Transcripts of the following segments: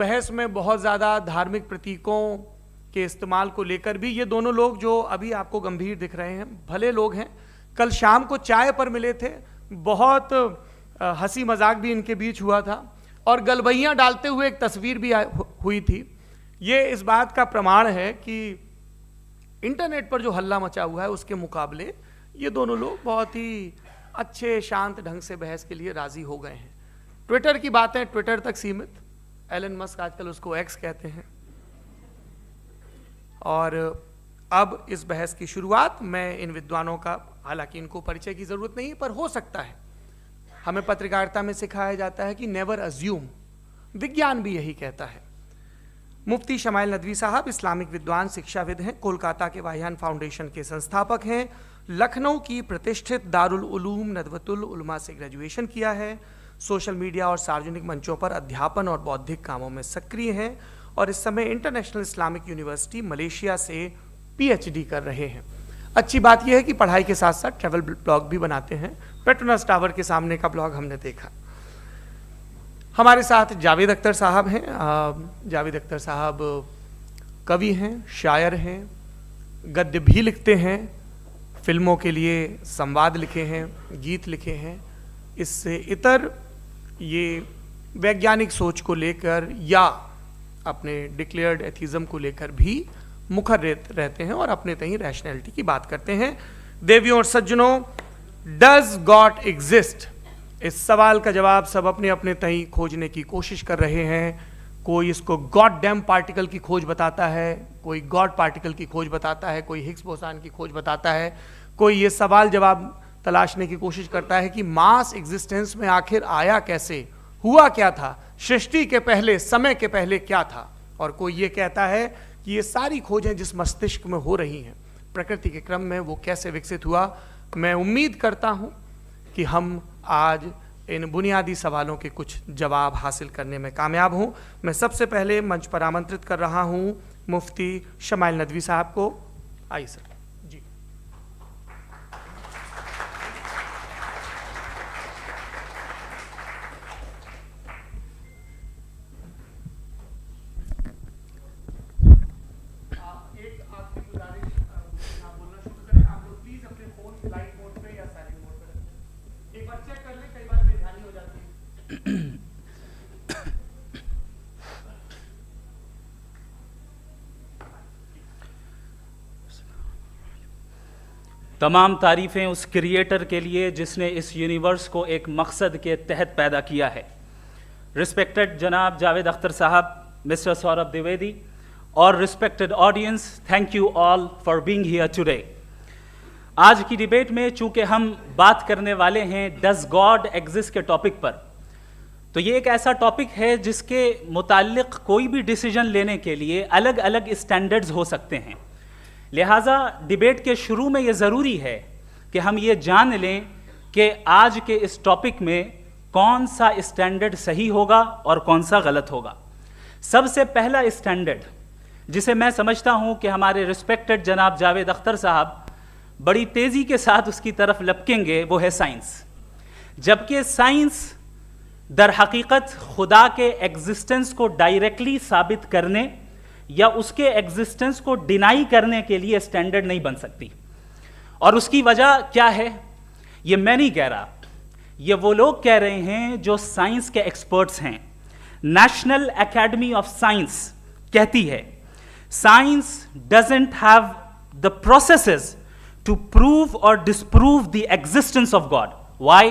बहस में बहुत ज़्यादा धार्मिक प्रतीकों के इस्तेमाल को लेकर भी ये दोनों लोग जो अभी आपको गंभीर दिख रहे हैं, भले लोग हैं, कल शाम को चाय पर मिले थे, बहुत हंसी मजाक भी इनके बीच हुआ था और गलबैयाँ डालते हुए एक तस्वीर भी हुई थी। ये इस बात का प्रमाण है कि इंटरनेट पर जो हल्ला मचा हुआ है उसके मुकाबले ये दोनों लोग बहुत ही अच्छे शांत ढंग से बहस के लिए राजी हो गए हैं। ट्विटर की बातें ट्विटर तक सीमित, एलन मस्क आजकल उसको एक्स कहते हैं। और अब इस बहस की शुरुआत मैं इन विद्वानों का, हालांकि इनको परिचय की जरूरत नहीं, पर हो सकता है, हमें पत्रकारिता में सिखाया जाता है कि नेवर अज्यूम, विज्ञान भी यही कहता है। मुफ्ती शमाइल नदवी साहब इस्लामिक विद्वान, शिक्षाविद हैं, कोलकाता के वाहियान फाउंडेशन के संस्थापक हैं, लखनऊ की प्रतिष्ठित दारुल उलूम नदवतुल उलमा से ग्रेजुएशन किया है, सोशल मीडिया और सार्वजनिक मंचों पर अध्यापन और बौद्धिक कामों में सक्रिय हैं और इस समय इंटरनेशनल इस्लामिक यूनिवर्सिटी मलेशिया से पीएचडी कर रहे हैं। अच्छी बात यह है कि पढ़ाई के साथ साथ ट्रैवल ब्लॉग भी बनाते हैं। पेट्रोनस टावर के सामने का ब्लॉग हमने देखा। हमारे साथ जावेद अख्तर साहब हैं। जावेद अख्तर साहब कवि हैं, शायर हैं, गद्य भी लिखते हैं, फिल्मों के लिए संवाद लिखे हैं, गीत लिखे हैं। इससे इतर ये वैज्ञानिक सोच को लेकर या अपने डिक्लेयर्ड एथिज्म को लेकर भी मुखर रहते हैं और अपने तहीं रैशनैलिटी की बात करते हैं। देवियों और सज्जनों, डज गॉड एग्जिस्ट? इस सवाल का जवाब सब अपने अपने तहीं खोजने की कोशिश कर रहे हैं। कोई इसको गॉड डैम पार्टिकल की खोज बताता है, कोई गॉड पार्टिकल की खोज बताता है, कोई हिग्स बोसान की खोज बताता है, कोई ये सवाल जवाब तलाशने की कोशिश करता है कि मास एग्जिस्टेंस में आखिर आया कैसे, हुआ क्या था, सृष्टि के पहले, समय के पहले क्या था। और कोई ये कहता है कि ये सारी खोजें जिस मस्तिष्क में हो रही हैं प्रकृति के क्रम में, वो कैसे विकसित हुआ। मैं उम्मीद करता हूँ कि हम आज इन बुनियादी सवालों के कुछ जवाब हासिल करने में कामयाब हों। मैं सबसे पहले मंच पर आमंत्रित कर रहा हूँ मुफ्ती शमाइल नदवी साहब को। आइए सर। जी, एक आखिरी गुजारिश, आप बोलना शुरू करें, आप लोग प्लीज अपने फोन फ्लाइट मोड पे या साइलेंट मोड पे रखें। एक बार चेक कर लें, कई बार बेध्यानी हो जाती है। तमाम तारीफ़ें उस क्रिएटर के लिए जिसने इस यूनिवर्स को एक मकसद के तहत पैदा किया है। रिस्पेक्टेड जनाब जावेद अख्तर साहब, मिस्टर सौरभ द्विवेदी और respected audience, thank you all for being here today. आज की डिबेट में चूंकि हम बात करने वाले हैं डज गॉड एग्जिस्ट के टॉपिक पर, तो ये एक ऐसा टॉपिक है जिसके मुताल्लिक कोई भी डिसीजन लेने के लिए अलग अलग स्टैंडर्ड्स हो सकते हैं। लिहाजा डिबेट के शुरू में ये ज़रूरी है कि हम ये जान लें कि आज के इस टॉपिक में कौन सा स्टैंडर्ड सही होगा और कौन सा गलत होगा। सबसे पहला स्टैंडर्ड जिसे मैं समझता हूं कि हमारे रिस्पेक्टेड जनाब जावेद अख्तर साहब बड़ी तेज़ी के साथ उसकी तरफ लपकेंगे, वो है साइंस। जबकि साइंस दर हकीकत खुदा के एग्जिस्टेंस को डायरेक्टली साबित करने या उसके एग्जिस्टेंस को डिनाई करने के लिए स्टैंडर्ड नहीं बन सकती। और उसकी वजह क्या है, ये मैं नहीं कह रहा, ये वो लोग कह रहे हैं जो साइंस के एक्सपर्ट्स हैं। नेशनल एकेडमी ऑफ साइंस कहती है science doesn't have the processes to prove और disprove the existence of God. Why?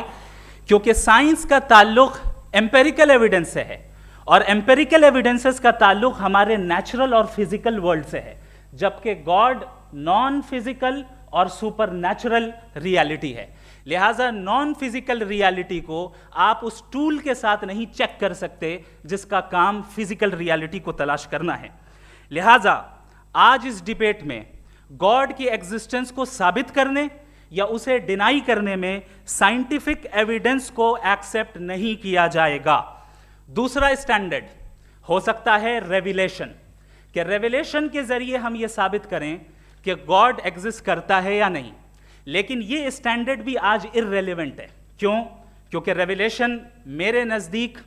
क्योंकि साइंस का ताल्लुक एम्पेरिकल एविडेंस से है और एम्पेरिकल एविडेंसेस का ताल्लुक हमारे नेचुरल और फिजिकल वर्ल्ड से है, जबकि गॉड नॉन फिजिकल और सुपर नेचुरल रियलिटी है। लिहाजा नॉन फिजिकल रियलिटी को आप उस टूल के साथ नहीं चेक कर सकते जिसका काम फिजिकल रियलिटी को तलाश करना है। लिहाजा आज इस डिबेट में गॉड की एग्जिस्टेंस को साबित करने या उसे डिनाई करने में साइंटिफिक एविडेंस को एक्सेप्ट नहीं किया जाएगा। दूसरा स्टैंडर्ड हो सकता है रेविलेशन, कि रेविलेशन के जरिए हम ये साबित करें कि गॉड एग्जिस्ट करता है या नहीं। लेकिन ये स्टैंडर्ड भी आज इररेलेवेंट है। क्यों? क्योंकि रेविलेशन मेरे नज़दीक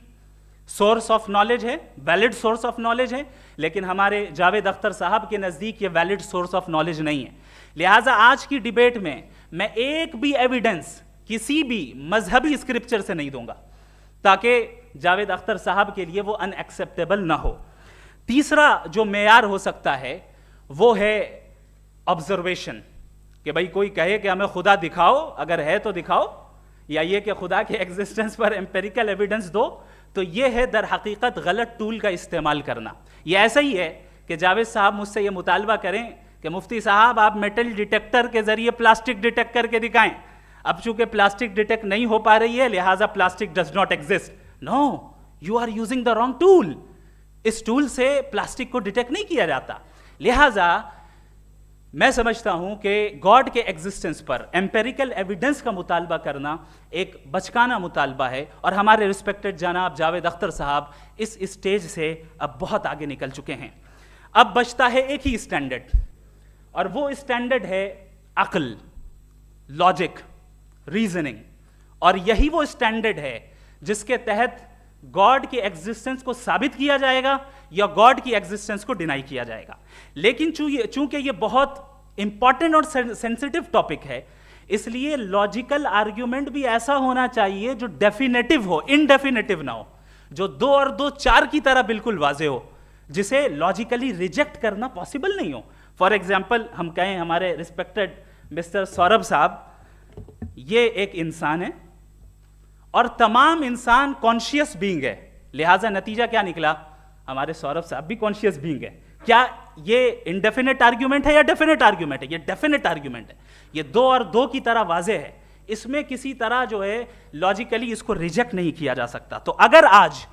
सोर्स ऑफ नॉलेज है, वैलिड सोर्स ऑफ नॉलेज है, लेकिन हमारे जावेद अख्तर साहब के नज़दीक ये वैलिड सोर्स ऑफ नॉलेज नहीं है। लिहाजा आज की डिबेट में मैं एक भी एविडेंस किसी भी मजहबी स्क्रिप्चर से नहीं दूंगा, ताकि जावेद अख्तर साहब के लिए वो अनएक्सेप्टेबल ना हो। तीसरा जो मेयार हो सकता है वो है ऑब्जर्वेशन, कि भाई कोई कहे कि हमें खुदा दिखाओ, अगर है तो दिखाओ, या ये कि खुदा के एग्जिस्टेंस पर एम्पेरिकल एविडेंस दो, तो ये है दर हकीकत गलत टूल का इस्तेमाल करना। ये ऐसा ही है कि जावेद साहब मुझसे ये मुतालबा करें कि मुफ्ती साहब आप मेटल डिटेक्टर के जरिए प्लास्टिक डिटेक्ट करके दिखाएं। अब चूंकि प्लास्टिक डिटेक्ट नहीं हो पा रही है, लिहाजा plastic does not exist. No, you are using the wrong tool. इस टूल से प्लास्टिक को डिटेक्ट नहीं किया जाता। लिहाजा मैं समझता हूं कि गॉड के एग्जिस्टेंस पर एम्पेरिकल एविडेंस का मुतालबा करना एक बचकाना मुतालबा है, और हमारे रिस्पेक्टेड जनाब जावेद अख्तर साहब इस स्टेज से अब बहुत आगे निकल चुके हैं। अब बचता है एक ही स्टैंडर्ड, और वो स्टैंडर्ड है अक्ल, लॉजिक, रीजनिंग। और यही वो स्टैंडर्ड है जिसके तहत गॉड के एग्जिस्टेंस को साबित किया जाएगा या गॉड की एग्जिस्टेंस को डिनाई किया जाएगा। लेकिन चूंकि ये बहुत इंपॉर्टेंट और सेंसिटिव टॉपिक है, इसलिए लॉजिकल आर्ग्यूमेंट भी ऐसा होना चाहिए जो डेफिनेटिव हो, इनडेफिनेटिव ना हो, जो 2 और 2 4 की तरह बिल्कुल वाजे हो, जिसे लॉजिकली रिजेक्ट करना पॉसिबल नहीं हो। फॉर एग्जाम्पल हम कहें हमारे रिस्पेक्टेड मिस्टर सौरभ साहब, ये एक इंसान है और तमाम इंसान कॉन्शियस बीइंग है, लिहाजा नतीजा क्या निकला, हमारे सौरभ साहब भी कॉन्शियस बीइंग है। क्या ये इनडेफिनेट आर्ग्यूमेंट है या डेफिनेट आर्ग्यूमेंट है? ये डेफिनेट आर्ग्यूमेंट है। ये 2 और 2 की तरह वाजे है, इसमें किसी तरह जो है लॉजिकली इसको रिजेक्ट नहीं किया जा सकता। तो अगर आज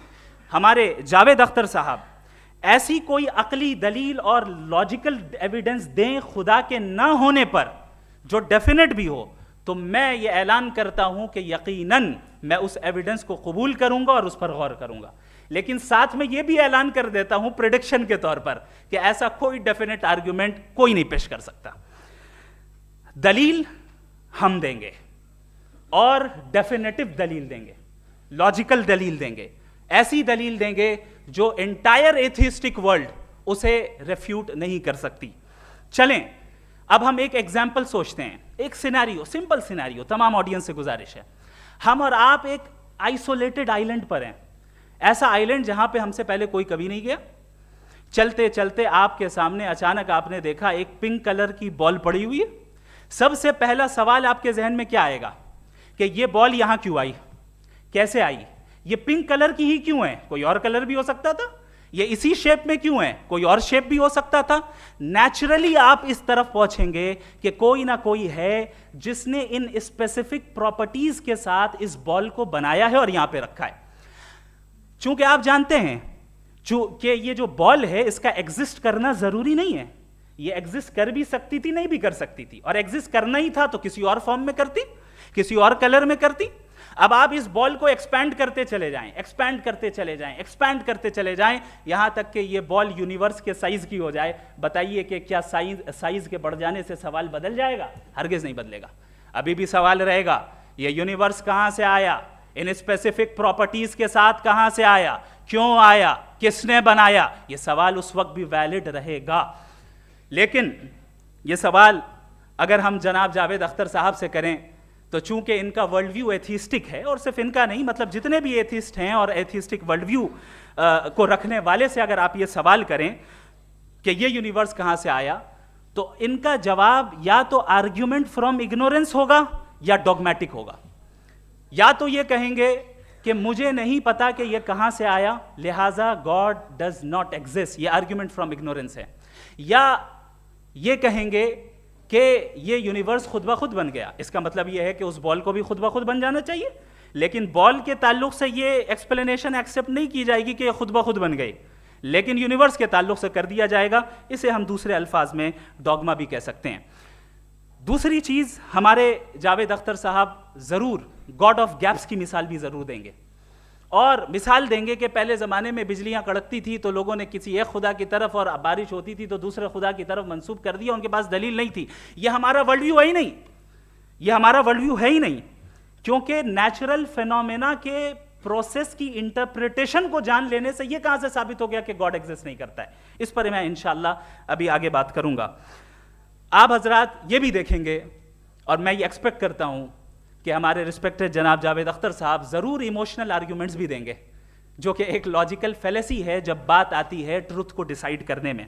हमारे जावेद अख्तर साहब ऐसी कोई अकली दलील और लॉजिकल एविडेंस दें खुदा के ना होने पर जो डेफिनेट भी हो, तो मैं ये ऐलान करता हूं कि यकीनन मैं उस एविडेंस को कबूल करूंगा और उस पर गौर करूंगा। लेकिन साथ में यह भी ऐलान कर देता हूं प्रेडिक्शन के तौर पर कि ऐसा कोई डेफिनेट आर्ग्यूमेंट कोई नहीं पेश कर सकता। दलील हम देंगे और डेफिनेटिव दलील देंगे, लॉजिकल दलील देंगे, ऐसी दलील देंगे जो एंटायर एथिस्टिक वर्ल्ड उसे रेफ्यूट नहीं कर सकती। चलें अब हम एक एग्जाम्पल सोचते हैं, एक सिनेरियो, सिंपल सिनेरियो, तमाम ऑडियंस से गुजारिश है, हम और आप एक आइसोलेटेड आइलैंड पर हैं, ऐसा आइलैंड जहां पे हमसे पहले कोई कभी नहीं गया। चलते चलते आपके सामने अचानक आपने देखा एक पिंक कलर की बॉल पड़ी हुई है। सबसे पहला सवाल आपके जहन में क्या आएगा कि ये बॉल यहां क्यों आई, कैसे आई, ये पिंक कलर की ही क्यों है, कोई और कलर भी हो सकता था, ये इसी शेप में क्यों है, कोई और शेप भी हो सकता था। नेचुरली आप इस तरफ पहुंचेंगे कि कोई ना कोई है जिसने इन स्पेसिफिक प्रॉपर्टीज के साथ इस बॉल को बनाया है और यहां पे रखा है। चूंकि आप जानते हैं कि ये जो बॉल है इसका एग्जिस्ट करना जरूरी नहीं है, ये एग्जिस्ट कर भी सकती थी, नहीं भी कर सकती थी, और एग्जिस्ट करना ही था तो किसी और फॉर्म में करती, किसी और कलर में करती। अब आप इस बॉल को एक्सपैंड करते चले जाएं, एक्सपैंड करते चले जाएं, एक्सपैंड करते चले जाएं, यहां तक कि ये बॉल यूनिवर्स के साइज की हो जाए। बताइए कि क्या साइज के बढ़ जाने से सवाल बदल जाएगा? हरगिज नहीं बदलेगा। अभी भी सवाल रहेगा ये यूनिवर्स कहां से आया, इन स्पेसिफिक प्रॉपर्टीज के साथ कहां से आया, क्यों आया, किसने बनाया, यह सवाल उस वक्त भी वैलिड रहेगा। लेकिन यह सवाल अगर हम जनाब जावेद अख्तर साहब से करें तो चूंकि इनका वर्ल्ड व्यू एथिस्टिक है, और सिर्फ इनका नहीं, मतलब जितने भी एथिस्ट हैं और एथिस्टिक वर्ल्ड व्यू को रखने वाले से अगर आप ये सवाल करें कि ये यूनिवर्स कहां से आया, तो इनका जवाब या तो आर्ग्यूमेंट फ्रॉम इग्नोरेंस होगा या डॉगमेटिक होगा। या तो ये कहेंगे कि मुझे नहीं पता कि ये कहां से आया, लिहाजा गॉड डज नॉट एग्जिस्ट, ये आर्ग्यूमेंट फ्रॉम इग्नोरेंस है, या ये कहेंगे कि ये यूनिवर्स खुद ब खुद बन गया। इसका मतलब ये है कि उस बॉल को भी खुद ब खुद बन जाना चाहिए, लेकिन बॉल के ताल्लुक से ये एक्सप्लेनेशन एक्सेप्ट नहीं की जाएगी कि ये खुद ब खुद बन गई, लेकिन यूनिवर्स के ताल्लुक से कर दिया जाएगा। इसे हम दूसरे अल्फाज में डॉगमा भी कह सकते हैं। दूसरी चीज, हमारे जावेद अख्तर साहब जरूर गॉड ऑफ गैप्स की मिसाल भी जरूर देंगे, और मिसाल देंगे कि पहले ज़माने में बिजलियां कड़कती थी तो लोगों ने किसी एक खुदा की तरफ, और बारिश होती थी तो दूसरे खुदा की तरफ मंसूब कर दिया, उनके पास दलील नहीं थी। यह हमारा वर्ल्ड व्यू है ही नहीं, यह हमारा वर्ल्ड व्यू है ही नहीं, क्योंकि नेचुरल फिनोमेना के प्रोसेस की इंटरप्रिटेशन को जान लेने से यह कहां से साबित हो गया कि गॉड एग्जिस्ट नहीं करता है? इस पर मैं इंशाल्लाह अभी आगे बात करूंगा। आप हजरात ये भी देखेंगे और मैं ये एक्सपेक्ट करता हूं कि हमारे रिस्पेक्टेड जनाब जावेद अख्तर साहब जरूर इमोशनल आर्ग्यूमेंट्स भी देंगे, जो कि एक लॉजिकल फेलेसी है जब बात आती है ट्रुथ को डिसाइड करने में।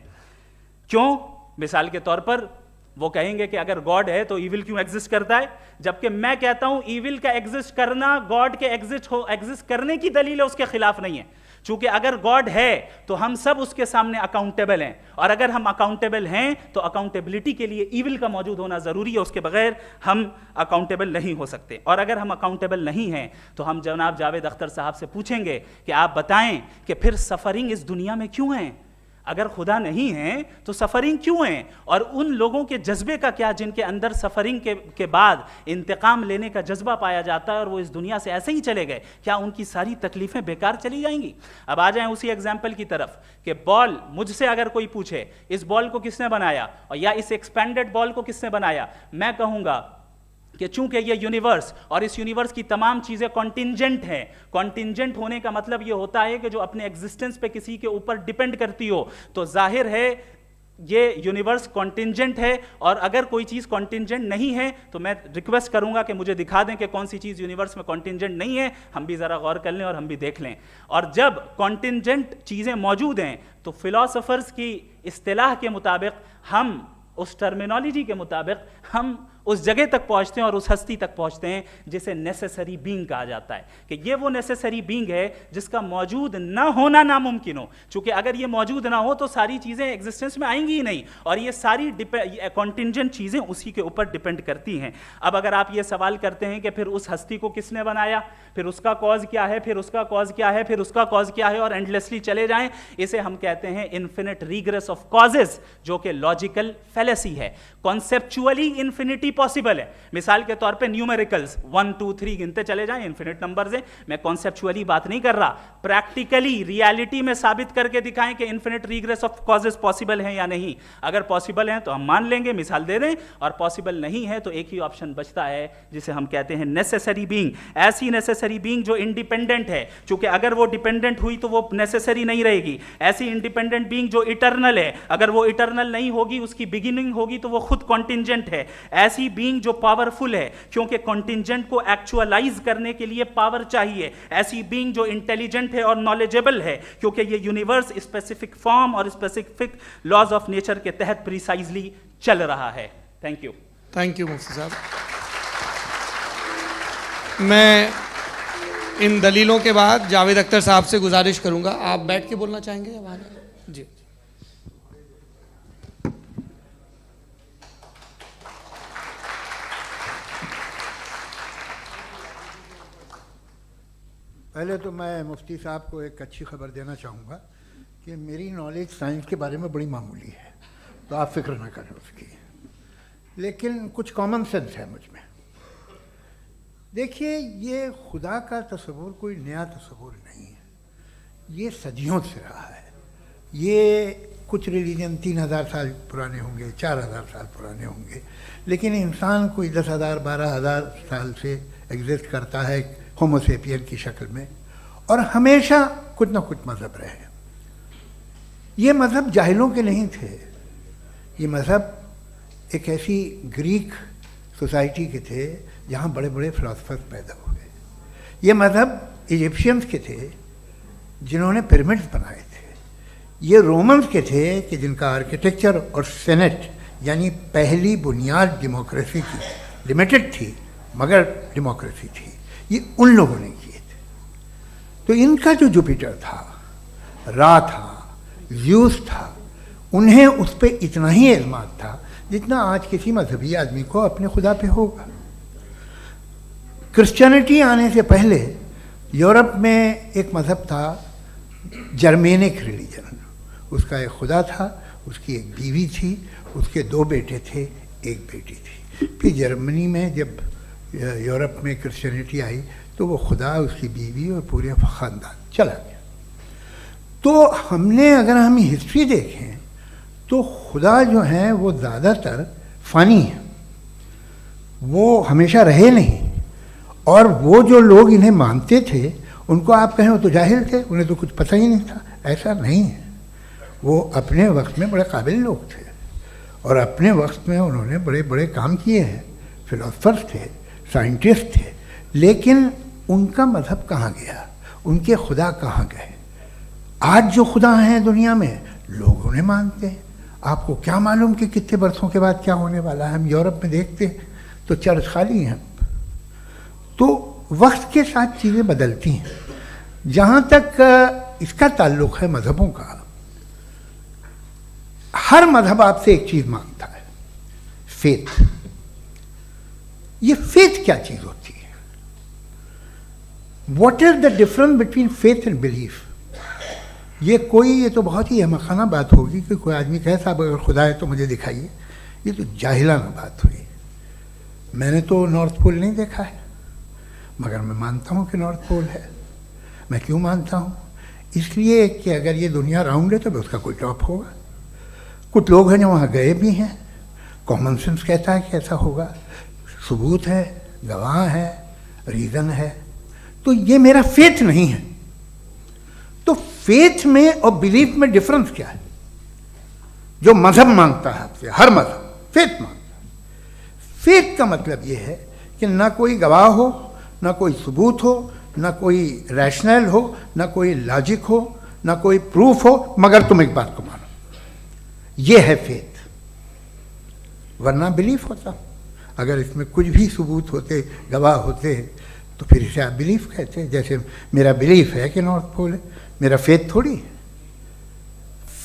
क्यों? मिसाल के तौर पर वो कहेंगे कि अगर गॉड है तो ईविल क्यों एग्जिस्ट करता है, जबकि मैं कहता हूं ईविल का एग्जिस्ट करना गॉड के एग्जिस्ट करने की दलील है, उसके खिलाफ नहीं है। चूंकि अगर गॉड है तो हम सब उसके सामने अकाउंटेबल हैं, और अगर हम अकाउंटेबल हैं तो अकाउंटेबिलिटी के लिए ईविल का मौजूद होना जरूरी है, उसके बगैर हम अकाउंटेबल नहीं हो सकते। और अगर हम अकाउंटेबल नहीं हैं तो हम जनाब जावेद अख्तर साहब से पूछेंगे कि आप बताएं कि फिर सफरिंग इस दुनिया में क्यों है? अगर खुदा नहीं है तो सफरिंग क्यों है? और उन लोगों के जज्बे का क्या जिनके अंदर सफरिंग के बाद इंतकाम लेने का जज्बा पाया जाता है और वो इस दुनिया से ऐसे ही चले गए, क्या उनकी सारी तकलीफें बेकार चली जाएंगी? अब आ जाएं उसी एग्जाम्पल की तरफ कि बॉल, मुझसे अगर कोई पूछे इस बॉल को किसने बनाया और या इस एक्सपेंडेड बॉल को किसने बनाया, मैं कहूंगा कि चूंकि ये यूनिवर्स और इस यूनिवर्स की तमाम चीजें कॉन्टिंजेंट हैं। कॉन्टिंजेंट होने का मतलब ये होता है कि जो अपने एग्जिस्टेंस पे किसी के ऊपर डिपेंड करती हो, तो जाहिर है ये यूनिवर्स कॉन्टिंजेंट है। और अगर कोई चीज कॉन्टिंजेंट नहीं है तो मैं रिक्वेस्ट करूंगा कि मुझे दिखा दें कि कौन सी चीज यूनिवर्स में कॉन्टिंजेंट नहीं है, हम भी जरा गौर कर लें और हम भी देख लें। और जब कॉन्टिंजेंट चीजें मौजूद हैं तो फिलोसोफर्स की इस्तिलाह के मुताबिक, हम उस टर्मिनोलॉजी के मुताबिक हम उस जगह तक पहुंचते हैं और उस हस्ती तक पहुंचते हैं जिसे नेसेसरी बीइंग कहा जाता है, कि ये वो नेसेसरी बीइंग है जिसका मौजूद ना होना नामुमकिन हो। क्योंकि अगर ये मौजूद ना हो तो सारी चीजें एग्जिस्टेंस में आएंगी ही नहीं, और ये सारी कॉन्टिंजेंट चीजें उसी के ऊपर डिपेंड करती हैं। अब अगर आप ये सवाल करते हैं कि फिर उस हस्ती को किसने बनाया, फिर उसका कॉज क्या है, फिर उसका कॉज क्या है, फिर उसका कॉज क्या है, और एंडलेसली चले जाएं, इसे हम कहते हैं इन्फिनिट रीग्रेस ऑफ कॉजेस, जो कि लॉजिकल फेलेसी है। कॉन्सेप्चुअली इन्फिनिटी पॉसिबल है। मिसाल के तौर पे न्यूमेरिकल्स 1 2 3 गिनते चले जाएं, इन्फिनिट नंबर्स हैं। मैं कॉन्सेप्चुअली बात नहीं कर रहा, प्रैक्टिकली रियलिटी में साबित करके दिखाएं कि infinite regress of causes possible हैं या नहीं। अगर पॉसिबल हैं तो हम मान लेंगे, मिसाल दे दें, और पॉसिबल नहीं है तो एक ही ऑप्शन बचता है जिसे हम कहते हैं नेसेसरी बीइंग। ऐसी नेसेसरी बीइंग जो इंडिपेंडेंट है, क्योंकि अगर वो डिपेंडेंट हुई तो वो नेसेसरी नहीं रहेगी। ऐसी इंडिपेंडेंट बीइंग जो इटर्नल है, अगर वो इटर्नल नहीं होगी, उसकी बिगिनिंग होगी तो वो खुद कॉन्टिंजेंट है। ऐसी बीइंग जो पावरफुल है, क्योंकि कॉन्टिंजेंट को एक्चुअलाइज करने के लिए पावर चाहिए। ऐसी बीइंग जो इंटेलिजेंट है और नॉलेजेबल है, क्योंकि ये यूनिवर्स स्पेसिफिक फॉर्म और स्पेसिफिक लॉज ऑफ नेचर के तहत प्रिसाइजली चल रहा है। Thank you. थैंक यू मुफ्ती साहब। मैं इन दलीलों के बाद जावेद अख्तर साहब से गुजारिश करूंगा, आप बैठ के बोलना चाहेंगे या बाहर? जी। पहले तो मैं मुफ्ती साहब को एक अच्छी खबर देना चाहूँगा कि मेरी नॉलेज साइंस के बारे में बड़ी मामूली है, तो आप फिक्र ना करें उसकी, लेकिन कुछ कॉमन सेंस है मुझ में। देखिए, ये खुदा का तस्वुर कोई नया तस्वुर नहीं है, ये सदियों से रहा है। ये कुछ रिलीजन 3000 साल पुराने होंगे, 4000 साल पुराने होंगे, लेकिन इंसान कोई 10,000 12,000 साल से एग्जिस्ट करता है होमोसेपियन की शक्ल में, और हमेशा कुछ ना कुछ मज़हब रहे। ये मज़हब जाहिलों के नहीं थे, ये मज़हब एक ऐसी ग्रीक सोसाइटी के थे जहाँ बड़े बड़े फिलोसफर्स पैदा हुए। ये मज़हब इजिप्शियंस के थे जिन्होंने पिरामिड्स बनाए थे। ये रोमन्स के थे कि जिनका आर्किटेक्चर और सेनेट यानी पहली बुनियाद डेमोक्रेसी की लिमिटेड थी, मगर डेमोक्रेसी थी, ये उन लोगों ने किए थे। तो इनका जो जुपिटर था, रा था, ज़्यूस था, उन्हें उस पर इतना ही एतमाद था जितना आज किसी मजहबी आदमी को अपने खुदा पे होगा। क्रिश्चियनिटी आने से पहले यूरोप में एक मज़हब था, जर्मेनिक रिलीजन। उसका एक खुदा था, उसकी एक बीवी थी, उसके 2 बेटे थे, एक बेटी थी। फिर जर्मनी में जब यूरोप में क्रिश्चियनिटी आई तो वो खुदा, उसकी बीवी और पूरे ख़ानदान चला गया। तो हमने, अगर हम हिस्ट्री देखें तो खुदा जो हैं वो ज़्यादातर फ़ानी है, वो हमेशा रहे नहीं, और वो जो लोग इन्हें मानते थे उनको आप कहें वो तो जाहिल थे, उन्हें तो कुछ पता ही नहीं था। ऐसा नहीं है, वो अपने वक्त में बड़े काबिल लोग थे और अपने वक्त में उन्होंने बड़े बड़े काम किए हैं, फिलोसफर्स थे, साइंटिस्ट थे, लेकिन उनका मज़हब कहाँ गया, उनके खुदा कहाँ गए? आज जो खुदा हैं दुनिया में लोग उन्हें मानते हैं। आपको क्या मालूम कि कितने बरसों के बाद क्या होने वाला है? हम यूरोप में देखते हैं तो चर्च खाली हैं। तो वक्त के साथ चीज़ें बदलती हैं। जहाँ तक इसका ताल्लुक़ है मज़हबों का, हर मज़हब आपसे एक चीज़ मांगता है, फेथ। ये फेथ क्या चीज़ होती है? What is the difference between faith and belief? ये तो बहुत ही अहमकाना बात होगी कि कोई आदमी कहे साहब अगर खुदा है तो मुझे दिखाइए। ये तो जाहिलाना बात हुई। मैंने तो नॉर्थ पोल नहीं देखा है, मगर मैं मानता हूँ कि नॉर्थ पोल है। मैं क्यों मानता हूँ? इसलिए कि अगर ये दुनिया राउंड है तो उसका कोई टॉप होगा। कुछ लोग हैं जो वहाँ गए भी हैं, कॉमन सेंस कहता है कि ऐसा होगा, सबूत है, गवाह है, रीज़न है। तो ये मेरा फेथ नहीं है। तो फेथ में और बिलीफ में डिफरेंस क्या है? जो मजहब मांगता है आपसे, हर मजहब फेथ मांगता है। फेथ का मतलब ये है कि ना कोई गवाह हो, ना कोई सबूत हो, ना कोई रैशनल हो, ना कोई लॉजिक हो, ना कोई प्रूफ हो, मगर तुम एक बात को मानो। ये है फेथ। वरना बिलीफ होता। अगर इसमें कुछ भी सबूत होते, गवाह होते, तो फिर इसे आप बिलीफ कहते। जैसे मेरा बिलीफ है कि नॉर्थ पोल है, मेरा फेथ थोड़ी है।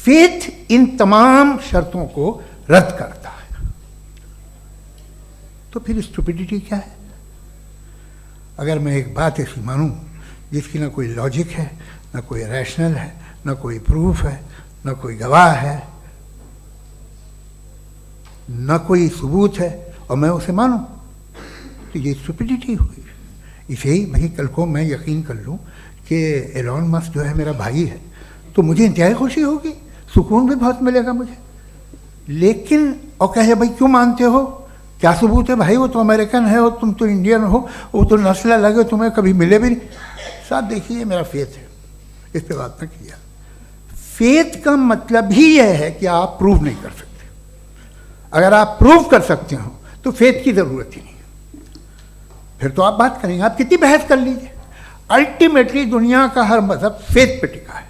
फेथ इन तमाम शर्तों को रद्द करता है। तो फिर स्टुपिडिटी क्या है? अगर मैं एक बात ऐसी मानूं जिसकी ना कोई लॉजिक है, ना कोई रैशनल है, ना कोई प्रूफ है, ना कोई गवाह है, ना कोई सबूत है, और मैं उसे मानूं, तो ये स्टुपिडिटी हुई। इसे ही भाई कल को मैं यकीन कर लूं कि एलॉन मस्क जो है मेरा भाई है, तो मुझे इंतहाई खुशी होगी, सुकून भी बहुत मिलेगा मुझे। लेकिन और कहे भाई क्यों मानते हो, क्या सबूत है? भाई वो तो अमेरिकन है और तुम तो इंडियन हो, वो तो नस्ल अलग है, तुम्हें कभी मिले भी नहीं। साहब देखिए मेरा फेथ है, इस पर बात न किया। फेथ का मतलब ही यह है कि आप प्रूव नहीं कर सकते। अगर आप प्रूव कर सकते हो तो फेथ की ज़रूरत ही नहीं, फिर तो आप बात करेंगे, आप कितनी बहस कर लीजिए। अल्टीमेटली दुनिया का हर मजहब फेथ पे टिका है,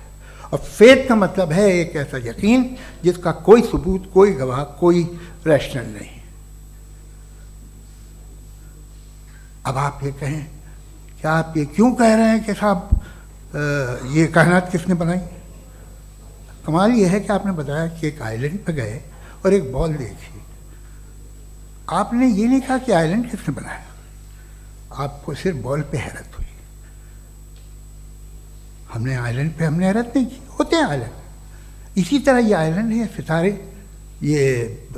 और फेथ का मतलब है एक ऐसा यकीन जिसका कोई सबूत, कोई गवाह, कोई रैशनल नहीं। अब आप ये कहें, क्या आप ये क्यों कह रहे हैं कि साहब ये कायनात किसने बनाई? कमाल ये है कि आपने बताया कि एक आइलैंड पे गए और एक बॉल देखी। आपने ये नहीं कहा कि आइलैंड किसने बनाया, आपको सिर्फ बॉल पे हैरत हुई। हमने आइलैंड पे हमने हैरत नहीं की, होते हैं आइलैंड। इसी तरह ये आइलैंड है, सितारे, ये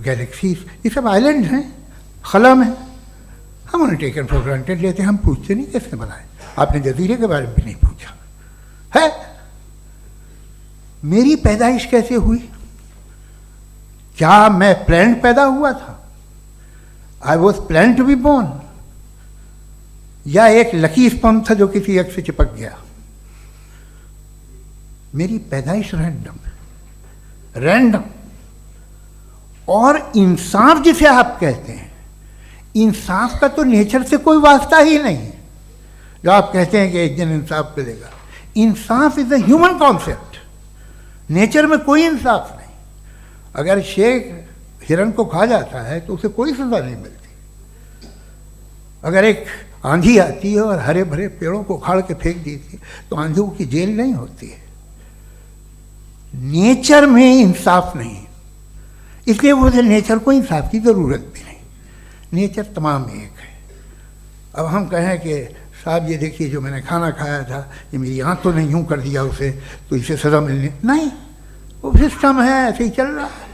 गैलेक्सीज, ये सब आइलैंड हैं, खला में। हम उन्हें टेकन फॉर ग्रांटेड लेते हैं, हम पूछते नहीं किसने बनाए। आपने जजीरे के बारे में भी नहीं पूछा है। मेरी पैदाइश कैसे हुई? क्या मैं प्लान्ड पैदा हुआ था? I was plan to be born, या एक लकी स्पर्म था जो किसी एक से चिपक गया? मेरी पैदाइश रैंडम। और इंसाफ जिसे आप कहते हैं, इंसाफ का तो नेचर से कोई वास्ता ही नहीं है। जो आप कहते हैं कि एक दिन इंसाफ मिलेगा, इंसाफ is a human concept. Nature में कोई इंसाफ नहीं। अगर शेर हिरन को खा जाता है तो उसे कोई सजा नहीं मिलती। अगर एक आंधी आती है और हरे भरे पेड़ों को उखाड़ के फेंक देती है तो आंधियों की जेल नहीं होती है। नेचर में इंसाफ नहीं, इसलिए वो नेचर को इंसाफ की ज़रूरत भी नहीं। नेचर तमाम एक है। अब हम कहें कि साहब ये देखिए जो मैंने खाना खाया था, ये मेरी आँख तो नहीं यूँ कर दिया उसे, तो इसे सज़ा मिलनी नहीं। वो सिस्टम है, ऐसे ही चल रहा है।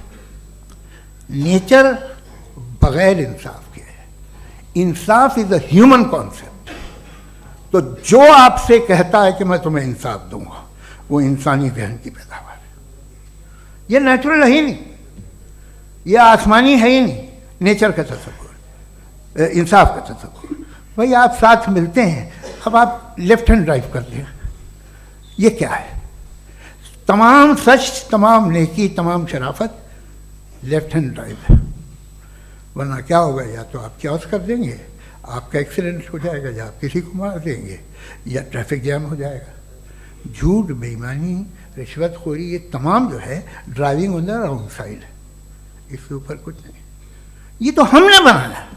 नेचर बग़ैर इंसाफ के है। इंसाफ इज़ अ ह्यूमन कॉन्सेप्ट। तो जो आपसे कहता है कि मैं तुम्हें इंसाफ दूंगा, वो इंसानी जहन की पैदावार है। ये नेचुरल है ही नहीं, ये आसमानी है ही नहीं। नेचर का तसव्वुर, इंसाफ का तसव्वुर। भाई आप साथ मिलते हैं, अब आप लेफ्ट हैंड ड्राइव करते हैं, ये क्या है? तमाम सच, तमाम नेकी, तमाम शराफत लेफ्ट हैंड ड्राइव है। वरना क्या होगा, या तो आप क्रॉस कर देंगे, आपका एक्सीडेंट हो जाएगा, या आप किसी को मार देंगे, या ट्रैफिक जैम हो जाएगा। झूठ, बेईमानी, रिश्वतखोरी, ये तमाम जो है driving on the wrong side, इसके ऊपर कुछ नहीं। ये तो हमने बनाया,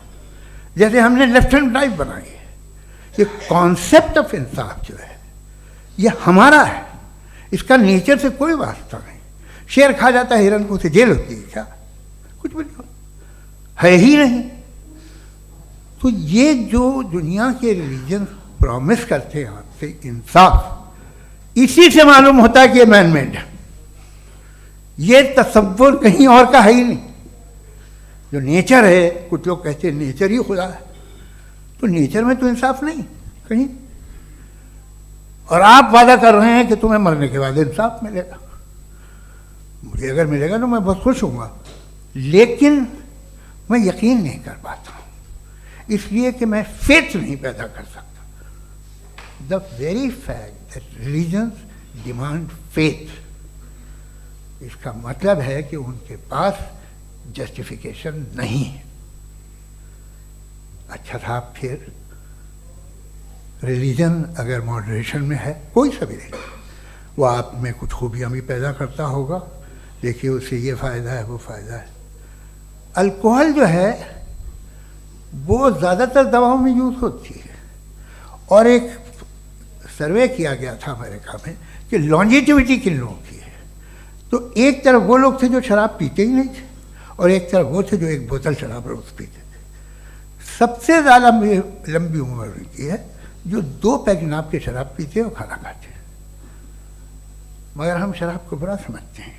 जैसे हमने लेफ्ट हैंड ड्राइव बनाई है। ये कॉन्सेप्ट ऑफ इंसाफ जो है ये हमारा है, इसका नेचर से कोई वास्ता नहीं। शेर खा जाता है हिरन को, उसे जेल होती है क्या? कुछ भी नहीं, है ही नहीं। तो ये जो दुनिया के रिलीजन प्रॉमिस करते हैं आपसे इंसाफ, इसी से मालूम होता है कि ये मैन मेड है। ये तसव्वुर कहीं और का है ही नहीं। जो नेचर है, कुछ लोग कहते हैं नेचर ही खुदा है, तो नेचर में तो इंसाफ नहीं कहीं। और आप वादा कर रहे हैं कि तुम्हें मरने के बाद इंसाफ मिलेगा। मुझे अगर मिलेगा तो मैं बहुत खुश होऊंगा, लेकिन मैं यकीन नहीं कर पाता हूँ, इसलिए कि मैं फेथ नहीं पैदा कर सकता। The very fact that religions demand faith, इसका मतलब है कि उनके पास जस्टिफिकेशन नहीं है। अच्छा साहब, फिर रिलीजन अगर मॉडरेशन में है, कोई सा भी नहीं, वो आप में कुछ खूबियाँ भी पैदा करता होगा, देखिए उससे ये फ़ायदा है, वो फ़ायदा है। अल्कोहल जो है वो ज़्यादातर दवाओं में यूज़ होती है, और एक सर्वे किया गया था अमेरिका में कि लॉन्जिटिविटी किन लोगों की है। तो एक तरफ वो लोग थे जो शराब पीते ही नहीं थे, और एक तरफ वो थे जो एक बोतल शराब रोज़ पीते थे। सबसे ज़्यादा लंबी उम्र की है जो 2 पैक नाप के शराब पीते और खाना खाते हैं। मगर हम शराब को बुरा समझते हैं,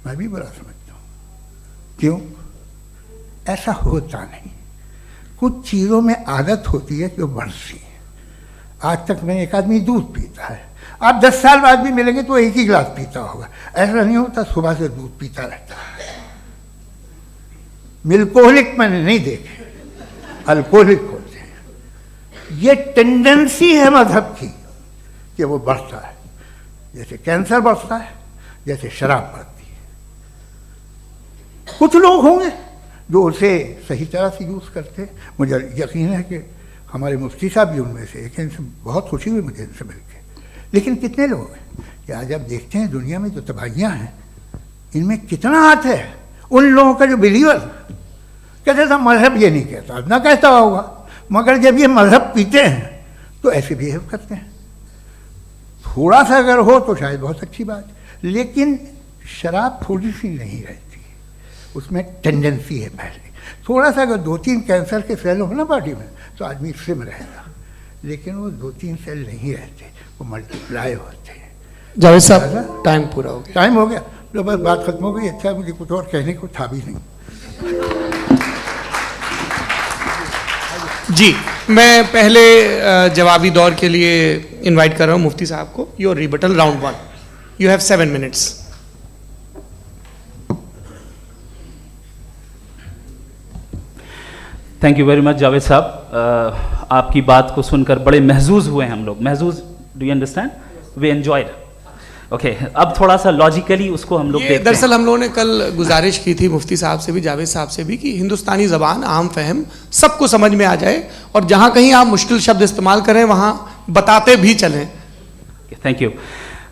मैं भी बुरा समझता हूँ। क्यों? ऐसा होता नहीं। कुछ चीज़ों में आदत होती है जो बढ़ती है। आज तक में एक आदमी दूध पीता है, आप 10 साल बाद भी मिलेंगे तो एक ही गिलास पीता होगा। ऐसा नहीं होता, सुबह से दूध पीता रहता है। मिल्कोहलिक मैंने नहीं देखे, अल्कोहलिक होते हैं। ये टेंडेंसी है मजहब की कि वो बढ़ता है, जैसे कैंसर बढ़ता है, जैसे शराब बढ़ती है। कुछ लोग होंगे जो उसे सही तरह से यूज़ करते हैं। मुझे यकीन है कि हमारे मुफ्ती साहब भी उनमें से एक, इनसे बहुत खुशी हुई मुझे इनसे मिलकर। लेकिन कितने लोग हैं कि आज आप देखते हैं दुनिया में जो तबाहियाँ हैं, इनमें कितना हाथ है उन लोगों का जो बिलीवर कहते था मजहब ये नहीं कहता, ना कहता होगा, मगर जब ये मजहब पीते हैं तो ऐसे बिहेव करते हैं। थोड़ा सा अगर हो तो शायद बहुत अच्छी बात, लेकिन शराब थोड़ी सी नहीं रहती, उसमें टेंडेंसी है पहले। थोड़ा सा अगर 2-3 कैंसर के सेल हो ना बॉडी में तो आदमी स्लिम रहेगा, लेकिन वो 2-3 सेल नहीं रहते, वो मल्टीप्लाई होते हैं। जावेद साहब, टाइम पूरा हो गया। टाइम हो गया, तो बस बात खत्म हो गई। अच्छा, मुझे कुछ और कहने को था भी नहीं। जी, मैं पहले जवाबी दौर के लिए इनवाइट कर रहा हूं मुफ्ती साहब को। Your rebuttal round 1, you have 7 minutes. Thank you very much Javed साहब, आपकी बात को सुनकर बड़े महजूज हुए हम लोग। महजूज, do you understand? We enjoyed. Okay, अब थोड़ा सा लॉजिकली उसको हम लोग देखते हैं। दरअसल हम लोगों ने कल गुजारिश की थी मुफ्ती साहब से भी, जावेद साहब से भी, कि हिंदुस्तानी ज़बान आम फहम सबको समझ में आ जाए, और जहाँ कहीं आप मुश्किल शब्द इस्तेमाल करें वहाँ बताते भी चलें। Thank you.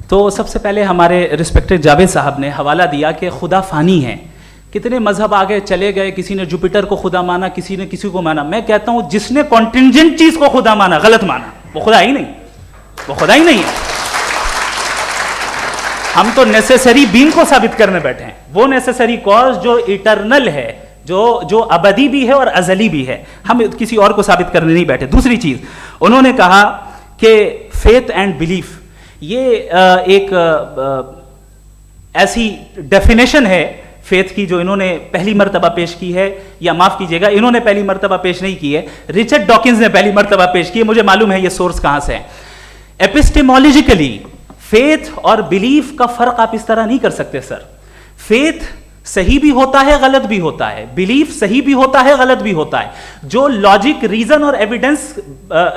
तो सबसे पहले हमारे रिस्पेक्टेड जावेद साहब ने हवाला दिया कि खुदा फ़ानी है। कितने मजहब आगे चले गए, किसी ने जुपिटर को खुदा माना, किसी ने किसी को माना। मैं कहता हूँ जिसने कॉन्टिंजेंट चीज़ को खुदा माना, गलत माना, वो खुदा ही नहीं, वो खुदा ही नहीं है। हम तो नेसेसरी बीइंग को साबित करने बैठे हैं, वो नेसेसरी कॉज जो इटरनल है, जो अबदी भी है और अजली भी है। हम किसी और को साबित करने नहीं बैठे। दूसरी चीज उन्होंने कहा कि फेथ एंड बिलीफ, ये एक ऐसी डेफिनेशन है फेथ की जो इन्होंने पहली मर्तबा पेश की है, या माफ कीजिएगा, इन्होंने पहली मर्तबा पेश नहीं की है, रिचर्ड डॉकिंस ने पहली मर्तबा पेश की है। मुझे मालूम है ये सोर्स कहां से है। एपिस्टेमोलॉजिकली फेथ और बिलीफ का फर्क आप इस तरह नहीं कर सकते सर। फेथ सही भी होता है, गलत भी होता है, बिलीफ सही भी होता है, गलत भी होता है। जो लॉजिक, रीजन और एविडेंस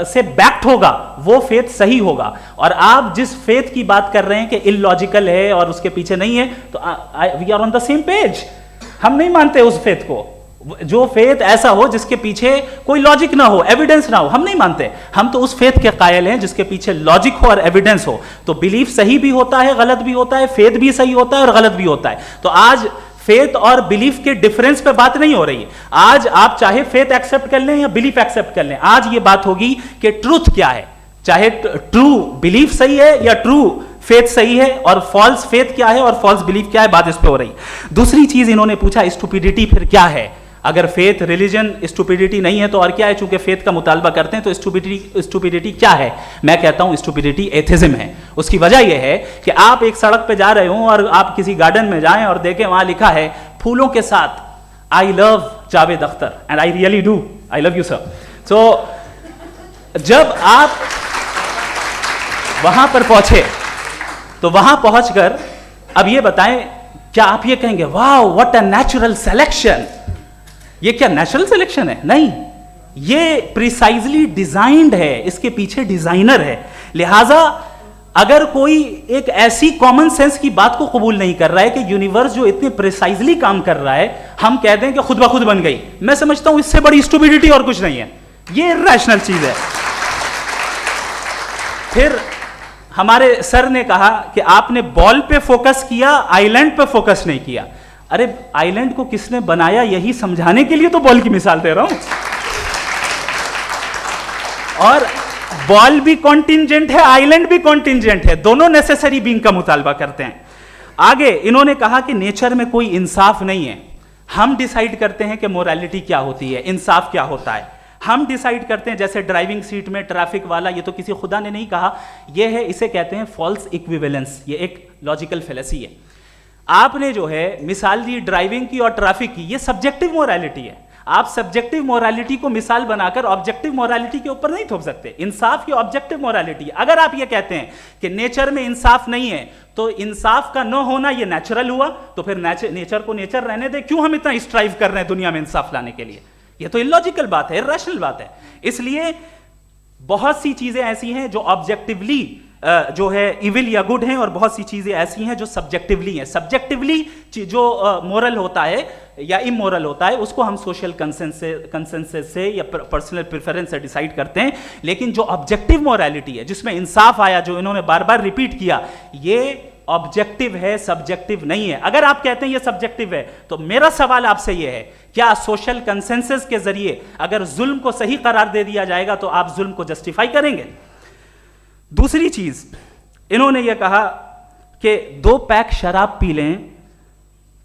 से बैक्ड होगा वो फेथ सही होगा। और आप जिस फेथ की बात कर रहे हैं कि इलॉजिकल है और उसके पीछे नहीं है, तो we are on the same page. हम नहीं मानते उस फेथ को, जो फेथ ऐसा हो जिसके पीछे कोई लॉजिक ना हो, एविडेंस ना हो, हम नहीं मानते। हम तो उस फेथ के कायल हैं जिसके पीछे लॉजिक हो और एविडेंस हो। तो बिलीफ सही भी होता है, गलत भी होता है, फेथ भी सही होता है और गलत भी होता है। तो आज फेथ और बिलीफ के डिफरेंस पे बात नहीं हो रही है। आज आप चाहे फेथ एक्सेप्ट कर लें या बिलीफ एक्सेप्ट कर लें, आज ये बात होगी कि ट्रूथ क्या है, चाहे ट्रू बिलीफ सही है या ट्रू फेथ सही है, और फॉल्स फेथ क्या है और फॉल्स बिलीफ क्या है, बात इस पे हो रही। दूसरी चीज इन्होंने पूछा, स्टुपिडिटी फिर क्या है? अगर फेथ रिलीजन स्टुपिडिटी नहीं है तो और क्या है? चूंकि फेथ का मुतालबा करते हैं तो स्टुपिडिटी क्या है? मैं कहता हूं स्टुपिडिटी एथिज्म है। उसकी वजह यह है कि आप एक सड़क पे जा रहे हो और आप किसी गार्डन में जाएं और देखें वहां लिखा है फूलों के साथ I love Javed Akhtar and I really do, I love you sir. So जब आप वहां पर पहुंचे तो वहां पहुंचकर अब ये बताएं, क्या आप ये कहेंगे wow what a natural selection? ये क्या नेचुरल सिलेक्शन है? नहीं, ये प्रिसाइजली डिजाइंड है, इसके पीछे डिजाइनर है। लिहाजा अगर कोई एक ऐसी कॉमन सेंस की बात को कबूल नहीं कर रहा है कि यूनिवर्स जो इतने प्रिसाइजली काम कर रहा है, हम कह दें कि खुद ब खुद बन गई, मैं समझता हूं इससे बड़ी स्टुपिडिटी और कुछ नहीं है। ये रैशनल चीज है। फिर हमारे सर ने कहा कि आपने बॉल पे फोकस किया, आइलैंड पे फोकस नहीं किया। अरे आइलैंड को किसने बनाया यही समझाने के लिए तो बॉल की मिसाल दे रहा हूं। और बॉल भी कॉन्टिंजेंट है, आइलैंड भी कॉन्टिंजेंट है, दोनों नेसेसरी बीइंग का मुतालबा करते हैं। आगे इन्होंने कहा कि नेचर में कोई इंसाफ नहीं है, हम डिसाइड करते हैं कि मोरालिटी क्या होती है, इंसाफ क्या होता है, हम डिसाइड करते हैं। जैसे ड्राइविंग सीट में ट्रैफिक वाला, ये तो किसी खुदा ने नहीं कहा, ये है, इसे कहते हैं फॉल्स इक्विवेलेंस। ये एक लॉजिकल फेलेसी है। आपने जो है मिसाल दी ड्राइविंग की और ट्रैफिक की, ये सब्जेक्टिव मोरालिटी है। आप सब्जेक्टिव मोरालिटी को मिसाल बनाकर ऑब्जेक्टिव मोरालिटी के ऊपर नहीं थोप सकते। इंसाफ की ऑब्जेक्टिव मोरालिटी। अगर आप ये कहते हैं कि नेचर में इंसाफ नहीं है तो इंसाफ का न होना ये नेचुरल हुआ, तो फिर नेचर को नेचर रहने दे, क्यों हम इतना स्ट्राइव कर रहे हैं दुनिया में इंसाफ लाने के लिए? ये तो इलॉजिकल बात है, इरैशनल बात है। इसलिए बहुत सी चीजें ऐसी हैं जो ऑब्जेक्टिवली जो है इविल या गुड हैं, और बहुत सी चीजें ऐसी हैं जो सब्जेक्टिवली हैं। सब्जेक्टिवली जो मोरल होता है या इमोरल होता है उसको हम सोशल कंसेंसस से या पर्सनल प्रेफरेंस से डिसाइड करते हैं। लेकिन जो ऑब्जेक्टिव मोरालिटी है जिसमें इंसाफ आया, जो इन्होंने बार बार रिपीट किया, ये ऑब्जेक्टिव है, सब्जेक्टिव नहीं है। अगर आप कहते हैं ये सब्जेक्टिव है तो मेरा सवाल आपसे ये है, क्या सोशल कंसेंसस के जरिए अगर जुल्म को सही करार दे दिया जाएगा तो आप जुल्म को जस्टिफाई करेंगे? दूसरी चीज इन्होंने ये कहा कि 2 पैक शराब पी लें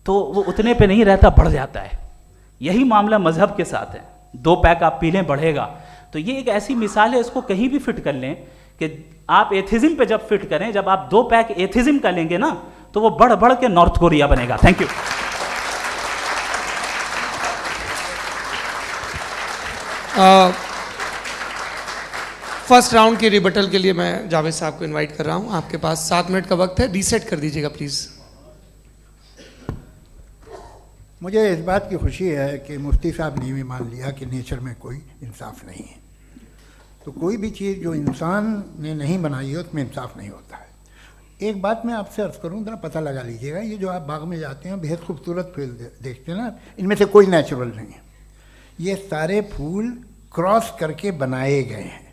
तो वो उतने पे नहीं रहता, बढ़ जाता है। यही मामला मजहब के साथ है। 2 पैक आप पी लें बढ़ेगा। तो ये एक ऐसी मिसाल है, इसको कहीं भी फिट कर लें कि आप एथिज्म पे जब फिट करें, जब आप 2 पैक एथिज्म का लेंगे ना तो वो बढ़ बढ़ के नॉर्थ कोरिया बनेगा। Thank you. फर्स्ट राउंड के रिबटल के लिए मैं जावेद साहब को इनवाइट कर रहा हूं। आपके पास 7 मिनट का वक्त है, रीसेट कर दीजिएगा प्लीज। मुझे इस बात की खुशी है कि मुफ्ती साहब ने भी मान लिया कि नेचर में कोई इंसाफ नहीं है। तो कोई भी चीज़ जो इंसान ने नहीं बनाई है उसमें इंसाफ नहीं होता है। एक बात मैं आपसे अर्ज़ करूँ, ज़रा पता लगा लीजिएगा, ये जो आप बाग में जाते हैं बेहद खूबसूरत फूल देखते हैं ना, इनमें से कोई नेचुरल नहीं है। ये सारे फूल क्रॉस करके बनाए गए हैं।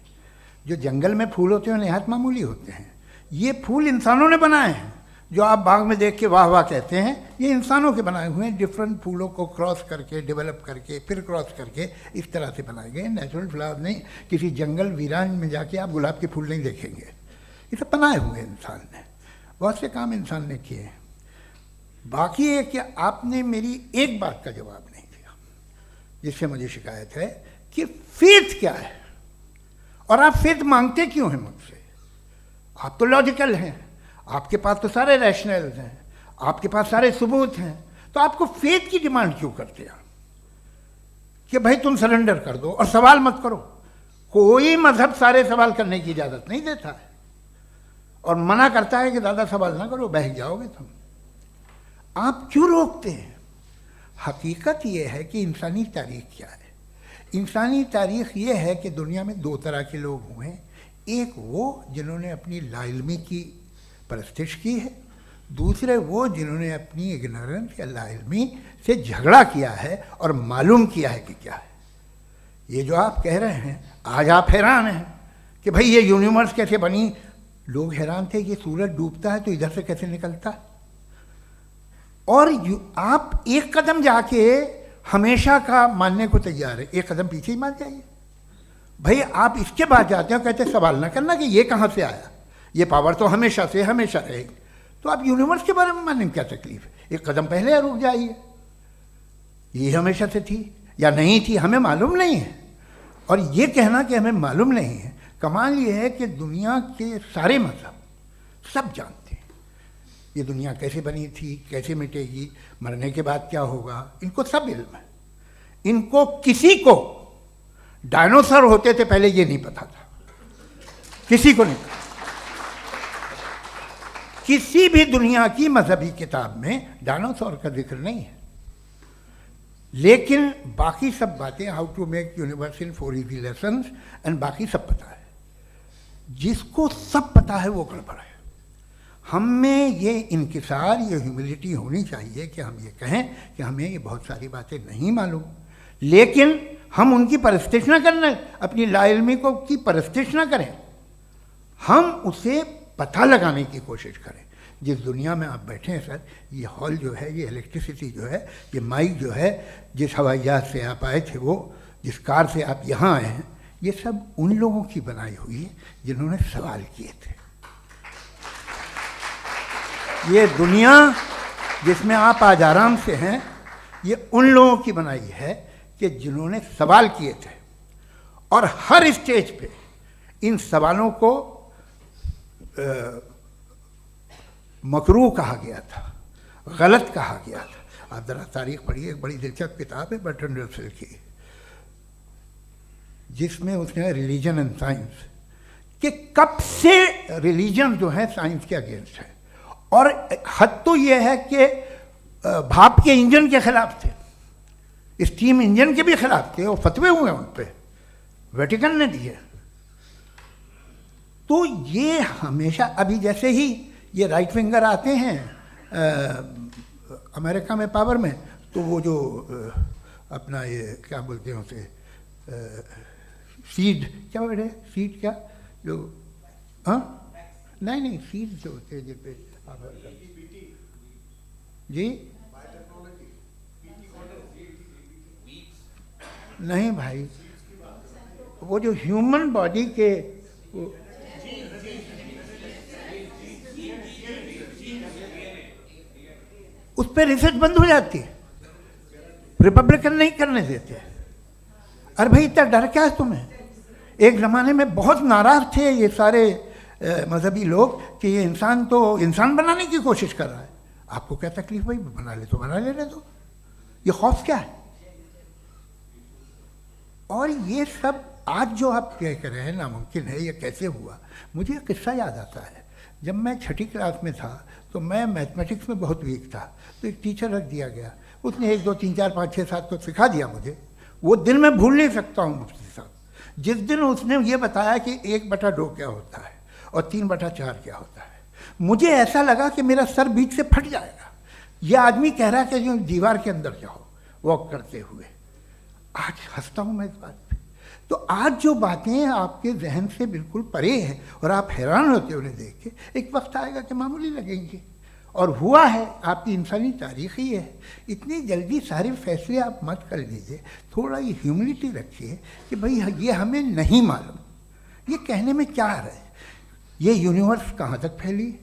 जो जंगल में फूल होते हैं निहायत मामूली होते हैं। ये फूल इंसानों ने बनाए हैं। जो आप बाग में देख के वाह वाह कहते हैं, ये इंसानों के बनाए हुए हैं। डिफरेंट फूलों को क्रॉस करके, डेवलप करके, फिर क्रॉस करके इस तरह से बनाए गए। नेचुरल फ्लावर नहीं। किसी जंगल वीरान में जाके आप गुलाब के फूल नहीं देखेंगे। ये सब बनाए हुए इंसान ने, बहुत से काम इंसान ने किए हैं। बाकी है कि आपने मेरी एक बात का जवाब नहीं दिया, जिससे मुझे शिकायत है कि फेथ क्या है और आप फेथ मांगते क्यों हैं मुझसे? आप तो लॉजिकल हैं, आपके पास तो सारे रैशनल्स हैं, आपके पास सारे सबूत हैं, तो आपको फेथ की डिमांड क्यों करते हैं कि भाई तुम सरेंडर कर दो और सवाल मत करो? कोई मजहब सारे सवाल करने की इजाज़त नहीं देता है और मना करता है कि ज़्यादा सवाल ना करो, बहक जाओगे तुम। आप क्यों रोकते हैं? हकीकत ये है कि इंसानी तारीख क्या है। इंसानी तारीख ये है कि दुनिया में दो तरह के लोग हुए हैं। एक वो जिन्होंने अपनी लाइल्मी की परस्तिश की है, दूसरे वो जिन्होंने अपनी इग्नोरेंस या लाइल्मी से झगड़ा किया है और मालूम किया है कि क्या है। ये जो आप कह रहे हैं, आज आप हैरान हैं कि भाई ये यूनिवर्स कैसे बनी। लोग हैरान थे कि सूरज डूबता है तो इधर से कैसे निकलता। और आप एक कदम जाके हमेशा का मानने को तैयार है, एक कदम पीछे ही मान जाइए। भाई आप इसके बाद जाते हो, कहते सवाल ना करना कि ये कहाँ से आया, ये पावर तो हमेशा से हमेशा रहेगी। तो आप यूनिवर्स के बारे में मानने में क्या तकलीफ है? एक कदम पहले रुक जाइए, ये हमेशा से थी या नहीं थी हमें मालूम नहीं है। और ये कहना कि हमें मालूम नहीं है, कमाल ये है कि दुनिया के सारे मजहब सब जानते हैं ये दुनिया कैसे बनी थी, कैसे मिटेगी, मरने के बाद क्या होगा, इनको सब इल्म है। इनको किसी को डायनासोर होते थे पहले ये नहीं पता था, किसी को नहीं पता। किसी भी दुनिया की मजहबी किताब में डायनासोर का जिक्र नहीं है। लेकिन बाकी सब बातें, how to make universe in 4 easy lessons and बाकी सब पता है। जिसको सब पता है वो गड़बड़ है। हम में ये इंकिसार, ये ह्यूमिलिटी होनी चाहिए कि हम ये कहें कि हमें ये बहुत सारी बातें नहीं मालूम, लेकिन हम उनकी परस्तिश ना करें, अपनी लाइल्मी को की परस्तिश ना करें, हम उसे पता लगाने की कोशिश करें। जिस दुनिया में आप बैठे हैं सर, ये हॉल जो है, ये इलेक्ट्रिसिटी जो है, ये माइक जो है, जिस हवाई जहाज से आप आए थे, वो जिस कार से आप यहाँ आए हैं, ये सब उन लोगों की बनाई हुई है जिन्होंने सवाल किए थे। ये दुनिया जिसमें आप आज आराम से हैं, ये उन लोगों की बनाई है कि जिन्होंने सवाल किए थे। और हर स्टेज पे इन सवालों को मकरूह कहा गया था, गलत कहा गया था। आप ज़रा तारीख पढ़िए, एक बड़ी दिलचस्प किताब है बर्ट्रैंड रसेल की, जिसमें उसने रिलीजन एंड साइंस कि कब से रिलीजन जो है साइंस के अगेंस्ट है। और हद तो ये है कि भाप के इंजन के खिलाफ थे, स्टीम इंजन के भी खिलाफ थे, और फतवे हुए उन पर, वेटिकन ने दिए। तो ये हमेशा, अभी जैसे ही ये राइट विंगर आते हैं अमेरिका में पावर में, तो वो जो अपना ये क्या बोलते हैं उसे, सीड क्या वर्ड है, सीड क्या जो, हाँ नहीं सीड जो होते हैं जिन पे जी नहीं भाई, वो जो ह्यूमन बॉडी के उस पर रिसर्च बंद हो जाती है, रिपब्लिकन नहीं करने देते। अरे भाई इतना डर क्या है तुम्हें? एक ज़माने में बहुत नाराज़ थे ये सारे मजहबी लोग कि ये इंसान तो इंसान बनाने की कोशिश कर रहा है। आपको क्या तकलीफ भाई, बना ले तो बना लेने दो, ये खौफ क्या है? और ये सब आज जो आप कह कर रहे हैं नामुमकिन है, ये कैसे हुआ? मुझे एक किस्सा याद आता है। जब मैं 6ठी क्लास में था तो मैं मैथमेटिक्स में बहुत वीक था, तो एक टीचर रख दिया गया, उसने 1 2 3 4 5 6 7 तो सिखा दिया मुझे। वो दिन मैं भूल नहीं सकता हूँ मुफ्ती साहब, जिस दिन उसने ये बताया कि 1/2 क्या होता है और 3/4 क्या होता है, मुझे ऐसा लगा कि मेरा सर बीच से फट जाएगा। यह आदमी कह रहा है कि जो दीवार के अंदर जाओ वॉक करते हुए। आज हंसता हूँ मैं इस बात पे। तो आज जो बातें आपके जहन से बिल्कुल परे हैं और आप हैरान होते हो उन्हें देख के, एक वक्त आएगा कि मामूली लगेंगे। और हुआ है, आपकी इंसानी तारीख ही है। इतनी जल्दी सारे फैसले आप मत कर लीजिए, थोड़ा ये ह्यूमिलिटी रखिए कि भाई ये हमें नहीं मालूम। ये कहने में क्या आ रहा है? ये यूनिवर्स कहाँ तक फैली,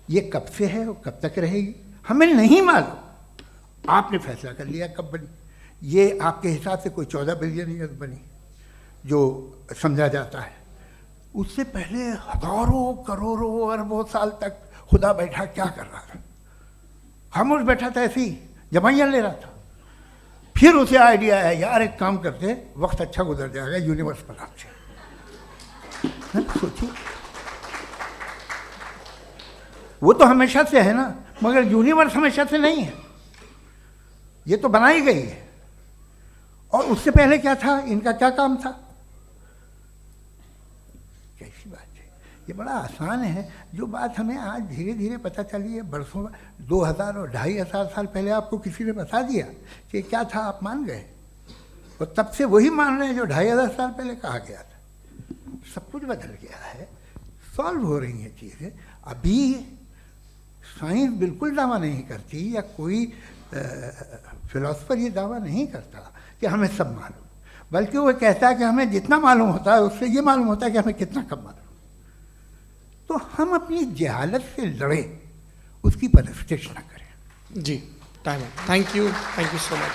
ये कब से है और कब तक रहेगी, हमें नहीं मालूम। आपने फैसला कर लिया कब बनी। ये आपके हिसाब से कोई 14 बिलियन ईयर बनी जो समझा जाता है। उससे पहले हजारों करोड़ों अरबों साल तक खुदा बैठा क्या कर रहा था? खामोश बैठा था, ऐसे ही जमाइयाँ ले रहा था। फिर उसे आइडिया है, यार एक काम करते, वक्त अच्छा गुजर जाएगा, यूनिवर्स बनाते। सोचिए, वो तो हमेशा से है ना, मगर यूनिवर्स हमेशा से नहीं है। ये तो बनाई गई है। और उससे पहले क्या था, इनका क्या काम था? कैसी बात है, ये बड़ा आसान है। जो बात हमें आज धीरे धीरे पता चली है, बरसों 2000 और 2500 साल पहले आपको किसी ने बता दिया कि क्या था, आप मान गए, और तब से वही मान रहे हैं जो 2500 साल पहले कहा गया था। सब कुछ बदल गया है, सॉल्व हो रही हैं चीज़ें। अभी साइंस बिल्कुल दावा नहीं करती, या कोई फिलोसफर ये दावा नहीं करता कि हमें सब मालूम, बल्कि वो कहता है कि हमें जितना मालूम होता है उससे ये मालूम होता है कि हमें कितना कम मालूम। तो हम अपनी जहालत से लड़े, उसकी परस्तिश न करें। जी, टाइम है। Thank you so much.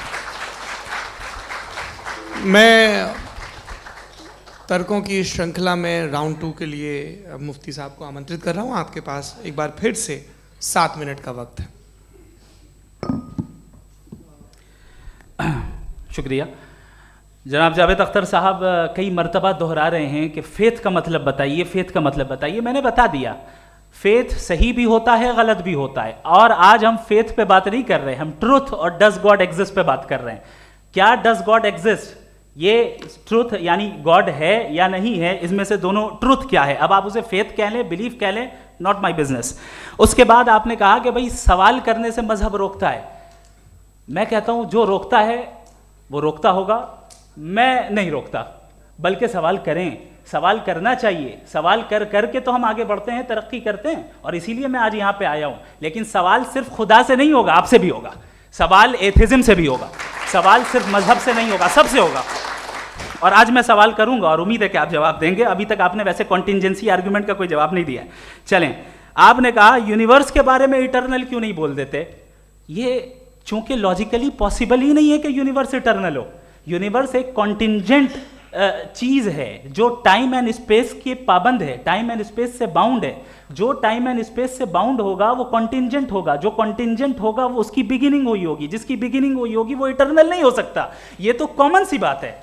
मैं तर्कों की श्रृंखला में राउंड 2 के लिए मुफ्ती साहब को आमंत्रित कर रहा हूँ। आपके पास एक बार फिर से 7 मिनट का वक्त है। शुक्रिया। जनाब जावेद अख्तर साहब कई मर्तबा दोहरा रहे हैं कि फेथ का मतलब बताइए, फेथ का मतलब बताइए। मैंने बता दिया, फेथ सही भी होता है, गलत भी होता है। और आज हम फेथ पे बात नहीं कर रहे, हम ट्रुथ और डज गॉड एग्जिस्ट पे बात कर रहे हैं। क्या डज गॉड एग्जिस्ट, ये ट्रुथ यानी गॉड है या नहीं है, इसमें से दोनों ट्रुथ क्या है। अब आप उसे फेथ कह लें, बिलीफ कह लें, नॉट माई बिजनेस। उसके बाद आपने कहा कि भाई सवाल करने से मजहब रोकता है। मैं कहता हूं जो रोकता है वो रोकता होगा, मैं नहीं रोकता, बल्कि सवाल करें, सवाल करना चाहिए। सवाल कर करके तो हम आगे बढ़ते हैं, तरक्की करते हैं, और इसीलिए मैं आज यहाँ पे आया हूँ। लेकिन सवाल सिर्फ खुदा से नहीं होगा, आपसे भी होगा। सवाल एथिज्म से भी होगा, सवाल सिर्फ मजहब से नहीं होगा, सबसे होगा। और आज मैं सवाल करूंगा और उम्मीद है कि आप जवाब देंगे। अभी तक आपने वैसे कॉन्टिंजेंसी आर्गुमेंट का कोई जवाब नहीं दिया। चलें, आपने कहा यूनिवर्स के बारे में इटर्नल क्यों नहीं बोल देते। ये चूंकि लॉजिकली पॉसिबल ही नहीं है कि यूनिवर्स इटर्नल हो। यूनिवर्स एक कॉन्टिंजेंट चीज है जो टाइम एंड स्पेस के पाबंद है, टाइम एंड स्पेस से बाउंड है। जो टाइम एंड स्पेस से बाउंड होगा वो कॉन्टिंजेंट होगा, जो कॉन्टिंजेंट होगा वो उसकी बिगिनिंग हुई होगी, जिसकी बिगिनिंग हुई होगी वो इटर्नल नहीं हो सकता। ये तो कॉमन सी बात है।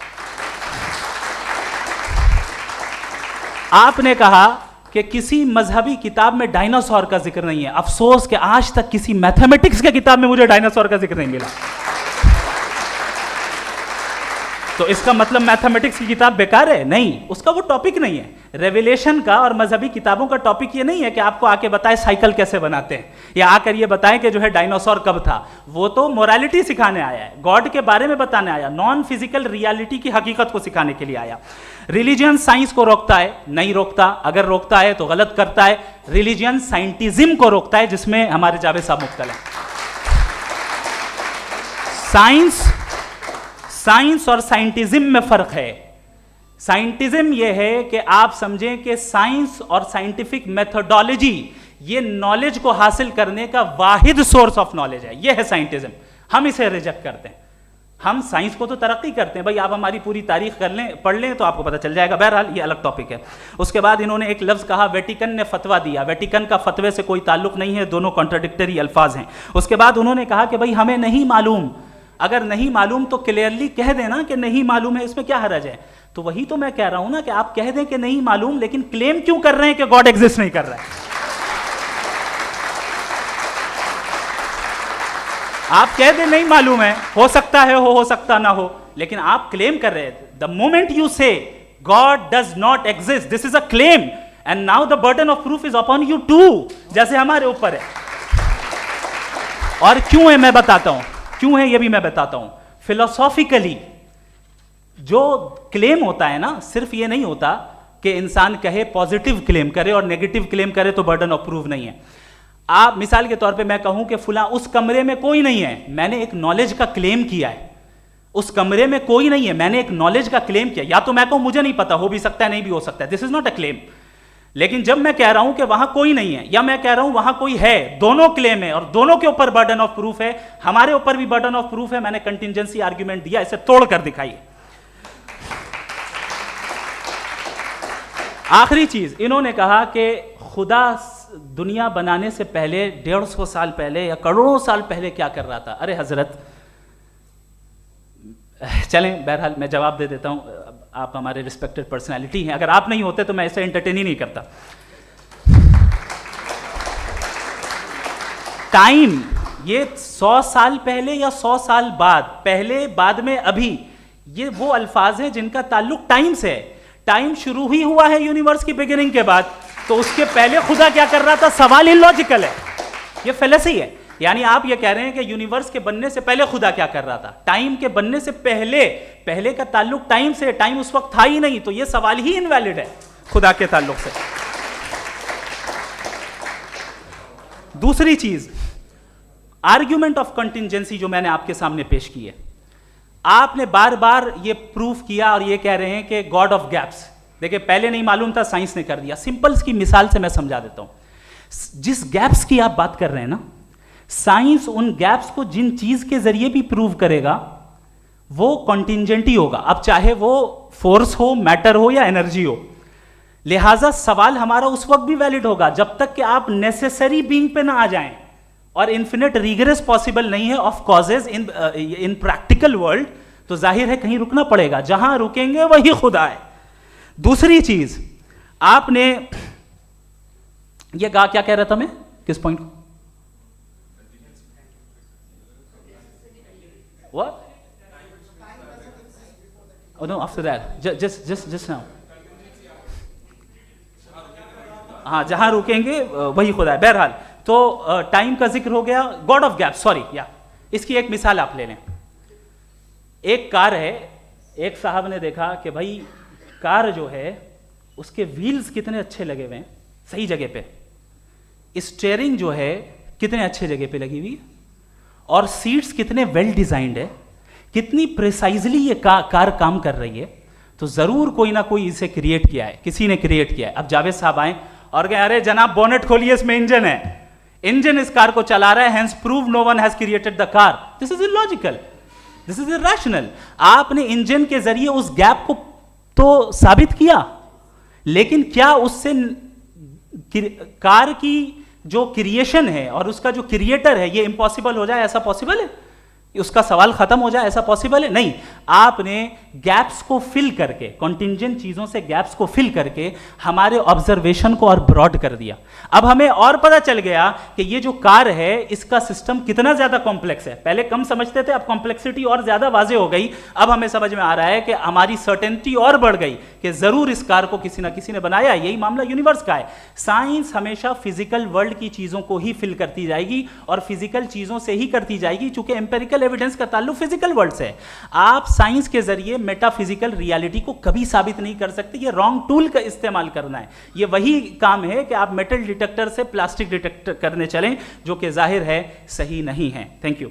आपने कहा कि किसी मजहबी किताब में डायनासोर का जिक्र नहीं है। अफसोस कि आज तक किसी मैथमेटिक्स की किताब में मुझे डायनासोर का जिक्र नहीं मिला। तो इसका मतलब मैथमेटिक्स की किताब बेकार है? नहीं, उसका वो टॉपिक नहीं है। रेवलेशन का और मजहबी किताबों का टॉपिक ये नहीं है कि आपको आके बताए साइकिल कैसे बनाते हैं, या आकर ये बताएं कि जो है डायनासोर कब था। वो तो मोरालिटी सिखाने आया है, गॉड के बारे में बताने आया, नॉन फिजिकल रियलिटी की हकीकत को सिखाने के लिए आया। रिलीजियन साइंस को रोकता है? नहीं रोकता। अगर रोकता है तो गलत करता है। रिलीजियन साइंटिज्म को रोकता है, जिसमें हमारे जावेद साहब मुब्तला हैं। साइंस और साइंटिज्म में फर्क है। साइंटिज्म यह है कि आप समझें कि साइंस और साइंटिफिक मेथोडोलॉजी ये नॉलेज को हासिल करने का वाहिद सोर्स ऑफ नॉलेज है। यह है साइंटिज्म। हम इसे रिजेक्ट करते हैं। हम साइंस को तो तरक्की करते हैं, भाई आप हमारी पूरी तारीख कर लें, पढ़ लें तो आपको पता चल जाएगा। बहरहाल ये अलग टॉपिक है। उसके बाद इन्होंने एक लफ्ज़ कहा, वेटिकन ने फतवा दिया। वेटिकन का फतवे से कोई ताल्लुक नहीं है, दोनों कॉन्ट्राडिक्टरी अल्फाज हैं। उसके बाद उन्होंने कहा कि भाई हमें नहीं मालूम। अगर नहीं मालूम तो क्लियरली कह देना कि नहीं मालूम है, इसमें क्या हरज है। तो वही तो मैं कह रहा हूं ना कि आप कह दें कि नहीं मालूम, लेकिन क्लेम क्यों कर रहे हैं कि गॉड एग्जिस्ट नहीं कर रहा है। आप कह दें नहीं मालूम है, हो सकता है हो सकता ना हो, लेकिन आप क्लेम कर रहे हैं। The moment you say God does not exist, this is a claim, and now the burden of proof is upon you too, जैसे हमारे ऊपर है। और क्यों है मैं बताता हूं, क्यों है ये भी मैं बताता हूं। फिलोसॉफिकली जो क्लेम होता है ना, सिर्फ ये नहीं होता कि इंसान कहे पॉजिटिव क्लेम करे और नेगेटिव क्लेम करे तो बर्डन ऑफ प्रूफ नहीं है। आप मिसाल के तौर पे मैं कहूं कि फुला उस कमरे में कोई नहीं है, मैंने एक नॉलेज का क्लेम किया है। उस कमरे में कोई नहीं है, मैंने एक नॉलेज का क्लेम किया। या तो मैं कहूं मुझे नहीं पता, हो भी सकता है नहीं भी हो सकता है, this is not a claim. लेकिन जब मैं कह रहा हूं कि वहां कोई नहीं है, या मैं कह रहा हूं वहां कोई है, दोनों क्लेम है और दोनों के ऊपर बर्डन ऑफ प्रूफ है। हमारे ऊपर भी बर्डन ऑफ प्रूफ है। मैंने कंटिंजेंसी आर्ग्यूमेंट दिया, इसे तोड़कर दिखाइए। आखिरी चीज, इन्होंने कहा कि खुदा दुनिया बनाने से पहले 150 साल पहले या करोड़ों साल पहले क्या कर रहा था। अरे हजरत, चलें बहरहाल मैं जवाब दे देता हूं। आप हमारे रिस्पेक्टेड पर्सनालिटी हैं, अगर आप नहीं होते तो मैं इसे एंटरटेन ही नहीं करता। ये 100 साल पहले या 100 साल बाद, पहले बाद में अभी, ये वो अल्फाज हैं जिनका ताल्लुक टाइम से है। टाइम शुरू ही हुआ है यूनिवर्स की बिगिनिंग के बाद, तो उसके पहले खुदा क्या कर रहा था? सवाल इलॉजिकल है, ये फेलेसी है। यानी आप ये कह रहे हैं कि यूनिवर्स के बनने से पहले खुदा क्या कर रहा था? टाइम के बनने से पहले, पहले का ताल्लुक टाइम से, टाइम उस वक्त था ही नहीं, तो ये सवाल ही इनवैलिड है खुदा के ताल्लुक से। दूसरी चीज, आर्ग्यूमेंट ऑफ कंटिंजेंसी जो मैंने आपके सामने पेश की है, आपने बार बार ये प्रूफ किया और ये कह रहे हैं कि गॉड ऑफ गैप्स। देखिए, पहले नहीं मालूम था, साइंस ने कर दिया। सिंपल्स की मिसाल से मैं समझा देता हूं। जिस गैप्स की आप बात कर रहे हैं ना, साइंस उन गैप्स को जिन चीज के जरिए भी प्रूव करेगा वो कॉन्टिंजेंट ही होगा, अब चाहे वो फोर्स हो, मैटर हो या एनर्जी हो। लिहाजा सवाल हमारा उस वक्त भी वैलिड होगा जब तक कि आप नेसेसरी बीइंग पे ना आ जाएं, और इन्फिनिट रिग्रेस पॉसिबल नहीं है of causes in practical world, तो जाहिर है कहीं रुकना पड़ेगा, जहां रुकेंगे वही खुदा है। दूसरी चीज, आपने ये कहा, क्या कह रहा था मैं, किस पॉइंट को? What? Oh no, after that. Just now. हाँ, जहां रुकेंगे वही खुदा है। बहरहाल, तो टाइम का जिक्र हो गया, गॉड ऑफ गैप, सॉरी, या इसकी एक मिसाल आप ले लें। एक कार है, एक साहब ने देखा कि भाई कार जो है उसके व्हील्स कितने अच्छे लगे हुए हैं सही जगह पे, स्टीयरिंग जो है कितने अच्छे जगह पे लगी हुई है, और सीट्स कितने वेल डिजाइंड है, कितनी प्रिसाइजली ये कार काम कर रही है, तो जरूर कोई ना कोई इसे क्रिएट किया है, किसी ने क्रिएट किया है। अब जावेद साहब आए और कहे, अरे जनाब बोनेट खोलिए, इसमें इंजन है, इंजन इस कार को चला रहा है, hence prove no one has created the car. This is illogical, this is irrational. आपने इंजन के जरिए उस गैप को तो साबित किया, लेकिन क्या उससे कार की जो क्रिएशन है और उसका जो क्रिएटर है ये इम्पॉसिबल हो जाए? ऐसा पॉसिबल है? उसका सवाल खत्म हो जाए, ऐसा पॉसिबल है? नहीं। आपने गैप्स को फिल करके, कॉन्टिंजेंट चीजों से गैप्स को फिल करके हमारे ऑब्जर्वेशन को और ब्रॉड कर दिया। अब हमें और पता चल गया कि ये जो कार है इसका सिस्टम कितना ज्यादा कॉम्प्लेक्स है। पहले कम समझते थे, अब कॉम्प्लेक्सिटी और ज्यादा वाजे हो गई। अब हमें समझ में आ रहा है कि हमारी सर्टेनिटी और बढ़ गई कि जरूर इस कार को किसी ना किसी ने बनाया। यही मामला यूनिवर्स का है। साइंस हमेशा फिजिकल वर्ल्ड की चीजों को ही फिल करती जाएगी और फिजिकल चीजों से ही करती जाएगी, चूंकि एम्पेरिकल एविडेंस का ताल्लुक फिजिकल वर्ल्ड से है। आप साइंस के जरिए मेटाफिजिकल रियलिटी को कभी साबित नहीं कर सकते। ये रॉन्ग टूल का इस्तेमाल करना है। ये वही काम है कि आप मेटल डिटेक्टर से प्लास्टिक डिटेक्टर करने चलें, जो कि जाहिर है सही नहीं है। Thank you.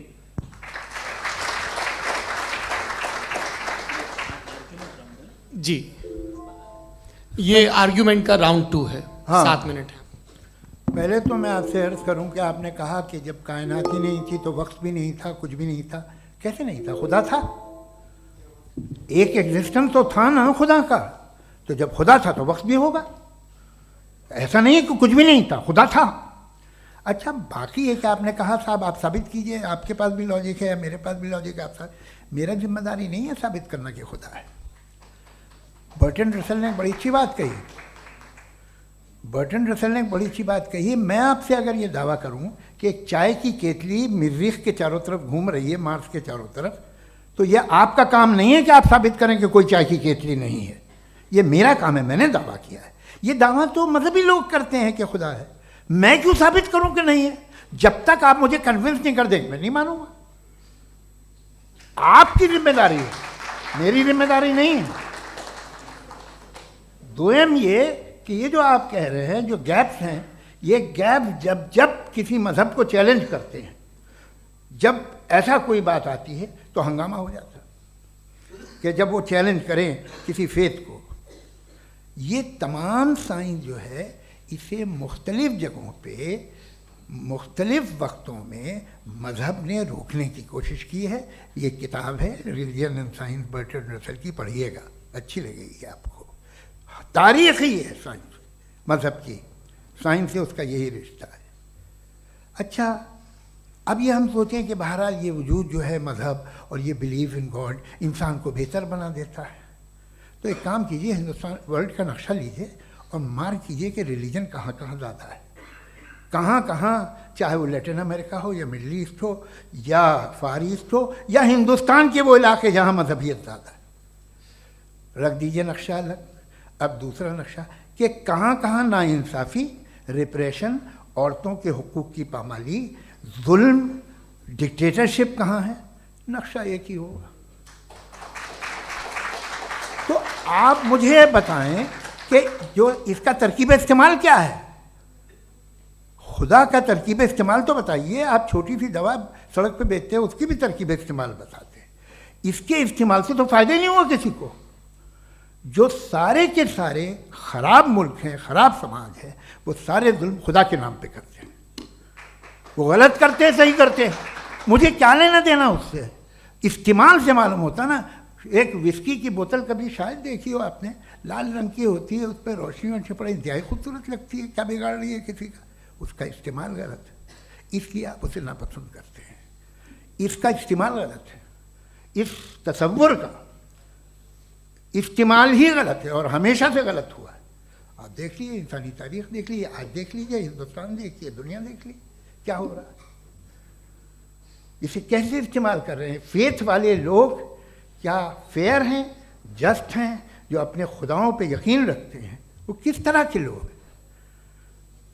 जी, ये आर्ग्यूमेंट का राउंड 2 है। हाँ। 7 मिनट है। पहले तो मैं आपसे अर्ज करूं कि आपने कहा कि जब कायनात ही नहीं थी तो वक्त भी नहीं था, कुछ भी नहीं था। कैसे नहीं था? खुदा था। एक एग्जिस्टेंस तो था ना खुदा का। तो जब खुदा था तो वक्त भी होगा। ऐसा नहीं है कि कुछ भी नहीं था, खुदा था। अच्छा, बाकी ये कि आपने कहा साहब आप साबित कीजिए, आपके पास भी लॉजिक है, मेरे पास भी लॉजिक है। आप मेरा जिम्मेदारी नहीं है साबित करना कि खुदा है। बर्टन रसल ने बड़ी अच्छी बात कही। बर्टन रसल ने बड़ी अच्छी बात कही। मैं आपसे अगर ये दावा करूं कि एक चाय की केतली मरीख के चारों तरफ घूम रही है, मार्स के चारों तरफ, तो यह आपका काम नहीं है कि आप साबित करें कि कोई चाय की केतली नहीं है। ये मेरा काम है, मैंने दावा किया है। ये दावा तो मजहबी लोग करते हैं कि खुदा है। मैं क्यों साबित करूं कि नहीं है? जब तक आप मुझे कन्विंस नहीं कर देंगे मैं नहीं मानूंगा। आपकी जिम्मेदारी है, मेरी जिम्मेदारी नहीं है। दोयम ये कि ये जो आप कह रहे हैं, जो गैप्स हैं, ये गैप जब जब किसी मजहब को चैलेंज करते हैं, जब ऐसा कोई बात आती है तो हंगामा हो जाता है कि जब वो चैलेंज करें किसी फेथ को। ये तमाम साइंस जो है इसे मुख्तलिफ जगहों पे मुख्तलिफ वक्तों में मजहब ने रोकने की कोशिश की है। ये किताब है religion and science, Burton Russell की, पढ़िएगा, अच्छी लगेगी आपको। तारीख ही है साइंस, मजहब की। साइंस से उसका यही रिश्ता है। अच्छा, अब ये हम सोचें कि बहरहाल ये वजूद जो है मजहब और ये बिलीव इन गॉड इंसान को बेहतर बना देता है। तो एक काम कीजिए, हिंदुस्तान वर्ल्ड का नक्शा लीजिए और मार्क कीजिए कि रिलीजन कहाँ कहाँ ज़्यादा है। कहाँ कहाँ, चाहे वो लैटिन अमेरिका हो या मिडल ईस्ट हो या फार ईस्ट हो या हिंदुस्तान के वो इलाके जहाँ मजहबियत ज़्यादा है। रख दीजिए नक्शा अलग। अब दूसरा नक्शा कि कहाँ कहाँ नाइंसाफ़ी, रिप्रेशन, औरतों के हुकूक की पामाली, जुल्म, डिक्टेटरशिप कहाँ है, नक्शा एक ही होगा। तो आप मुझे बताएं कि जो इसका तरकीब इस्तेमाल क्या है, खुदा का तरकीब इस्तेमाल तो बताइए। आप छोटी सी दवा सड़क पे बेचते हैं उसकी भी तरकीब इस्तेमाल बताते हैं। इसके इस्तेमाल से तो फ़ायदा नहीं हुआ किसी को। जो सारे के सारे ख़राब मुल्क हैं, ख़राब समाज है, वो सारे जुल्म खुदा के नाम पे करते हैं। वो गलत करते हैं, सही करते हैं, मुझे क्या लेना देना उससे। इस्तेमाल से मालूम होता ना। एक विस्की की बोतल कभी शायद देखी हो आपने, लाल रंग की होती है, उस पर रोशनी और छपड़ा इंतहाई खूबसूरत लगती है, क्या बिगाड़ रही है किसी का। उसका इस्तेमाल गलत है, इसलिए आप उसे नापसंद करते हैं। इसका इस्तेमाल गलत है, इस तसव्वुर का इस्तेमाल ही गलत है और हमेशा से गलत हुआ है। आप देख लीजिए, इंसानी तारीख देख लीजिए, आज देख लीजिए, हिंदुस्तान देखिए, दुनिया देख लीजिए क्या हो रहा है। इसे कैसे इस्तेमाल कर रहे हैं। फेथ वाले लोग क्या फेयर हैं, जस्ट हैं, जो अपने खुदाओं पे यकीन रखते हैं, वो किस तरह के लोग हैं।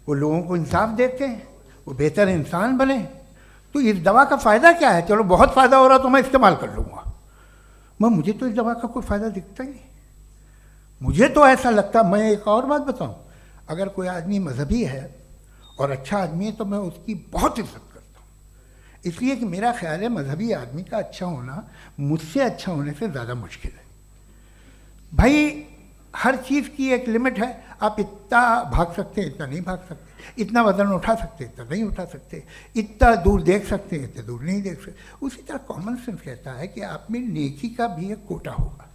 वो लोगों को इंसाफ देते हैं, वो बेहतर इंसान बने। तो इस दवा का फ़ायदा क्या है। चलो बहुत फ़ायदा हो रहा तो मैं इस्तेमाल कर लूँगा, मुझे तो इस दवा का कोई फ़ायदा दिखता ही नहीं। मुझे तो ऐसा लगता, मैं एक और बात बताऊँ, अगर कोई आदमी मजहबी है और अच्छा आदमी है तो मैं उसकी बहुत इज्जत करता हूँ, इसलिए कि मेरा ख्याल है मजहबी आदमी का अच्छा होना मुझसे अच्छा होने से ज़्यादा मुश्किल है। भाई हर चीज़ की एक लिमिट है। आप इतना भाग सकते हैं, इतना नहीं भाग सकते, इतना वज़न उठा सकते, इतना नहीं उठा सकते, इतना दूर देख सकते हैं, इतना दूर नहीं देख सकते। उसी तरह कॉमन सेंस कहता है कि आप में नेकी का भी एक कोटा होगा।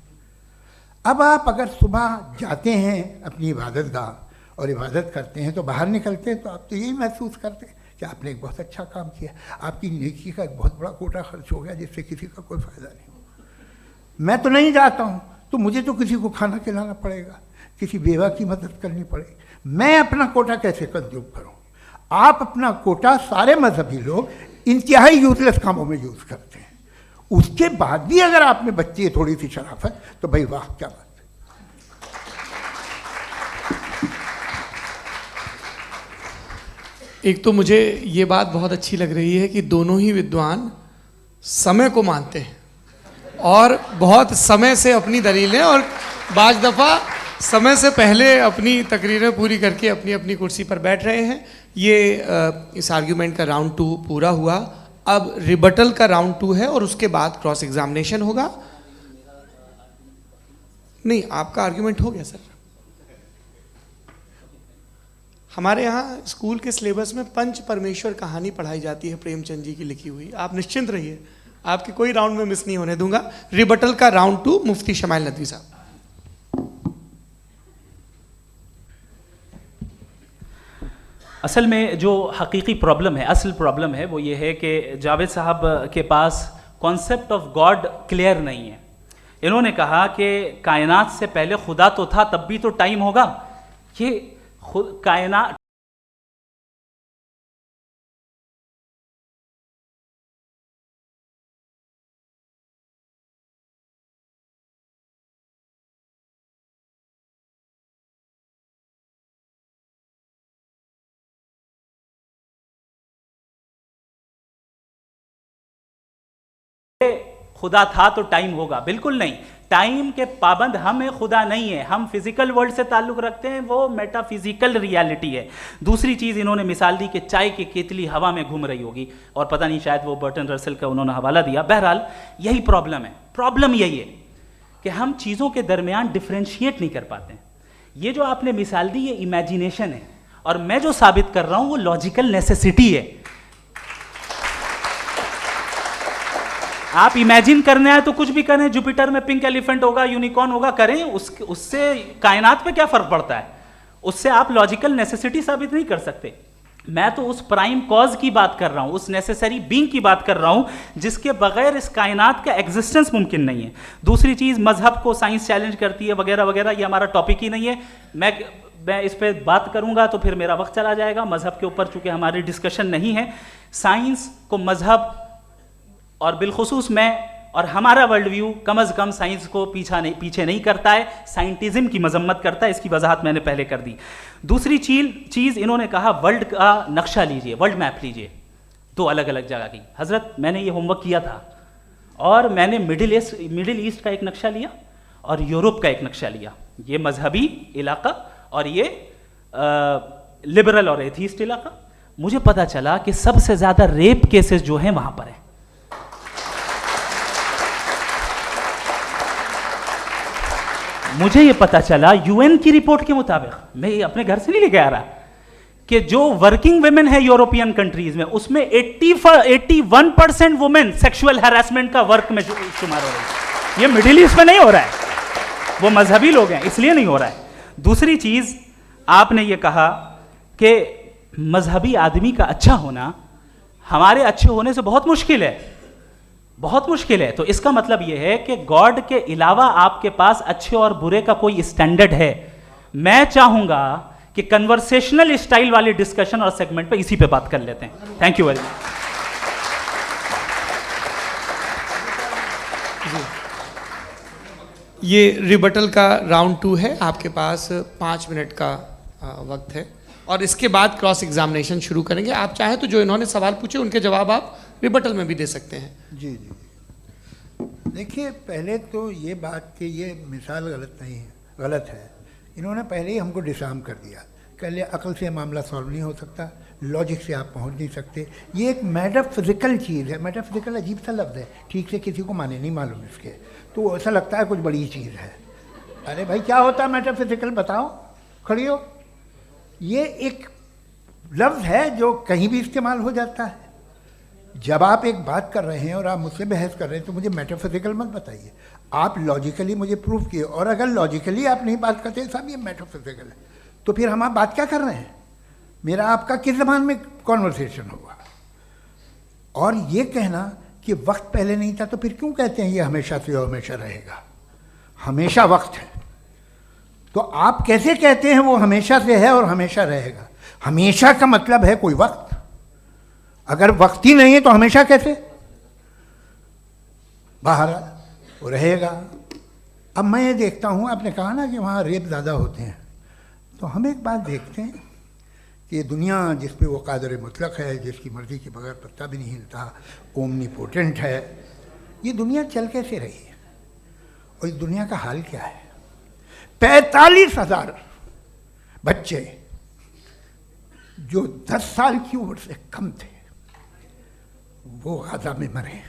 अब आप अगर सुबह जाते हैं अपनी इबादत गाह और इबादत करते हैं तो बाहर निकलते हैं तो आप तो यही महसूस करते हैं कि आपने एक बहुत अच्छा काम किया, आपकी नेकी का एक बहुत बड़ा कोटा खर्च हो गया जिससे किसी का कोई फ़ायदा नहीं हो। मैं तो नहीं जाता हूँ तो मुझे तो किसी को खाना खिलाना पड़ेगा, किसी बेवा की मदद करनी पड़ेगी। मैं अपना कोटा कैसे कंज्यूम करूँ। आप अपना कोटा, सारे मजहबी लोग इंतहाई यूजलेस कामों में यूज़ करते हैं। उसके बाद भी अगर आप में बच्ची है थोड़ी सी शराफत तो भाई वाह क्या बात है। एक तो मुझे ये बात बहुत अच्छी लग रही है कि दोनों ही विद्वान समय को मानते हैं और बहुत समय से अपनी दलीलें और बाज़ दफ़ा समय से पहले अपनी तकरीरें पूरी करके अपनी अपनी कुर्सी पर बैठ रहे हैं। ये इस आर्ग्यूमेंट का राउंड 2 पूरा हुआ। अब रिबटल का राउंड 2 है और उसके बाद क्रॉस एग्जामिनेशन होगा। नहीं, आपका आर्ग्यूमेंट हो गया सर। हमारे यहाँ स्कूल के सिलेबस में पंच परमेश्वर कहानी पढ़ाई जाती है, प्रेमचंद जी की लिखी हुई। आप निश्चिंत रहिए, आपके कोई राउंड में मिस नहीं होने दूंगा। रिबटल का राउंड 2 मुफ्ती शमाइल नदवी साहब। असल में जो हकीकी प्रॉब्लम है, असल प्रॉब्लम है वो ये है कि जावेद साहब के पास कॉन्सेप्ट ऑफ गॉड क्लियर नहीं है। इन्होंने कहा कि कायनात से पहले खुदा तो था, तब भी तो टाइम होगा। ये खुद कायनात खुदा था तो टाइम होगा, बिल्कुल नहीं। टाइम के पाबंद हम हैं, खुदा नहीं है। हम फिजिकल वर्ल्ड से ताल्लुक़ रखते हैं, वो मेटाफिजिकल रियलिटी है। दूसरी चीज़ इन्होंने मिसाल दी कि चाय की केतली हवा में घूम रही होगी, और पता नहीं शायद वो बर्टन रसल का उन्होंने हवाला दिया। बहरहाल यही प्रॉब्लम है। प्रॉब्लम यही है कि हम चीज़ों के दरमियान डिफ्रेंशिएट नहीं कर पाते हैं। ये जो आपने मिसाल दी ये इमेजिनेशन है, और मैं जो साबित कर रहा हूँ वो लॉजिकल नेसेसिटी है। आप इमेजिन करने आए तो कुछ भी करें, जुपिटर में पिंक एलिफेंट होगा, यूनिकॉर्न होगा, करें, उससे कायनात पे क्या फर्क पड़ता है। उससे आप लॉजिकल नेसेसिटी साबित नहीं कर सकते। मैं तो उस प्राइम कॉज की बात कर रहा हूं, उस नेसेसरी बीइंग की बात कर रहा हूं जिसके बगैर इस कायनात का एग्जिस्टेंस मुमकिन नहीं है। दूसरी चीज, मजहब को साइंस चैलेंज करती है वगैरह वगैरह, ये हमारा टॉपिक ही नहीं है। मैं मैं इस पे बात करूंगा तो फिर मेरा वक्त चला जाएगा। मजहब के ऊपर चूंकि हमारी डिस्कशन नहीं है, साइंस को मजहब और बिलखुसूस मैं और हमारा वर्ल्ड व्यू कम अज़ कम साइंस को पीछे नहीं करता है, साइंटिज्म की मजम्मत करता है। इसकी वजाहत मैंने पहले कर दी। दूसरी चीज़ इन्होंने कहा वर्ल्ड का नक्शा लीजिए, वर्ल्ड मैप लीजिए, 2 अलग अलग जगह की। हज़रत मैंने ये होमवर्क किया था और मैंने मिडिल ईस्ट का एक नक्शा लिया और यूरोप का एक नक्शा लिया, ये मजहबी इलाका और ये लिबरल और एथीस्ट इलाका। मुझे पता चला कि सबसे ज़्यादा रेप केसेस जो हैं वहाँ पर हैं। मुझे ये पता चला यूएन की रिपोर्ट के मुताबिक, मैं ये अपने घर से नहीं लेके आ रहा, कि जो वर्किंग वुमेन है यूरोपियन कंट्रीज में, उसमें 81% वुमेन सेक्सुअल हैरेसमेंट का वर्क में शुमार हो रही है। ये मिडिल ईस्ट में नहीं हो रहा है, वो मजहबी लोग हैं इसलिए नहीं हो रहा है। दूसरी चीज आपने ये कहा कि मजहबी आदमी का अच्छा होना हमारे अच्छे होने से बहुत मुश्किल है, बहुत मुश्किल है। तो इसका मतलब यह है कि गॉड के अलावा आपके पास अच्छे और बुरे का कोई स्टैंडर्ड है। मैं चाहूंगा कि कन्वर्सेशनल स्टाइल वाली डिस्कशन और सेगमेंट पे इसी पे बात कर लेते हैं। Thank you very much. ये रिबटल का राउंड 2 है, आपके पास 5 मिनट का वक्त है और इसके बाद क्रॉस एग्जामिनेशन शुरू करेंगे। आप चाहे तो जो इन्होंने सवाल पूछे उनके जवाब आप रिबटल में भी दे सकते हैं। जी जी, देखिए पहले तो ये बात कि ये मिसाल गलत नहीं है, गलत है। इन्होंने पहले ही हमको डिसार्म कर दिया, कह लिया अकल से मामला सॉल्व नहीं हो सकता, लॉजिक से आप पहुंच नहीं सकते। ये एक मेटाफिजिकल चीज़ है। मेटाफिजिकल अजीब सा लफ्ज़ है, ठीक से किसी को माने नहीं मालूम इसके, तो ऐसा लगता है कुछ बड़ी चीज़ है। अरे भाई क्या होता है मेटाफिजिकल, बताओ, खड़ी हो। ये एक लफ्ज़ है जो कहीं भी इस्तेमाल हो जाता है। जब आप एक बात कर रहे हैं और आप मुझसे बहस कर रहे हैं तो मुझे मेटाफिजिकल मत बताइए, आप लॉजिकली मुझे प्रूव किए। और अगर लॉजिकली आप नहीं बात करते साहब ये मेटाफिजिकल है, तो फिर हम आप बात क्या कर रहे हैं? मेरा आपका किस ज़बान में कॉन्वर्सेशन होगा? और ये कहना कि वक्त पहले नहीं था, तो फिर क्यों कहते हैं ये हमेशा से और हमेशा रहेगा? हमेशा वक्त है, तो आप कैसे कहते हैं वो हमेशा से है और हमेशा रहेगा? हमेशा का मतलब है कोई वक्त, अगर वक्त ही नहीं है तो हमेशा कैसे? बाहर वो रहेगा। अब मैं ये देखता हूँ, आपने कहा ना कि वहाँ रेप ज़्यादा होते हैं, तो हम एक बात देखते हैं कि ये दुनिया जिस पे वो कादर मुतलक है, जिसकी मर्ज़ी के बगैर पत्ता भी नहीं हिलता, ओमनीपोटेंट है, ये दुनिया चल कैसे रही है? और इस दुनिया का हाल क्या है? 45,000 बच्चे जो 10 साल की उम्र से कम थे वो गाजा में मरे।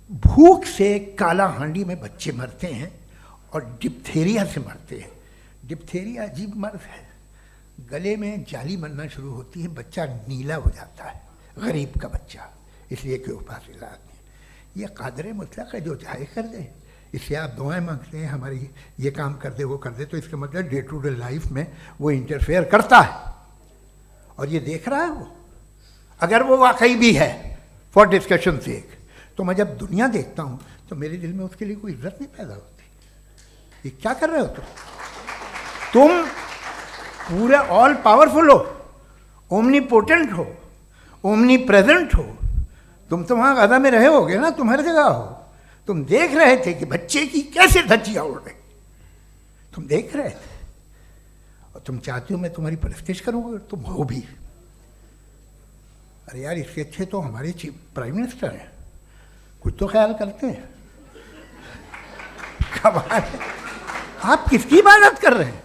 भूख से काला हांडी में बच्चे मरते हैं और डिप्थेरिया से मरते हैं। डिप्थेरिया अजीब मर्ज है, गले में जाली बनना शुरू होती है, बच्चा नीला हो जाता है, गरीब का बच्चा, इसलिए कि उपास इलाज नहीं। ये कादर मुतलक है, जो चाहे कर दे। इससे आप दुआएं मांगते हैं हमारी ये काम कर दे वो कर दे, तो इसका मतलब डे टू डे लाइफ में वो इंटरफेयर करता है और ये देख रहा है वो। अगर वो वाकई भी है फॉर डिस्कशन सेक, तो मैं जब दुनिया देखता हूँ तो मेरे दिल में उसके लिए कोई इज्जत नहीं पैदा होती। ये क्या कर रहे हो तुम पूरे ऑल पावरफुल हो, ओमनीपोटेंट हो, ओमनी प्रेजेंट हो। तुम तो वहाँ गाजा में रहे होगे ना, तुम हर जगह हो। तुम देख रहे थे कि बच्चे की कैसे धज्जियाँ उड़ रही, तुम देख रहे थे और तुम चाहते हो मैं तुम्हारी परस्तिश करूँगा, तुम हो भी। अरे यार, इससे अच्छे तो हमारे चीफ प्राइम मिनिस्टर हैं, कुछ तो ख्याल करते हैं। कमाल है, आप किसकी इबादत कर रहे हैं?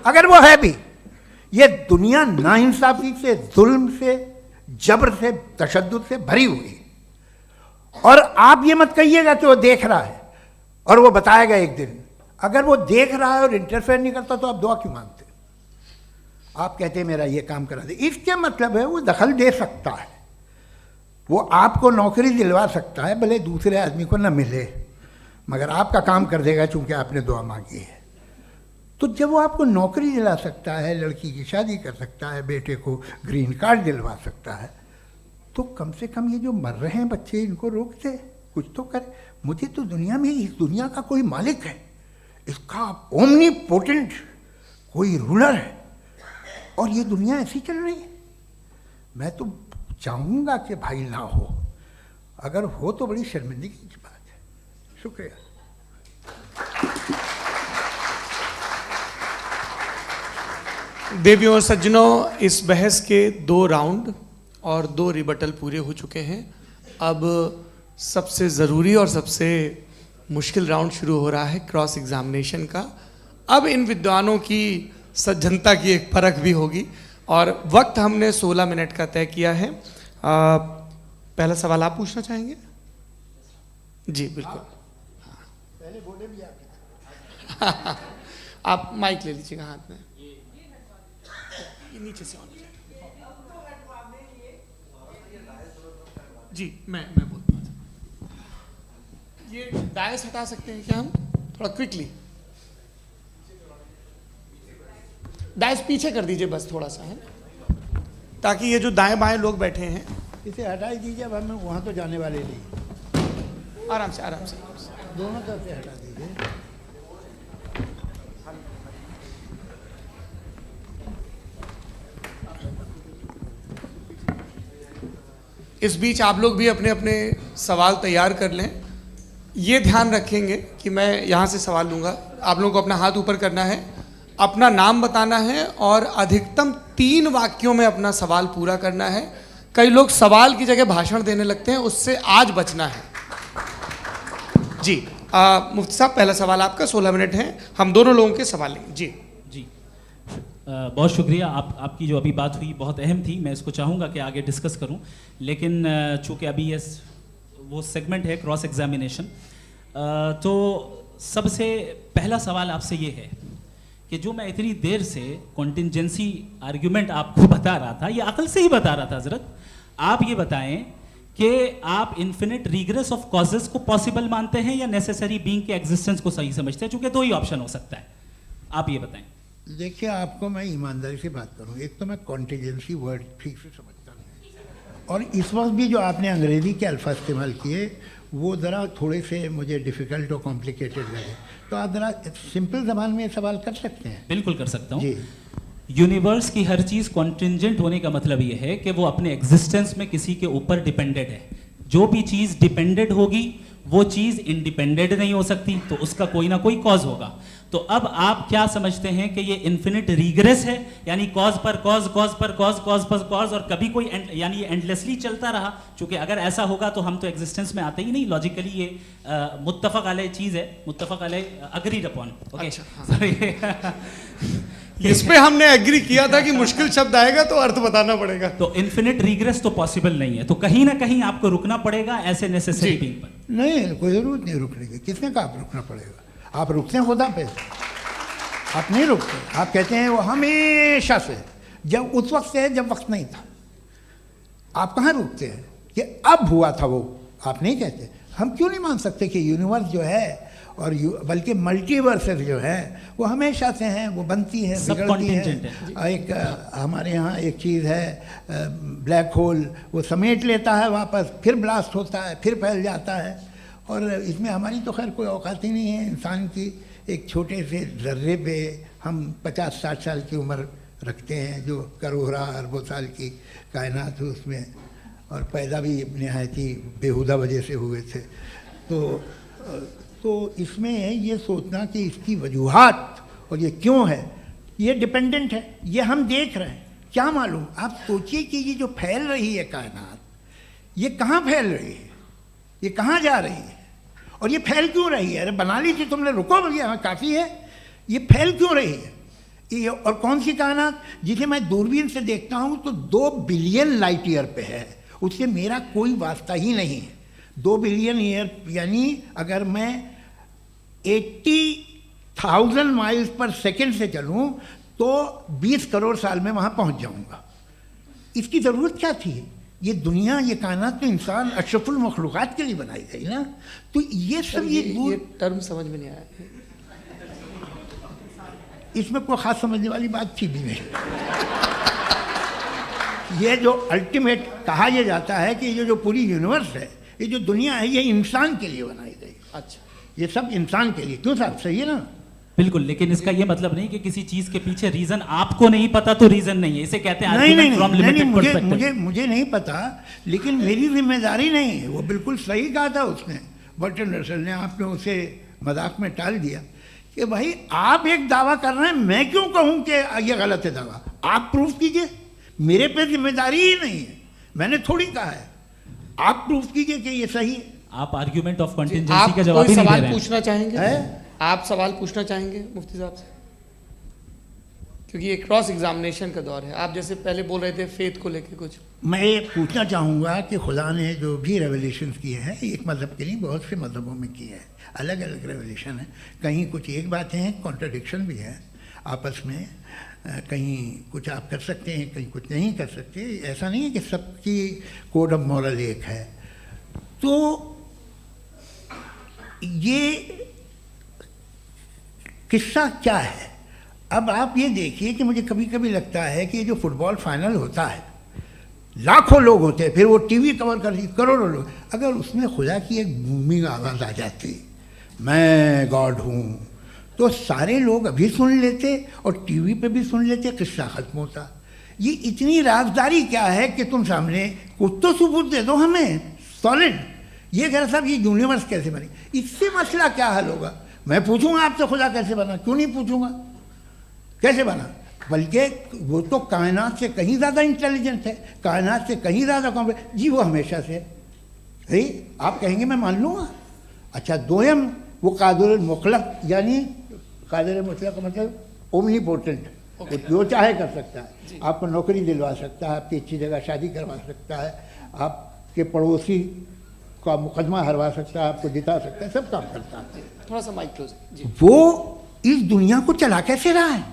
अगर वो है भी, ये दुनिया नाइंसाफी से, जुल्म से, जबर से, तशद्दुद से भरी हुई है। और आप ये मत कहिएगा कि वो देख रहा है और वो बताएगा एक दिन। अगर वो देख रहा है और इंटरफेयर नहीं करता तो आप दुआ क्यों मांगते? आप कहते हैं मेरा ये काम करा दे, इसके मतलब है वो दखल दे सकता है, वो आपको नौकरी दिलवा सकता है, भले दूसरे आदमी को न मिले, मगर आपका काम कर देगा चूंकि आपने दुआ मांगी है। तो जब वो आपको नौकरी दिला सकता है, लड़की की शादी कर सकता है, बेटे को ग्रीन कार्ड दिलवा सकता है, तो कम से कम ये जो मर रहे हैं बच्चे, इनको रोक दे, कुछ तो करे। मुझे तो दुनिया में इस दुनिया का कोई मालिक है, इसका ओमनीपोटेंट कोई रूलर है और ये दुनिया ऐसी चल रही है। मैं तो चाहूँगा कि भाई ना हो, अगर हो तो बड़ी शर्मिंदगी की बात है। शुक्रिया। देवियों और सज्जनों, इस बहस के 2 राउंड और 2 रिबटल पूरे हो चुके हैं। अब सबसे ज़रूरी और सबसे मुश्किल राउंड शुरू हो रहा है, क्रॉस एग्जामिनेशन का। अब इन विद्वानों की सज्जनता की एक परख भी होगी और वक्त हमने 16 मिनट का तय किया है। पहला सवाल आप पूछना चाहेंगे? जी बिल्कुल। पहले बोले भी आप आप माइक ले लीजिएगा हाथ में, ये नीचे से ऑन कीजिए। जी मैं बोलता हूँ, ये डायस हटा सकते हैं क्या हम थोड़ा क्विकली? डायस पीछे कर दीजिए बस थोड़ा सा, है ताकि ये जो दाएं बाएं लोग बैठे हैं इसे हटा ही दीजिए। अब हम वहाँ तो जाने वाले नहीं, आराम से आराम से। दोनों तरफ से हटा दीजिए। इस बीच आप लोग भी अपने अपने सवाल तैयार कर लें। ये ध्यान रखेंगे कि मैं यहाँ से सवाल लूँगा, आप लोगों को अपना हाथ ऊपर करना है, अपना नाम बताना है और अधिकतम 3 वाक्यों में अपना सवाल पूरा करना है। कई लोग सवाल की जगह भाषण देने लगते हैं, उससे आज बचना है। जी मुफ्ती साहब, पहला सवाल आपका, 16 मिनट हैं, हम दोनों लोगों के सवाल लेंगे। जी जी बहुत शुक्रिया। आपकी जो अभी बात हुई बहुत अहम थी, मैं इसको चाहूँगा कि आगे डिस्कस करूँ, लेकिन चूँकि अभी ये वो सेगमेंट है क्रॉस एग्जामिनेशन, तो सबसे पहला सवाल आपसे ये है कि जो मैं इतनी देर से कॉन्टिंजेंसी आर्ग्यूमेंट आपको बता रहा था, ये अकल से ही बता रहा था हजरत, आप ये बताएं कि आप इन्फिनिट रिग्रेस ऑफ कॉजेस को पॉसिबल मानते हैं या नेसेसरी बीइंग के एग्जिस्टेंस को सही समझते हैं? चूंकि 2 ही ऑप्शन हो सकता है, आप ये बताएं। देखिए, आपको मैं ईमानदारी से बात करूं, एक तो मैं कॉन्टिजेंसी वर्ड ठीक से समझता नहीं, और इस वक्त भी जो आपने अंग्रेजी के अल्फाज इस्तेमाल किए वो ज़रा थोड़े से मुझे डिफ़िकल्ट और कॉम्प्लिकेटेड लगे, तो आप ज़रा सिंपल ज़बान में सवाल कर सकते हैं? बिल्कुल कर सकता हूँ जी। यूनिवर्स की हर चीज़ कॉन्टिंजेंट होने का मतलब ये है कि वो अपने एग्जिस्टेंस में किसी के ऊपर डिपेंडेंट है। जो भी चीज़ डिपेंडेंट होगी वो चीज़ इंडिपेंडेंट नहीं हो सकती, तो उसका कोई ना कोई कॉज होगा। तो अब आप क्या समझते हैं कि ये इन्फिनिट रिग्रेस है, यानी कॉज पर कॉज, कॉज पर कॉज, कॉज पर कॉज, और कभी कोई यानी ये एंडलेसली चलता रहा? क्योंकि अगर ऐसा होगा तो हम तो एग्जिस्टेंस में आते ही नहीं। लॉजिकली ये मुत्तफक अलैह चीज़ है, मुत्तफक अलैह अग्रीड अपॉन। ओके, इस पे हमने एग्री किया था कि मुश्किल शब्द आएगा तो अर्थ बताना पड़ेगा। तो इन्फिनिट रिग्रेस तो पॉसिबल नहीं है, तो कहीं ना कहीं आपको रुकना पड़ेगा ऐसे नेसेसरी बीइंग पर। नहीं, कोई ज़रूरत नहीं रुकने की। किसने कहा आप रुकना पड़ेगा? आप रुकते हैं खुदा पे, आप नहीं रुकते। आप कहते हैं वो हमेशा से, जब उस वक्त से है जब वक्त नहीं था। आप कहाँ रुकते हैं कि अब हुआ था वो? आप नहीं कहते। हम क्यों नहीं मान सकते कि यूनिवर्स जो है और बल्कि मल्टीवर्सेस जो है वो हमेशा से हैं, वो बनती है, बिगड़ती है। एक हमारे यहाँ एक चीज़ है ब्लैक होल, वो समेट लेता है वापस, फिर ब्लास्ट होता है, फिर फैल जाता है। और इसमें हमारी तो खैर कोई औकात ही नहीं है इंसान की। एक छोटे से ज़र्रे पे हम 50-60 साल की उम्र रखते हैं, जो करोड़ों अरबों साल की कायनात है उसमें, और पैदा भी नहायत ही बेहुदा वजह से हुए थे। तो इसमें ये सोचना कि इसकी वजूहात और ये क्यों है, ये डिपेंडेंट है, ये हम देख रहे हैं, क्या मालूम। आप सोचिए कि ये जो फैल रही है कायनात, ये कहाँ फैल रही है, ये कहाँ जा रही है, और ये फैल क्यों रही है? अरे बना ली थी तुमने, रुको भैया, हाँ काफ़ी है। ये फैल क्यों रही है? ये और कौन सी कायनात जिसे मैं दूरबीन से देखता हूँ तो 2 बिलियन लाइट ईयर पे है, उससे मेरा कोई वास्ता ही नहीं है। 2 बिलियन ईयर यानी अगर मैं 80,000 माइल्स पर सेकेंड से चलूँ तो 20 करोड़ साल में वहाँ पहुँच जाऊँगा। इसकी ज़रूरत क्या थी? ये दुनिया, ये कायनात तो इंसान अशरफुल मखलूक़ात के लिए बनाई गई ना। तो ये सब ये टर्म समझ में नहीं आया, इसमें कोई ख़ास समझने वाली बात थी भी नहीं। ये जो अल्टीमेट कहा यह जाता है कि ये जो पूरी यूनिवर्स है, ये जो दुनिया है, ये इंसान के लिए बनाई गई। अच्छा, ये सब इंसान के लिए। क्यों साहब, सही है ना? बिल्कुल, लेकिन इसका ये मतलब नहीं कि किसी चीज के पीछे रीजन आपको नहीं पता तो रीजन नहीं है, इसे कहते हैं नहीं, argument from limited perspective। मुझे नहीं पता, लेकिन मेरी जिम्मेदारी नहीं है। वो बिल्कुल सही कहा था उसने, बर्टन रसल ने, आपने उसे मजाक में टाल दिया कि भाई आप एक दावा कर रहे हैं, मैं क्यों कहूँ कि ये गलत है दावा, आप प्रूफ कीजिए, मेरे पे जिम्मेदारी ही नहीं है, मैंने थोड़ी कहा है, आप प्रूफ कीजिए कि ये सही है। आप आर्ग्यूमेंट ऑफ कंटिजेंसी आप का जवाब कोई ही नहीं दे सवाल रहे हैं। पूछना चाहेंगे? है? आप सवाल पूछना चाहेंगे मुफ्ती साहब से? क्योंकि ये क्रॉस एग्जामिनेशन का दौर है। आप जैसे पहले बोल रहे थे फेथ को लेके कुछ। मैं ये पूछना चाहूँगा कि खुदा ने जो भी रेवलेशन किए हैं, एक मज़हब के नहीं बहुत से मज़हबों में किए हैं, अलग अलग रेवलेशन है, कहीं कुछ एक बातें हैं, कॉन्ट्रडिक्शन भी है आपस में, कहीं कुछ आप कर सकते हैं, कहीं कुछ नहीं कर सकते, ऐसा नहीं है कि सबकी कोड ऑफ मॉरल एक है। तो ये किस्सा क्या है? अब आप ये देखिए कि मुझे कभी कभी लगता है कि ये जो फुटबॉल फाइनल होता है, लाखों लोग होते हैं, फिर वो टीवी कवर करती, करोड़ों लोग, अगर उसमें खुदा की एक बूमिंग आवाज़ आ जाती, मैं गॉड हूँ, तो सारे लोग अभी सुन लेते और टीवी पे भी सुन लेते, किस्सा ख़त्म होता। ये इतनी राजदारी क्या है कि तुम सामने कुछ तो सबूत दे दो हमें सॉलिड। ये कह रहा साहब ये यूनिवर्स कैसे बनी, इससे मसला क्या हल होगा? मैं पूछूंगा आपसे खुदा कैसे बना, क्यों नहीं पूछूंगा कैसे बना? बल्कि वो तो कायनात से कहीं ज़्यादा इंटेलिजेंट है, कायनात से कहीं ज़्यादा कॉम्प्लेक्स। जी वो हमेशा से है, आप कहेंगे मैं मान लूँगा। अच्छा दोयम वो कादिर मुतलक, यानी कादिर मुतलक का मतलब ओमनीपोटेंट, वो जो चाहे कर सकता है, आपको नौकरी दिलवा सकता है, आपकी अच्छी जगह शादी करवा सकता है, आपके पड़ोसी का मुकदमा हरवा सकता है, आपको जिता सकता है, सब काम करता है। थोड़ा सा माइक क्लोज जी। वो इस दुनिया को चला कैसे रहा है,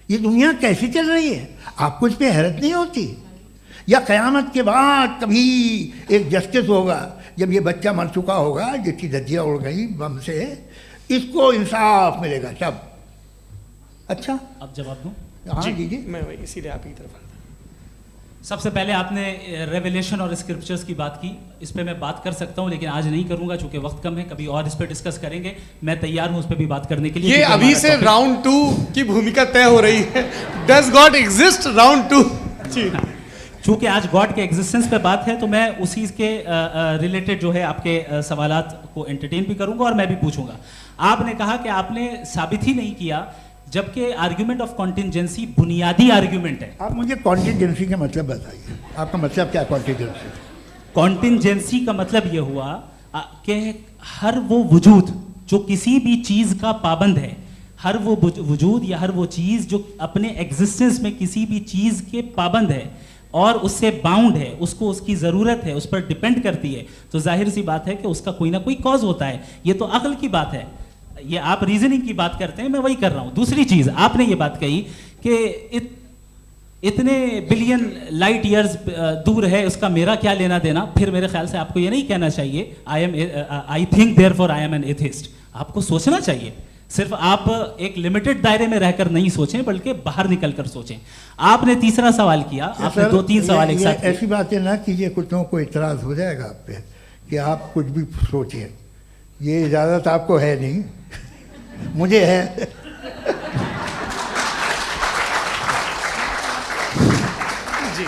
ये दुनिया कैसे चल रही है, आपको इस पर हैरत नहीं होती? या क़यामत के बाद कभी एक जस्टिस होगा, जब ये बच्चा मर चुका होगा जिसकी धज्जियाँ उड़ गई बम से, इसको इंसाफ मिलेगा तब? अच्छा अब जवाब दूं? हाँ दीजिए। मैं वही इसीलिए आप ही की तरफ आता। सबसे पहले आपने रेवलेशन और स्क्रिप्चर्स की बात की, इस पे मैं बात कर सकता हूं लेकिन आज नहीं करूंगा चूंकि वक्त कम है, कभी और इस पे डिस्कस करेंगे। मैं तैयार हूं उस पे भी बात करने के लिए। ये अभी से राउंड 2 की भूमिका तय हो रही है। Does God exist round 2? चूंकि आज गॉड के एग्जिस्टेंस पे बात है तो मैं उसी के रिलेटेड जो है आपके सवालात को एंटरटेन भी करूंगा और मैं भी पूछूंगा। आपने कहा कि आपने साबित ही नहीं किया, जबकि आर्ग्यूमेंट ऑफ कॉन्टिजेंसी बुनियादी आर्ग्यूमेंट है। आप मुझे कॉन्टिजेंसी का मतलब बताइए, आपका मतलब क्या कॉन्टिजेंसी? कॉन्टिजेंसी का मतलब यह हुआ कि हर वो वजूद जो किसी भी चीज का पाबंद है, हर वो वजूद या हर वो चीज जो अपने एग्जिस्टेंस में किसी भी चीज के पाबंद है और उससे बाउंड है, उसको उसकी ज़रूरत है, उस पर डिपेंड करती है, तो जाहिर सी बात है कि उसका कोई ना कोई कॉज होता है। ये तो अक्ल की बात है, ये आप रीजनिंग की बात करते हैं, मैं वही कर रहा हूँ। दूसरी चीज़ आपने ये बात कही कि इतने बिलियन लाइट ईयर्स दूर है, उसका मेरा क्या लेना देना। फिर मेरे ख्याल से आपको ये नहीं कहना चाहिए I think therefore I am an atheist. आपको सोचना चाहिए, सिर्फ आप एक लिमिटेड दायरे में रहकर नहीं सोचें बल्कि बाहर निकलकर सोचें। आपने तीसरा सवाल किया, आपने 2-3 सवाल एक साथ। ऐसी बातें ना कीजिए, कुछ लोगों को इतराज हो जाएगा आप पे कि आप कुछ भी सोचिए, ये इजाज़त आपको है नहीं, मुझे है। जी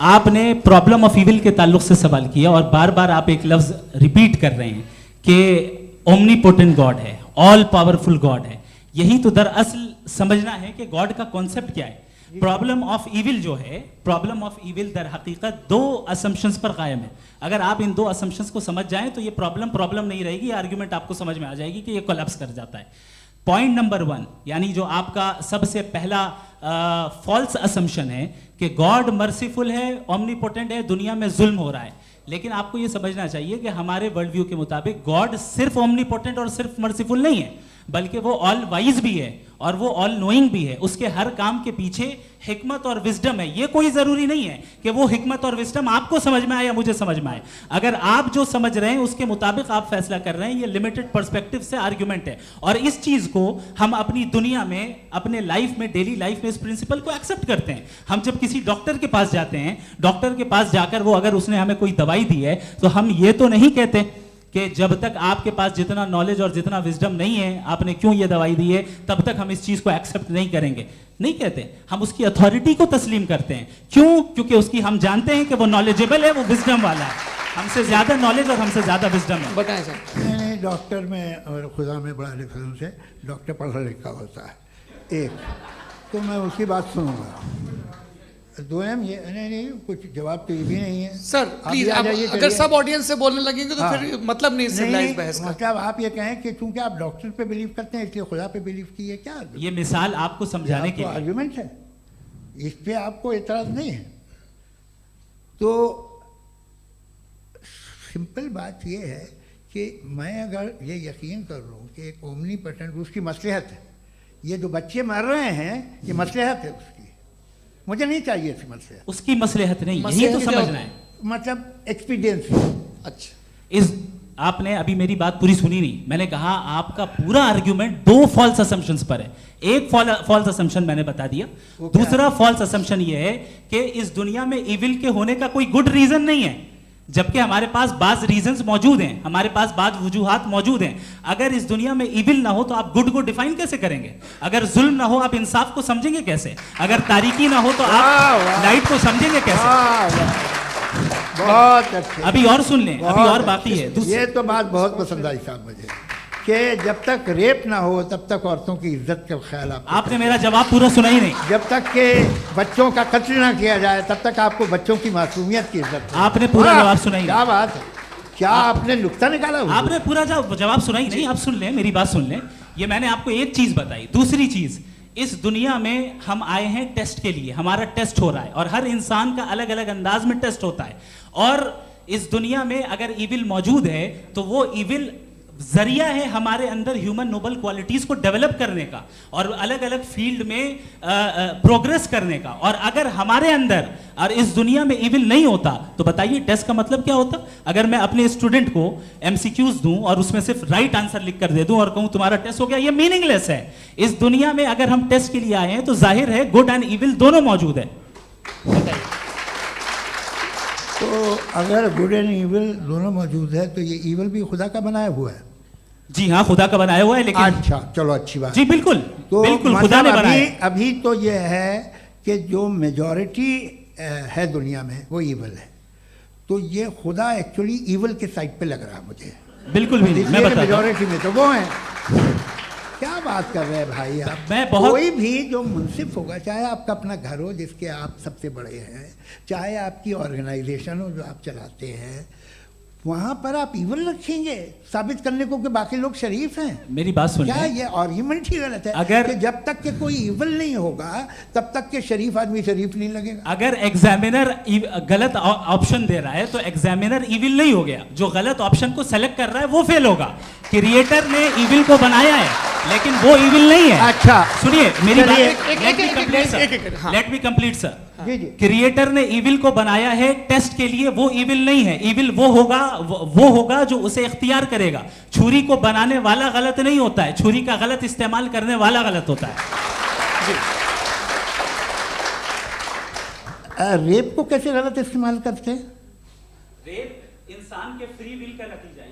आपने प्रॉब्लम ऑफ इविल के ताल्लुक से सवाल किया और बार बार आप एक लफ्ज रिपीट कर रहे हैं कि ओमनीपोटेंट गॉड है, ऑल पावरफुल गॉड है। यही तो दरअसल समझना है कि गॉड का कॉन्सेप्ट क्या है। प्रॉब्लम ऑफ इविल जो है, प्रॉब्लम ऑफ इविल दर हकीकत 2 असम्पशंस पर कायम है। अगर आप इन 2 असम्पशंस को समझ जाएं तो ये प्रॉब्लम नहीं रहेगी, आर्ग्यूमेंट आपको समझ में आ जाएगी कि ये कोलैप्स कर जाता है। पॉइंट नंबर 1, यानी जो आपका सबसे पहला फॉल्स असम्पशन है कि गॉड मर्सीफुल है, ओमनीपोटेंट है, दुनिया में जुल्म हो रहा है। लेकिन आपको यह समझना चाहिए कि हमारे वर्ल्ड व्यू के मुताबिक गॉड सिर्फ ओमनीपोटेंट और सिर्फ मर्सीफुल नहीं है, बल्कि वो ऑल वाइज भी है और वो ऑल नोइंग भी है। उसके हर काम के पीछे हिकमत और विजडम है। ये कोई जरूरी नहीं है कि वो हिकमत और विजडम आपको समझ में आए या मुझे समझ में आए। अगर आप जो समझ रहे हैं उसके मुताबिक आप फैसला कर रहे हैं, ये लिमिटेड पर्सपेक्टिव से आर्ग्यूमेंट है। और इस चीज को हम अपनी दुनिया में, अपने लाइफ में, डेली लाइफ में इस प्रिंसिपल को एक्सेप्ट करते हैं। हम जब किसी डॉक्टर के पास जाते हैं, डॉक्टर के पास जाकर वो अगर उसने हमें कोई दवाई दी है तो हम ये तो नहीं कहते कि जब तक आपके पास जितना नॉलेज और जितना विजडम नहीं है, आपने क्यों ये दवाई दी है, तब तक हम इस चीज को एक्सेप्ट नहीं करेंगे। नहीं कहते, हम उसकी अथॉरिटी को तस्लीम करते हैं। क्यों? क्योंकि उसकी हम जानते हैं कि वो नॉलेजेबल है, वो विजडम वाला है, हमसे ज्यादा नॉलेज और हमसे ज्यादा विजडम है। बताएं सर। मैंने डॉक्टर में और खुदा में बड़ा डिफरेंस है। डॉक्टर पढ़ा लिखा होता है, एक तो मैं उसकी बात सुनूंगा। दोयम ये नहीं कुछ जवाब तो ये भी नहीं है सर प्लीज, अगर सब ऑडियंस से बोलने लगेंगे तो फिर मतलब नहीं सिविलाइज्ड बहस का। मतलब आप ये कहें कि चूंकि आप डॉक्टर पे बिलीव करते हैं इसलिए खुदा पे बिलीव किए, क्या ये मिसाल आपको समझाने के लिए आर्गुमेंट है, इस पे आपको एतराज नहीं है। तो सिंपल बात ये है कि मैं अगर ये यकीन कर लूँ कि एक ओमनीपोटेंट उसकी मसलहत है, ये जो बच्चे मर रहे हैं ये मसलहत है उसकी, मुझे नहीं चाहिए थी मसलहत। उसकी मसलहत नहीं, यही तो समझना है, मतलब एक्सपीरियंस। अच्छा, इस आपने अभी मेरी बात पूरी सुनी नहीं। मैंने कहा आपका पूरा आर्ग्यूमेंट दो फॉल्स असम्पशंस पर है। एक फॉल्स असम्पशन मैंने बता दिया, दूसरा फॉल्स असम्पशन ये है कि इस दुनिया में इविल के होने का कोई गुड रीजन नहीं है, जबकि हमारे पास बाज रीजंस मौजूद हैं, हमारे पास बाज वजूहात मौजूद हैं। अगर इस दुनिया में इविल ना हो तो आप गुड को डिफाइन कैसे करेंगे? अगर जुल्म ना हो आप इंसाफ को समझेंगे कैसे? अगर तारीकी ना हो तो आप लाइट को समझेंगे कैसे? बहुत अच्छे। अभी और सुन लें, अभी और बाकी है। ये तो बात बहुत पसंद आई साहब मुझे कि जब तक रेप ना हो तब तक औरतों की इज्जत का ख्याल आपने मेरा जवाब पूरा सुना ही नहीं। जब तक के बच्चों का कत्ल ना किया जाए तब तक आपको बच्चों की मासूमियत की इज्जत। आपने पूरा जवाब सुना ही नहीं। क्या बात है, क्या आपने नुक्ता निकाला? आपने पूरा जवाब सुना ही नहीं। आप सुन लें, मेरी बात सुन लें। ये मैंने आपको एक चीज बताई। दूसरी चीज, इस दुनिया में हम आए हैं टेस्ट के लिए, हमारा टेस्ट हो रहा है और हर इंसान का अलग अलग अंदाज में टेस्ट होता है। और इस दुनिया में अगर इविल मौजूद है तो वो इविल जरिया है हमारे अंदर ह्यूमन नोबल क्वालिटीज को डेवलप करने का और अलग अलग फील्ड में प्रोग्रेस करने का। और अगर हमारे अंदर और इस दुनिया में इविल नहीं होता तो बताइए टेस्ट का मतलब क्या होता? अगर मैं अपने स्टूडेंट को एमसीक्यूज दूं और उसमें सिर्फ राइट आंसर लिख कर दे दूं और कहूं तुम्हारा टेस्ट हो गया, ये मीनिंगलेस है। इस दुनिया में अगर हम टेस्ट के लिए आए हैं तो जाहिर है गुड एंड इविल दोनों मौजूद है। तो अगर गुड एंड इविल दोनों मौजूद है तो ये इविल भी खुदा का बनाया हुआ है? जी हाँ, खुदा का बनाया हुआ है। लेकिन अच्छा, चलो अच्छी बात। जी बिल्कुल, तो बिल्कुल खुदा ने बनाया। अभी तो ये है कि जो मेजॉरिटी है दुनिया में वो इविल है, तो ये खुदा एक्चुअली इविल के साइड पे लग रहा है मुझे। बिल्कुल भी नहीं, मैं बताता हूं। मेजॉरिटी में तो वो है। क्या बात कर रहे हैं भाई आप? मैं बहुत कोई भी जो मुंसिफ होगा, चाहे आपका अपना घर हो जिसके आप सबसे बड़े हैं, चाहे आपकी ऑर्गेनाइजेशन हो जो आप चलाते हैं, वहां पर आप इविल रखेंगे साबित करने को कि बाकी लोग शरीफ हैं? मेरी बात सुनिए। क्या ये आर्ग्यूमेंट ही गलत है? अगर कि जब तक के कोई इविल नहीं होगा तब तक के शरीफ आदमी शरीफ नहीं लगेगा। अगर एग्जामिनर गलत ऑप्शन दे रहा है तो एग्जामिनर इविल नहीं हो गया, जो गलत ऑप्शन को सेलेक्ट कर रहा है वो फेल होगा। क्रिएटर ने इविल को बनाया है लेकिन वो इविल नहीं है। अच्छा सुनिए मेरी बात, हाँ। Let me complete sir. जी जी। क्रिएटर ने इविल को बनाया है टेस्ट के लिए, वो इविल नहीं है। इविल वो होगा जो उसे इख्तियार करेगा। छुरी को बनाने वाला गलत नहीं होता है, छुरी का गलत इस्तेमाल करने वाला गलत होता है। रेप को कैसे गलत इस्तेमाल करते हैं? रेप इंसान के फ्री विल का नतीजा है।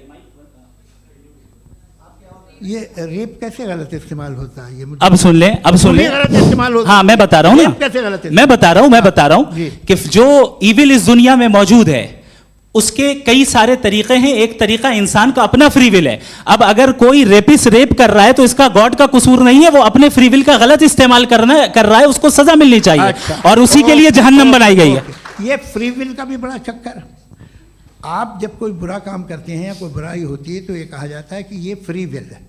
ये रेप कैसे गलत इस्तेमाल होता है? ये मुझे अब सुन लें, अब सुन लें। गलत इस्तेमाल होता है। हाँ मैं बता रहा हूँ ना, कैसे गलत? मैं बता रहा हूँ कि जो इविल इस दुनिया में मौजूद है उसके कई सारे तरीके हैं। एक तरीका इंसान का अपना फ्री विल है। अब अगर कोई रेपिस्ट रेप कर रहा है तो इसका गॉड का कसूर नहीं है, वो अपने फ्री विल का गलत इस्तेमाल कर रहा है, उसको सजा मिलनी चाहिए। अच्छा। और उसी के लिए जहन्नम बनाई गई है। ये फ्री विल का भी बड़ा चक्कर। आप जब कोई बुरा काम करते हैं या कोई बुराई होती है तो ये कहा जाता है कि ये फ्री विल है।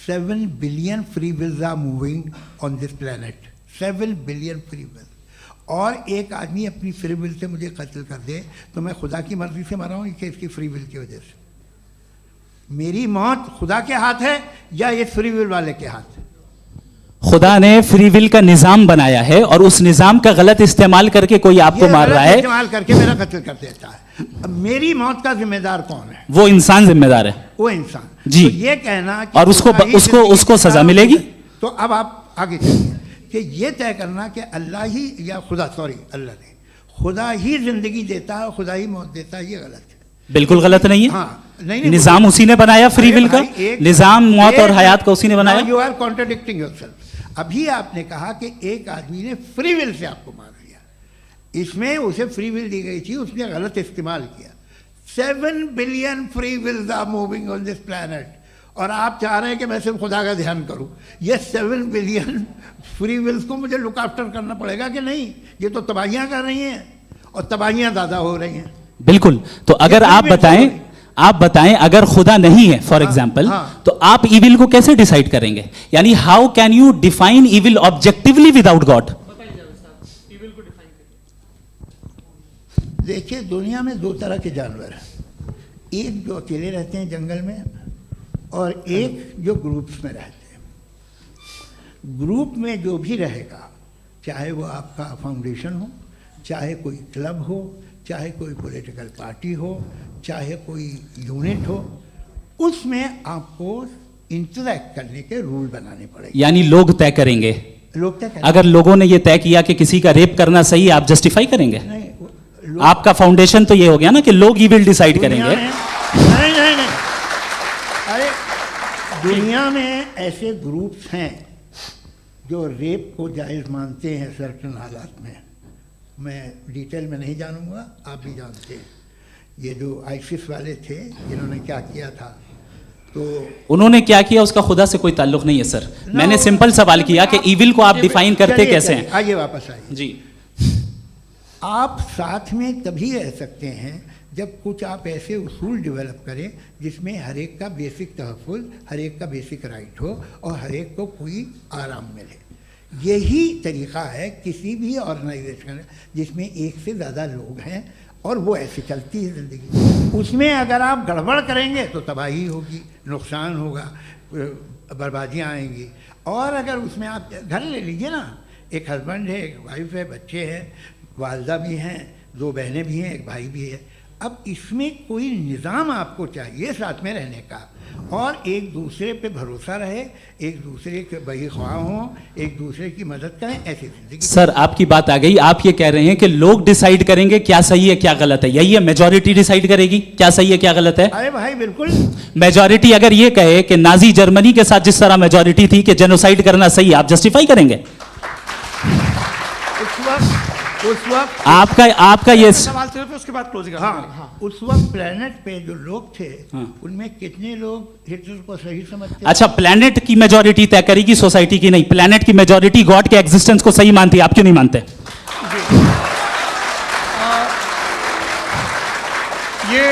7 billion free wills are moving on this planet. 7 billion free will. और एक आदमी अपनी फ्री विल से मुझे कत्ल कर दे तो मैं खुदा की मर्जी से मरा हूँ कि इसकी फ्री विल की वजह से? मेरी मौत खुदा के हाथ है या ये फ्री विल वाले के हाथ है? खुदा ने फ्री विल का निजाम बनाया है और उस निजाम का गलत इस्तेमाल करके कोई आपको मार रहा है, इस्तेमाल करके मेरा कत्ल कर देता है। अब मेरी मौत का जिम्मेदार कौन है? वो इंसान जिम्मेदार है। वो इंसान। जी। तो ये कहना कि और उसको सजा मिलेगी। तो अब आप आगे चलिए कि ये तय करना कि अल्लाह ही या अल्लाह ने खुदा ही जिंदगी देता है, खुदा ही मौत देता है, ये गलत है। बिल्कुल गलत नहीं है। हाँ, नहीं, निजाम उसी ने बनाया फ्री विल का, निजाम मौत और हयात का उसी ने बनाया। You are contradicting yourself. अभी आपने कहा कि एक आदमी ने फ्री विल से आपको मार दिया, इसमें उसे फ्री विल दी गई थी, उसने गलत इस्तेमाल किया। 7 billion free wills are moving on this planet, और आप चाह रहे हैं कि मैं सिर्फ खुदा का ध्यान करूं। ये 7 बिलियन फ्री विल्स को मुझे लुक आफ्टर करना पड़ेगा कि नहीं? ये तो तबाहियां कर रही हैं, और तबाहियां ज़्यादा हो रही हैं। बिल्कुल। तो अगर आप बताएं अगर खुदा नहीं है फॉर एग्जाम्पल, तो आप इविल को कैसे डिसाइड करेंगे? यानी how can you define evil objectively without God? देखिए, दुनिया में 2 तरह के जानवर हैं, एक जो अकेले रहते हैं जंगल में, और एक जो ग्रुप्स में रहते हैं। ग्रुप में जो भी रहेगा, चाहे वो आपका फाउंडेशन हो, चाहे कोई क्लब हो, चाहे कोई पॉलिटिकल पार्टी हो, चाहे कोई यूनिट हो, उसमें आपको इंटरैक्ट करने के रूल बनाने पड़ेंगे। यानी लोग तय करेंगे। लोग तय करेंगे। अगर लोगों ने ये तय किया कि किसी का रेप करना सही है, आप जस्टिफाई करेंगे? नहीं, आपका फाउंडेशन तो ये हो गया ना कि लोग ही विल डिसाइड करेंगे। नहीं, अरे दुनिया में ऐसे ग्रुप्स हैं जो रेप को जायज़ मानते हैं सर्टेन हालात में। मैं डिटेल में नहीं जानूंगा, आप भी जानते हैं। ये जो आईसिस वाले थे, इन्होंने क्या किया था, तो उन्होंने क्या किया उसका खुदा से कोई ताल्लुक नहीं है सर। मैंने सिंपल सवाल किया कि इविल को आप डिफाइन करते कैसे हैं? आइए वापस आइए जी। आप साथ में तभी रह सकते हैं जब कुछ आप ऐसे उसूल डेवलप करें जिसमें हर एक का बेसिक तहफ़्फ़ुज़, हर एक का बेसिक राइट हो, और हर एक को कोई आराम मिले। यही तरीक़ा है किसी भी ऑर्गेनाइजेशन जिसमें एक से ज़्यादा लोग हैं और वो ऐसे चलती है ज़िंदगी। उसमें अगर आप गड़बड़ करेंगे तो तबाही होगी, नुकसान होगा, बर्बादियाँ आएंगी। और अगर उसमें आप घर ले लीजिए ना, एक हस्बैंड है, एक वाइफ है, बच्चे हैं, वालदा भी हैं, 2 बहनें भी हैं, एक भाई भी है। अब इसमें कोई निज़ाम आपको चाहिए साथ में रहने का, और एक दूसरे पे भरोसा रहे, एक दूसरे के बहीख्वाह हों, एक दूसरे की मदद करें, ऐसी जिंदगी। सर आपकी बात आ गई। आप ये कह रहे हैं कि लोग डिसाइड करेंगे क्या सही है क्या गलत है, यही है? मेजॉरिटी डिसाइड करेगी क्या सही है क्या गलत है? अरे भाई बिल्कुल। मेजॉरिटी अगर ये कहे कि नाजी जर्मनी के साथ जिस तरह मेजॉरिटी थी कि जेनोसाइड करना सही है, आप जस्टिफाई करेंगे? उस वक्त आपका ये सवाल सिर्फ उसके बाद क्लोजिंग। हाँ, उस वक्त प्लेनेट पे जो लोग थे, उनमें कितने लोग हिटलर को सही समझते? अच्छा, प्लेनेट की मेजॉरिटी तय करेगी, सोसाइटी की नहीं। प्लेनेट की मेजॉरिटी गॉड के एग्जिस्टेंस को सही मानती है, आप क्यों नहीं मानते? ये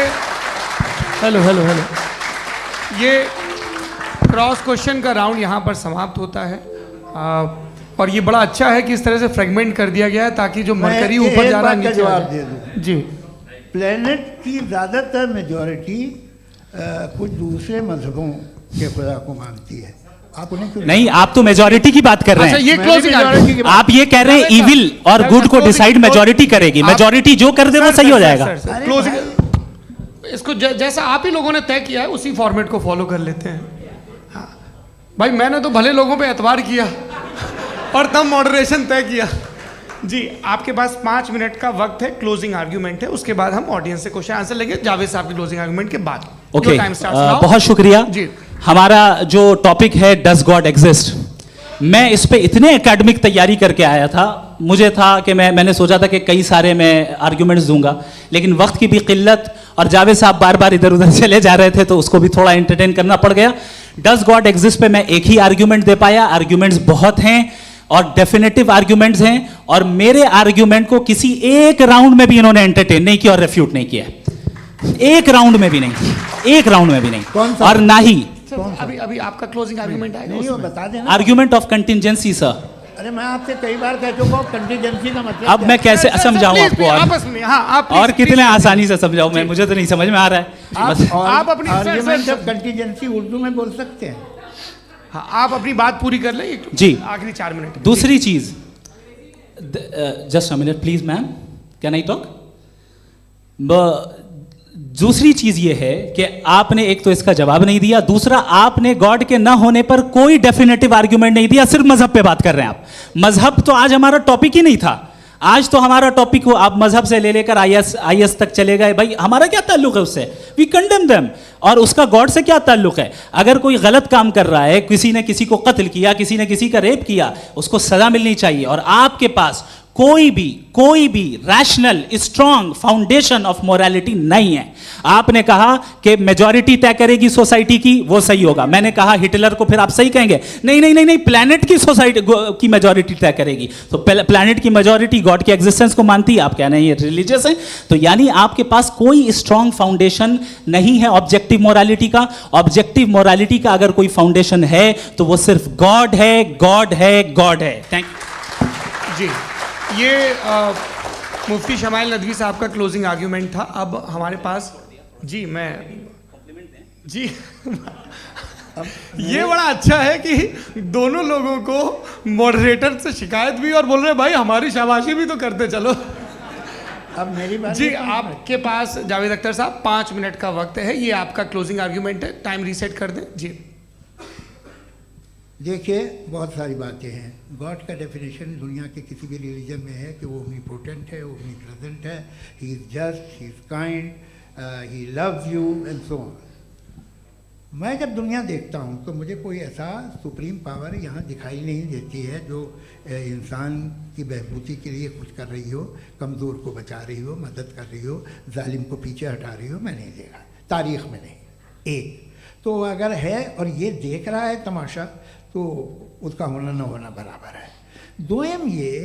हेलो ये क्रॉस क्वेश्चन का राउंड यहाँ पर समाप्त होता है। और ये बड़ा अच्छा है कि इस तरह से फ्रेगमेंट कर दिया गया है ताकि जो मरकरी ऊपर जा रहा है नीचे जवाब दे दूं। जी। प्लेनेट की ज़्यादातर मेजॉरिटी कुछ दूसरे मजहबों के खुदा को मानती है। आप उन्हें क्यों नहीं? आप तो मेजॉरिटी की बात कर रहे हैं। अच्छा, ये क्लोजिंग आप ये कह रहे हैं इविल और गुड को डिसाइड मेजॉरिटी करेगी, मेजॉरिटी जो कर दे वो सही हो जाएगा। क्लोजिंग इसको जैसा आप ही लोगों ने तय किया है उसी फॉर्मेट को फॉलो कर लेते हैं। हाँ भाई, मैंने तो भले लोगों पे एतबार किया और तब मॉडरेशन तय किया। जी, आपके पास 5 मिनट का वक्त है, क्लोजिंग आर्ग्यूमेंट है, उसके बाद हम ऑडियंस से क्वेश्चन आंसर लेंगे जावेद साहब की क्लोजिंग आर्ग्यूमेंट के बाद। ओके, बहुत शुक्रिया जी। हमारा जो टॉपिक है डज गॉड एग्जिस्ट, मैं इस पे इतने एकेडमिक तैयारी करके आया था। मुझे था कि मैंने सोचा था कि कई सारे मैं आर्ग्यूमेंट्स दूंगा, लेकिन वक्त की भी किल्लत और जावेद साहब बार बार इधर उधर चले जा रहे थे तो उसको भी थोड़ा एंटरटेन करना पड़ गया। डज गॉड एग्जिस्ट पे मैं एक ही आर्ग्यूमेंट दे पाया। आर्ग्यूमेंट्स बहुत हैं और डेफिनेटिव आर्ग्यूमेंट्स हैं, और मेरे आर्ग्यूमेंट को किसी एक राउंड में भी इन्होंने एंटरटेन नहीं किया और रेफ्यूट नहीं किया। एक राउंड में भी नहीं, एक राउंड में भी नहीं। और ना ही अभी आपका क्लोजिंग आर्ग्यूमेंट आएगा, नहीं, वो बता देना। Argument of contingency sir. अरे मैं आपसे कई बार कह चुका हूं कंटिजेंसी का मतलब अब मैं कैसे समझाऊं आपको? आपस में हाँ, आप और कितने आसानी से समझाऊं मैं, मुझे तो नहीं समझ में आ रहा है। आप अपनी आर्ग्यूमेंट ऑफ कंटिजेंसी उर्दू में बोल सकते हैं। हाँ, आप अपनी बात पूरी कर लें जी, आखिरी 4 मिनट। दूसरी चीज, just a minute please ma'am, can I talk? दूसरी चीज ये है कि आपने एक तो इसका जवाब नहीं दिया, दूसरा आपने गॉड के ना होने पर कोई डेफिनेटिव आर्ग्यूमेंट नहीं दिया, सिर्फ मजहब पे बात कर रहे हैं आप। मजहब तो आज हमारा टॉपिक ही नहीं था। आज तो हमारा टॉपिक हो, आप मजहब से ले लेकर आईएस तक चले गए, भाई हमारा क्या ताल्लुक है उससे? We condemn them. और उसका गॉड से क्या ताल्लुक है? अगर कोई गलत काम कर रहा है, किसी ने किसी को कत्ल किया, किसी ने किसी का रेप किया, उसको सजा मिलनी चाहिए। और आपके पास कोई भी rational strong foundation of morality नहीं है। आपने कहा कि मेजॉरिटी तय करेगी सोसाइटी की, वो सही होगा। मैंने कहा हिटलर को, फिर आप सही कहेंगे नहीं, प्लैनेट की सोसाइटी की मेजॉरिटी तय करेगी। तो प्लैनेट की मेजॉरिटी गॉड के एग्जिस्टेंस को मानती है, आप कह रहे हैं ये रिलीजियस है। तो यानी आपके पास कोई स्ट्रॉन्ग फाउंडेशन नहीं है ऑब्जेक्टिव मोरालिटी का। ऑब्जेक्टिव मोरालिटी का अगर कोई फाउंडेशन है तो वो सिर्फ गॉड है, गॉड है, गॉड है। थैंक यू जी। ये मुफ्ती शमाइल नदवी साहब का क्लोजिंग आर्ग्यूमेंट था। अब हमारे पास जी ये बड़ा अच्छा है कि दोनों लोगों को मॉडरेटर से शिकायत भी और बोल रहे हैं भाई हमारी शाबाशी भी तो करते चलो। अब मेरी बात जी, आपके पास जावेद अख्तर साहब 5 मिनट का वक्त है। ये आपका क्लोजिंग आर्ग्यूमेंट है, टाइम रीसेट कर दें जी। देखिए, बहुत सारी बातें हैं। गॉड का डेफिनेशन दुनिया के किसी भी रिलीजन में है कि वो ओमनीपोटेंट है, ओमनीप्रेजेंट है, he is just, he is kind, he loves you and so on. मैं जब दुनिया देखता हूँ तो मुझे कोई ऐसा सुप्रीम पावर यहाँ दिखाई नहीं देती है जो इंसान की बहबूदी के लिए कुछ कर रही हो, कमज़ोर को बचा रही हो, मदद कर रही हो, जालिम को पीछे हटा रही हो। मैं नहीं देखा, तारीख़ में नहीं। एक तो अगर है और ये देख रहा है तमाशा, तो उसका होना न होना बराबर है। दोयम ये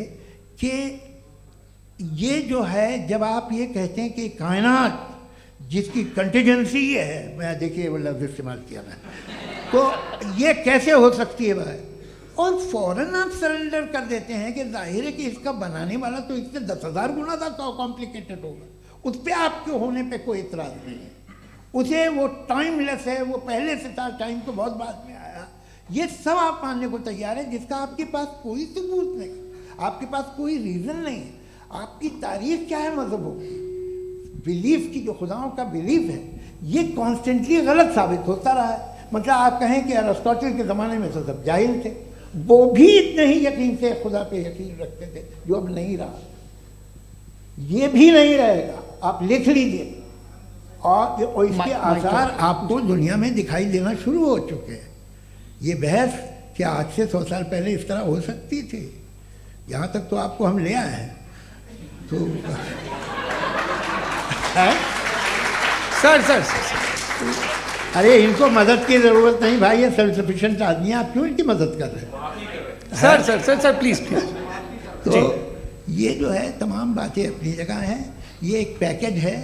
कि ये जो है, जब आप ये कहते हैं कि कायनात जिसकी कंटिजेंसी है, मैं देखिए वो लफ्ज़ इस्तेमाल किया मैं, तो ये कैसे हो सकती है भाई? और फ़ौरन आप सरेंडर कर देते हैं कि जाहिर है कि इसका बनाने वाला तो इससे 10,000 गुना ज़्यादा कॉम्प्लिकेटेड होगा। उस पर आपके होने पे कोई इतराज़ नहीं है। उसे वो टाइमलेस है, वो पहले से था, टाइम तो बहुत बाद में आया। ये सब आप मानने को तैयार है जिसका आपके पास कोई सबूत नहीं, आपके पास कोई रीज़न नहीं है। आपकी तारीख क्या है मज़हबों की? बिलीफ की, जो खुदाओं का बिलीफ है, ये कॉन्स्टेंटली गलत साबित होता रहा है। मतलब आप कहें कि अरिस्टोटल के ज़माने में तो सब जाहिल थे, वो भी इतने ही यकीन से खुदा पे यकीन रखते थे, जो अब नहीं रहा। ये भी नहीं रहेगा, आप लिख लीजिए। और इसके आसार आपको दुनिया में दिखाई देना शुरू हो चुके हैं। ये बहस क्या आज से 100 साल पहले इस तरह हो सकती थी? यहाँ तक तो आपको हम ले आए हैं। तो सर अरे इनको मदद की ज़रूरत नहीं भाई, ये सेल्फ सफिशिएंट आदमी है, आप क्यों इनकी मदद कर रहे हैं? Sir please. तो ये जो है तमाम बातें अपनी जगह हैं। ये एक पैकेज है।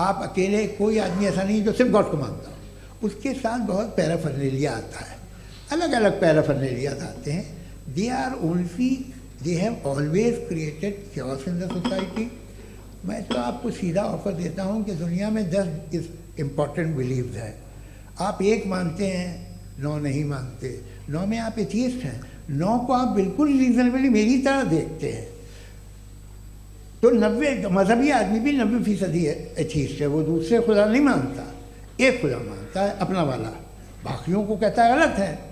आप अकेले, कोई आदमी ऐसा नहीं जो सिर्फ गॉड को मानता हो, उसके साथ बहुत पैराफर्नेलिया आता है, अलग अलग पैराफर्नेलिया आते हैं। They have always created chaos in the society. मैं तो आपको सीधा ऑफर देता हूँ कि दुनिया में 10 इम्पॉर्टेंट बिलीव्स हैं। आप एक मानते हैं, 9 नहीं मानते, 9 में आप एथियस्ट हैं, 9 को आप बिल्कुल रीजनेबली मेरी तरह देखते हैं। तो 90 मजहबी आदमी भी 90% एथियस्ट है। वो दूसरे खुदा नहीं मानता, एक खुदा मानता है, अपना वाला, बाकियों को कहता है गलत है।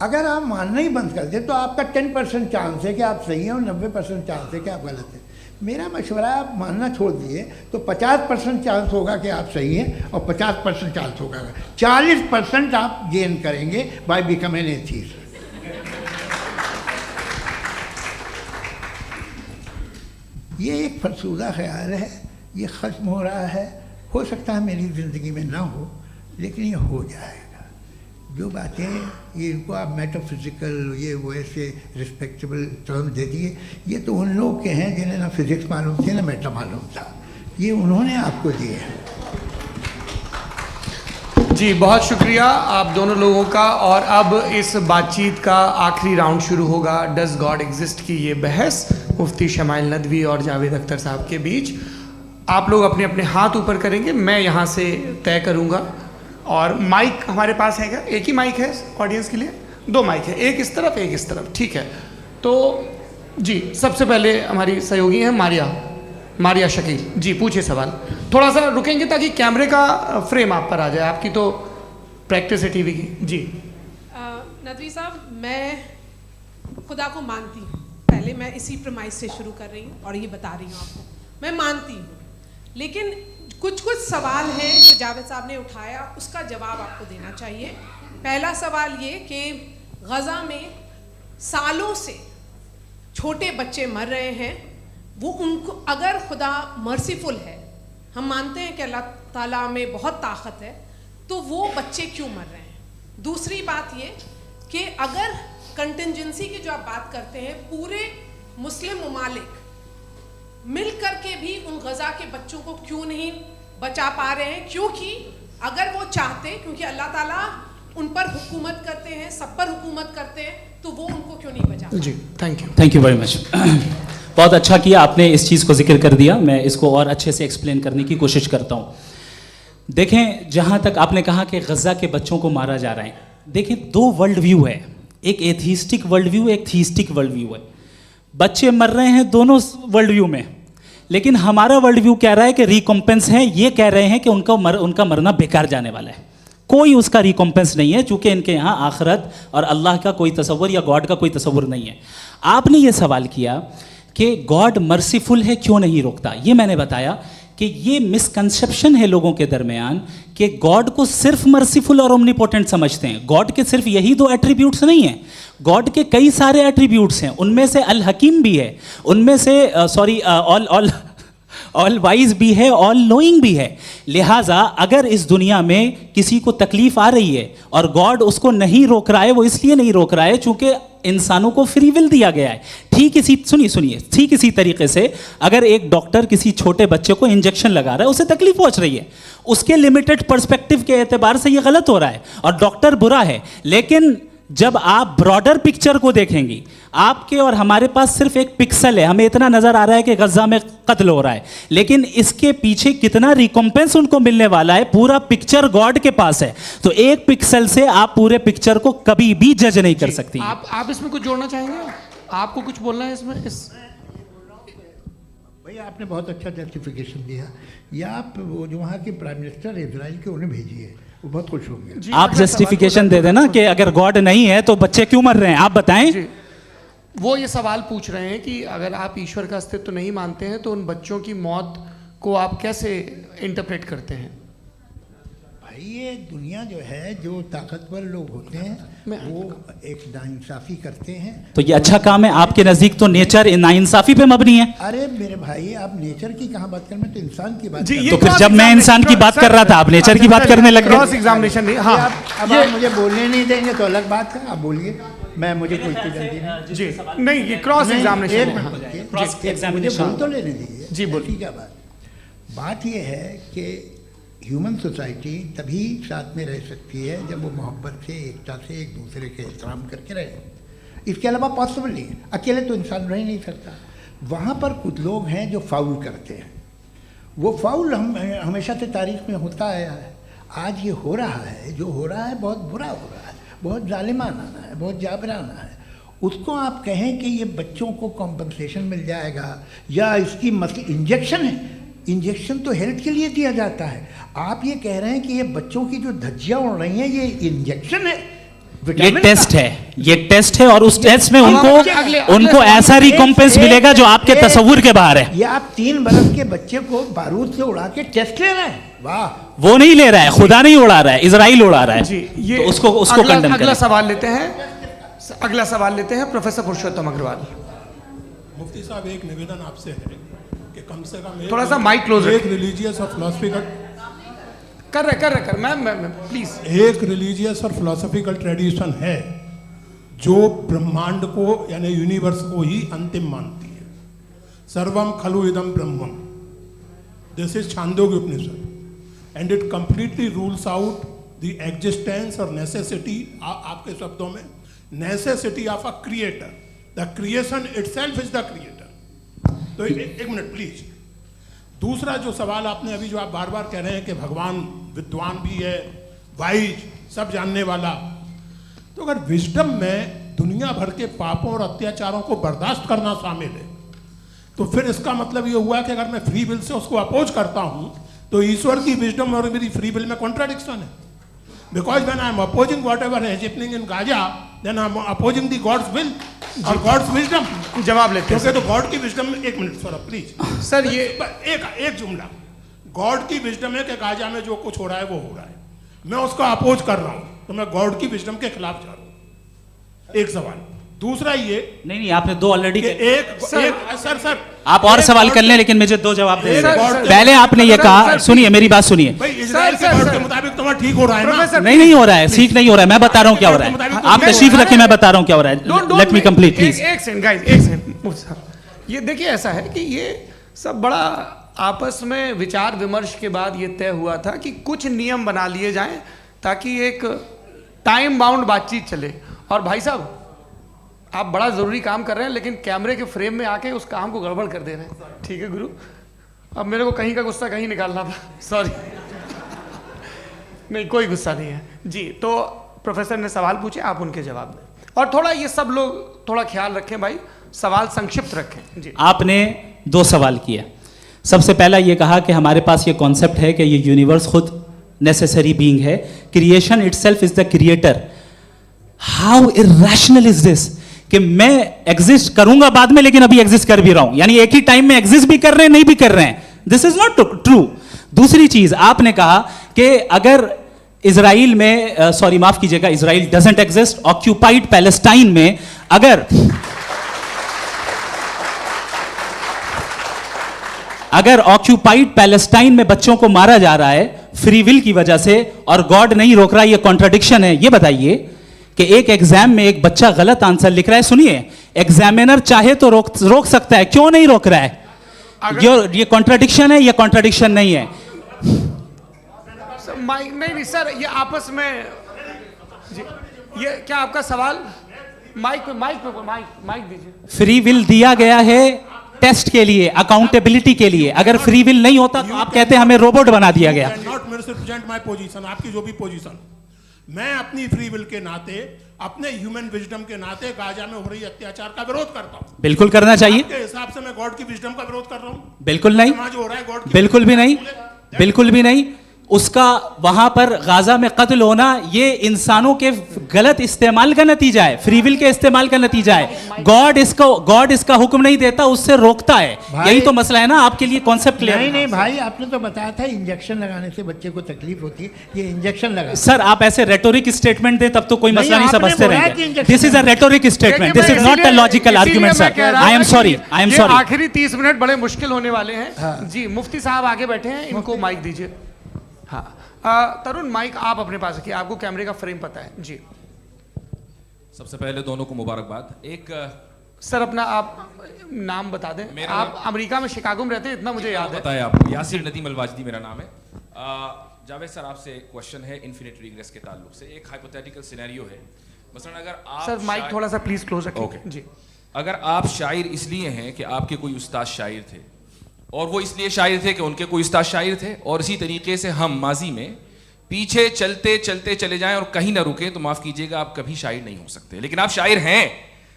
अगर आप मानना ही बंद कर दे तो आपका 10% चांस है कि आप सही हैं और 90% चांस है कि आप गलत हैं। मेरा मशवरा है, आप मानना छोड़ दिए तो 50% चांस होगा कि आप सही हैं और 50% चांस होगा, 40% आप गेन करेंगे बाय बिकमिंग एन एथियस्ट। ये एक फरसूदा ख्याल है, ये ख़त्म हो रहा है। हो सकता है मेरी ज़िंदगी में ना हो, लेकिन ये हो जाएगा। जो बातें ये इनको आप मेटाफिज़िकल, ये वो ऐसे रिस्पेक्टेबल टर्म दे दिए, ये तो उन लोग के हैं जिन्हें ना फिज़िक्स मालूम थी ना मेटा मालूम था, ये उन्होंने आपको दिए हैं। जी बहुत शुक्रिया आप दोनों लोगों का। और अब इस बातचीत का आखिरी राउंड शुरू होगा, डज गॉड एग्जिस्ट की ये बहस मुफ्ती शमाइल नदवी और जावेद अख्तर साहब के बीच। आप लोग अपने अपने हाथ ऊपर करेंगे, मैं यहाँ से तय करूँगा। और माइक हमारे पास है क्या? एक ही माइक है ऑडियंस के लिए? 2 माइक है, एक इस तरफ एक इस तरफ, ठीक है। तो जी सबसे पहले हमारी सहयोगी हैं मारिया शकील जी, पूछिए सवाल। थोड़ा सा रुकेंगे ताकि कैमरे का फ्रेम आप पर आ जाए, आपकी तो प्रैक्टिस है टीवी की। जी नदवी साहब, मैं खुदा को मानती हूँ, पहले पहले मैं इसी प्रमाइस से शुरू कर रही हूँ और ये बता रही हूँ आपको, मैं मानती हूँ, लेकिन कुछ सवाल हैं जो जावेद साहब ने उठाया, उसका जवाब आपको देना चाहिए। पहला सवाल ये कि गज़ा में सालों से छोटे बच्चे मर रहे हैं, वो उनको अगर खुदा मर्सीफुल है, हम मानते हैं कि अल्लाह ताला में बहुत ताकत है, तो वो बच्चे क्यों मर रहे हैं? दूसरी बात ये कि अगर कंटिजेंसी की जो आप बात करते हैं, पूरे मुस्लिम ममालिक मिल करके भी उन गज़ा के बच्चों को क्यों नहीं बचा पा रहे हैं? क्योंकि अगर वो चाहते, क्योंकि अल्लाह ताला उन पर हुकूमत करते हैं, सब पर हुकूमत करते हैं, तो वो उनको क्यों नहीं बचा? जी, थैंक यू वेरी मच। बहुत अच्छा किया आपने इस चीज़ को जिक्र कर दिया, मैं इसको और अच्छे से एक्सप्लेन करने की कोशिश करता हूँ। देखें, जहाँ तक आपने कहा कि गज़ा के बच्चों को मारा जा रहा है, देखें दो वर्ल्ड व्यू है, एक एथिस्टिक वर्ल्ड व्यू, एक थीस्टिक वर्ल्ड व्यू है। बच्चे मर रहे हैं दोनों वर्ल्ड व्यू में, लेकिन हमारा वर्ल्ड व्यू कह रहा है कि रिकॉम्पेंस है, ये कह रहे हैं कि उनका मरना बेकार जाने वाला है, कोई उसका रिकॉम्पेंस नहीं है, चूंकि इनके यहाँ आखिरत और अल्लाह का कोई तसव्वुर या गॉड का कोई तसव्वुर नहीं है। आपने ये सवाल किया कि गॉड मर्सीफुल है, क्यों नहीं रोकता? ये मैंने बताया कि ये मिसकंसेप्शन है लोगों के दरमियान कि गॉड को सिर्फ मर्सीफुल और ओमनीपोटेंट समझते हैं। गॉड के सिर्फ यही दो एट्रीब्यूट्स नहीं हैं, गॉड के कई सारे एट्रीब्यूट्स हैं, उनमें से अल हकीम भी है, उनमें से ऑल वाइज भी है, ऑल नोइंग भी है। लिहाजा अगर इस दुनिया में किसी को तकलीफ आ रही है और गॉड उसको नहीं रोक रहा है, वो इसलिए नहीं रोक रहा है चूंकि इंसानों को फ्री विल दिया गया है। ठीक इसी तरीके से अगर एक डॉक्टर किसी छोटे बच्चे को इंजेक्शन लगा रहा है, उसे तकलीफ पहुंच रही है, उसके लिमिटेड पर्सपेक्टिव के एतबार से ये गलत हो रहा है और डॉक्टर बुरा है। लेकिन जब आप ब्रॉडर पिक्चर को देखेंगी, आपके और हमारे पास सिर्फ एक पिक्सल है, हमें इतना नजर आ रहा है कि गज़ा में कत्ल हो रहा है, लेकिन इसके पीछे कितना रिकॉम्पेंस उनको मिलने वाला है, पूरा पिक्चर गॉड के पास है। तो एक पिक्सल से आप पूरे पिक्चर को कभी भी जज नहीं कर सकती। आप इसमें कुछ जोड़ना चाहेंगे? आपको कुछ बोलना है इसमें? भैया आपने बहुत अच्छा जस्टिफिकेशन दिया, या आप वो जो वहाँ के प्राइम मिनिस्टर इजराइल के उन्हें भेजिए, वो बहुत खुश होंगे। आप जस्टिफिकेशन दे देना कि अगर गॉड नहीं है तो बच्चे क्यों मर रहे हैं, आप बताएं। वो ये सवाल पूछ रहे हैं कि अगर आप ईश्वर का अस्तित्व नहीं मानते हैं तो उन बच्चों की मौत को आप कैसे इंटरप्रेट करते हैं? भाई ये दुनिया जो है, जो ताकतवर लोग होते हैं वो एक नाइंसाफ़ी करते हैं। तो ये अच्छा काम है आपके नज़दीक, तो नेचर नाइंसाफ़ी पे मबनी है। अरे मेरे भाई, आप नेचर की कहाँ बात कर रहे हैं, तो इंसान की बात। तो फिर जब मैं इंसान की बात कर रहा था, आप नेचर की बात करने लग गए। क्रॉस एग्जामिनेशन नहीं। हाँ, अब आप मुझे बोलने नहीं देंगे तो अलग बात है, आप बोलिए, मुझे कोई जल्दी नहीं। जी नहीं, ये क्रॉस एग्जामिनेशन मुझे बोल तो लेने दीजिए। जी बोलिए। ठीक है, बात ये है कि ह्यूमन सोसाइटी तभी साथ में रह सकती है जब वो मोहब्बत से, एकता से, एक दूसरे के एहतराम करके रहे। इसके अलावा पॉसिबल नहीं है, अकेले तो इंसान रह नहीं सकता। वहाँ पर कुछ लोग हैं जो फाउल करते हैं, वो फाउल हमेशा से तारीख में होता आया है। आज ये हो रहा है, जो हो रहा है बहुत बुरा हो रहा है, बहुत जालिमाना है, बहुत जाबराना है। उसको आप कहें कि ये बच्चों को कॉम्पनसेशन मिल जाएगा या इसकी इंजेक्शन है, इंजेक्शन तो हेल्थ के लिए दिया जाता है। आप ये कह रहे हैं कि ये बच्चों की जो धज्जियां उड़ रही हैं ये इंजेक्शन है, ये टेस्ट है, ये टेस्ट है, और उस टेस्ट में उनको ऐसा रिकॉम्पेंस मिलेगा जो आपके तसव्वुर के बाहर है। ये आप 3 बरस के बच्चे को बारूद से उड़ा के टेस्ट ले रहे हैं। वाह, वो नहीं ले रहा है, खुदा नहीं उड़ा रहा है, इजराइल उड़ा रहा है। जी, ये तो उसको कंडेम करें। अगला सवाल लेते हैं प्रोफेसर पुरुषोत्तम अग्रवाल। मुफ्ती साहब, एक निवेदन आपसे है कि कम से कम थोड़ा सा माइक क्लोज, एक रिलीजियस और फिलॉसफिकल कर मैं प्लीज। एक रिलीजियस और फिलोसॉफिकल ट्रेडिशन है जो ब्रह्मांड को यानी यूनिवर्स को ही अंतिम मानती है। सर्वम खलु इदम ब्रह्मम, this is Chandogya Upanishad, and it completely rules out the existence और नेसेसिटी, आपके शब्दों में necessity of a creator. The creation itself is the creator. तो एक मिनट प्लीज। दूसरा जो सवाल आपने अभी, जो आप बार बार कह रहे हैं कि भगवान विद्वान भी है, वाइज, सब जानने वाला, तो अगर विजडम में दुनिया भर के पापों और अत्याचारों को बर्दाश्त करना शामिल है, तो फिर इसका मतलब ये हुआ कि अगर मैं फ्री विल से उसको अपोज करता हूं तो ईश्वर की विजडम और मेरी फ्री विल में कॉन्ट्राडिक्शन है। Because when I am opposing whatever is happening in Gaza, then I'm opposing the God's will or God's wisdom. जवाब लेते हैं क्योंकि तो गॉड की विजडम, एक मिनट सौरभ प्लीज सर। ये एक जुमला, गॉड की विजडम है कि गाजा में जो कुछ हो रहा है वो हो रहा है, मैं उसको अपोज कर रहा हूं, तो मैं गॉड की विजडम के खिलाफ जा रहा हूं। एक सवाल। दूसरा ये नहीं, आपने दो ऑलरेडी। सर आप और सवाल कर लें, लेकिन मुझे 2 जवाब दे सर, दीजिए। पहले आपने ये कहा, सुनिए मेरी बात सुनिए। भाई इजराइल के गॉड के मुताबिक तुम्हारा ठीक हो रहा है ना? नहीं हो रहा है, ठीक नहीं हो रहा है, मैं बता रहा हूँ क्या हो रहा है। आप तशरीफ रखिए, मैं बता रहा हूँ क्या हो रहा है। Late me complete please. एक सेकंड गाइस, एक सेकंड। ये देखिए, ऐसा है कि ये सब बड़ा आपस में विचार विमर्श के बाद ये तय हुआ था कि कुछ नियम बना लिए जाएं ताकि एक टाइम बाउंड बातचीत चले। और भाई साहब, आप बड़ा ज़रूरी काम कर रहे हैं, लेकिन कैमरे के फ्रेम में आके उस काम को गड़बड़ कर दे रहे हैं। ठीक है गुरु, अब मेरे को कहीं का गुस्सा कहीं निकालना था, सॉरी। नहीं, कोई गुस्सा नहीं है जी। तो प्रोफेसर ने सवाल पूछे, आप उनके जवाब दें, और थोड़ा ये सब लोग थोड़ा ख्याल रखें भाई, सवाल संक्षिप्त रखें जी। आपने 2 सवाल किए। सबसे पहला ये कहा कि हमारे पास ये कॉन्सेप्ट है कि ये यूनिवर्स खुद नेसेसरी बीइंग है, creation itself is the creator. How irrational is this कि मैं एग्जिस्ट करूंगा बाद में, लेकिन अभी एग्जिस्ट कर भी रहा हूं, यानी एक ही टाइम में एग्जिस्ट भी कर रहे हैं, नहीं भी कर रहे हैं। This is not true. दूसरी चीज, आपने कहा कि अगर इजराइल में, सॉरी माफ कीजिएगा, Israel doesn't exist, occupied Palestine में अगर ऑक्यूपाइड पैलेस्टाइन में बच्चों को मारा जा रहा है फ्री विल की वजह से और गॉड नहीं रोक रहा, ये कॉन्ट्राडिक्शन है। ये बताइए कि एक एग्जाम में एक बच्चा गलत आंसर लिख रहा है, सुनिए, एग्जामिनर चाहे तो रोक सकता है, क्यों नहीं रोक रहा है? ये कॉन्ट्राडिक्शन है, ये कॉन्ट्राडिक्शन नहीं है। माइक नहीं सर, ये आपस में जी, ये क्या आपका सवाल? माइक दीजिए। फ्री विल दिया गया है टेस्ट के लिए, अकाउंटेबिलिटी के लिए। अगर फ्री विल नहीं होता तो आप कहते हैं हमें रोबोट बना दिया गया। नॉट मिसरिप्रेजेंट माय पोजीशन, आपकी जो भी पोजीशन, मैं अपनी फ्री विल के नाते, अपने ह्यूमन विजडम के नाते गाजा में हो रही अत्याचार का विरोध करता हूं। बिल्कुल करना चाहिए। आपके हिसाब से मैं गॉड की विजडम का विरोध कर रहा हूं? बिल्कुल नहीं, जो हो रहा है गॉड की, बिल्कुल भी नहीं, बिल्कुल भी नहीं। उसका वहां पर गाजा में कत्ल होना ये इंसानों के गलत इस्तेमाल का नतीजा है, फ्री विल के इस्तेमाल का नतीजा है। गॉड इसका हुक्म नहीं देता, उससे रोकता है। यही तो मसला है ना, आपके लिए कॉन्सेप्ट क्लियर है? नहीं भाई, आपने तो बताया था इंजेक्शन लगाने से बच्चे को तकलीफ होती है, ये इंजेक्शन लगा। सर आप ऐसे रेटोरिक स्टेटमेंट दें तब तो कोई मसला नहीं समझते रहेंगे। This is a rhetoric statement, this is not a logical argument sir. I am sorry. आखिरी 30 मिनट बड़े मुश्किल होने वाले हैं जी। मुफ्ती साहब आगे बैठे हैं, इनको माइक दीजिए। हाँ तरुण, माइक आप अपने पास रखिए, आपको कैमरे का फ्रेम पता है जी। सबसे पहले दोनों को मुबारकबाद। एक सर अपना आप नाम बता दें। आप अमेरिका में शिकागो में रहते हैं, इतना मुझे याद है। बताया आपको, यासिर नदीम अलवाजदी मेरा नाम है। जावेद सर, आपसे एक क्वेश्चन है इन्फिनिट रिग्रेस के ताल्लुक से। एक हाइपोथेटिकल सिनेरियो है, मसलन अगर आप सर माइक थोड़ा सा प्लीज क्लोज रखिए जी। अगर आप शायर इसलिए हैं कि आपके कोई उस्ताद शायर थे, और वो इसलिए शायर थे कि उनके कोई उस्ताद शायर थे, और इसी तरीके से हम माजी में पीछे चलते चलते चले जाएं और कहीं ना रुके, तो माफ कीजिएगा आप कभी शायर नहीं हो सकते। लेकिन आप शायर हैं,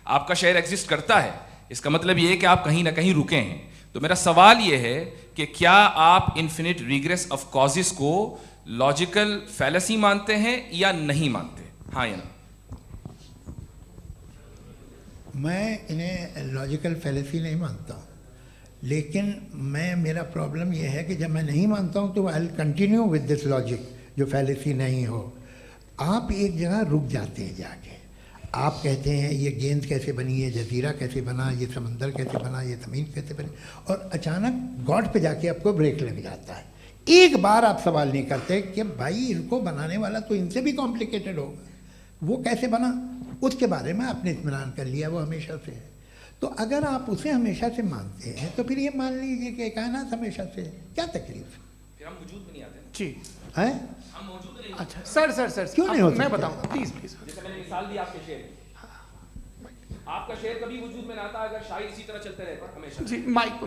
आपका शायर एग्जिस्ट करता है, इसका मतलब ये है कि आप कहीं ना कहीं रुके हैं। तो मेरा सवाल ये है कि क्या आप इन्फिनिट रिग्रेस ऑफ कॉजेस को लॉजिकल फैलेसी मानते हैं या नहीं मानते? हाँ या ना? मैं इन्हें लॉजिकल फैलेसी नहीं मानता हूँ, लेकिन मेरा प्रॉब्लम यह है कि जब मैं नहीं मानता हूँ तो I will continue with this logic जो फैलेसी नहीं हो। आप एक जगह रुक जाते हैं जाके, आप कहते हैं ये गेंद कैसे बनी, ये जजीरा कैसे बना, ये समंदर कैसे बना, ये ज़मीन कैसे बनी, और अचानक गॉड पे जाके आपको ब्रेक लग जाता है। एक बार आप सवाल नहीं करते कि भाई इनको बनाने वाला तो इनसे भी कॉम्प्लिकेटेड होगा, वो कैसे बना, उसके बारे में आपने इत्मीनान कर लिया, वो हमेशा से है। तो अगर आप उसे हमेशा से मानते हैं तो फिर ये मान लीजिए कि कायनात हमेशा से है, क्या तकलीफ? फिर हम वजूद में नहीं आते जी है? हम मौजूद नहीं। अच्छा सर क्यों नहीं हो सकते? मैं बताऊंगा प्लीज। जैसे मैंने मिसाल दी आपके शेर, आपका शेर कभी वजूद में ना आता अगर शायर इसी तरह चलते रहते हमेशा जी। माइक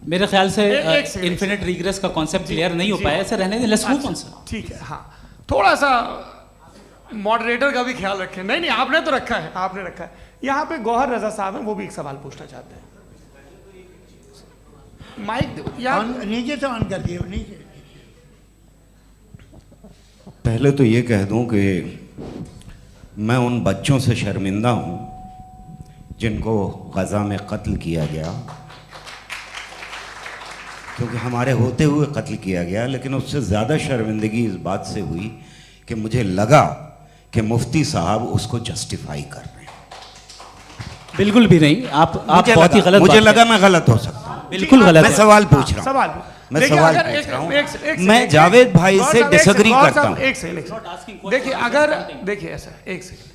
मेरे ख्याल से एक सेकंड, इन्फिनिट रिग्रेस का कॉन्सेप्ट क्लियर नहीं हो पाया, ऐसे रहने दें, लेट्स मूव ऑन सर। ठीक है। हाँ थोड़ा सा मॉडरेटर का भी ख्याल रखें। नहीं आपने तो रखा है, आपने रखा है। यहाँ पे गौहर रजा साहब हैं, वो भी एक सवाल पूछना चाहते हैं। माइक नीचे से ऑन कर दिए, नीचे। पहले तो ये कह दूं कि मैं उन बच्चों से शर्मिंदा हूँ जिनको गज़ा में कत्ल किया गया, क्योंकि हमारे होते हुए कत्ल किया गया। लेकिन उससे ज़्यादा शर्मिंदगी इस बात से हुई कि मुझे लगा कि मुफ्ती साहब उसको जस्टिफाई कर रहे हैं। बिल्कुल भी नहीं, आप बहुत ही गलत। मुझे लगा मैं गलत हो सकता हूँ। बिल्कुल गलत। मैं सवाल पूछ रहा हूँ, सवाल मैं देखिए, सवाल अगर पूछ रहा हूँ। एक मैं जावेद भाई से डिसएग्री करता हूँ। एक सेकंड देखिए, अगर देखिए ऐसा, एक सेकंड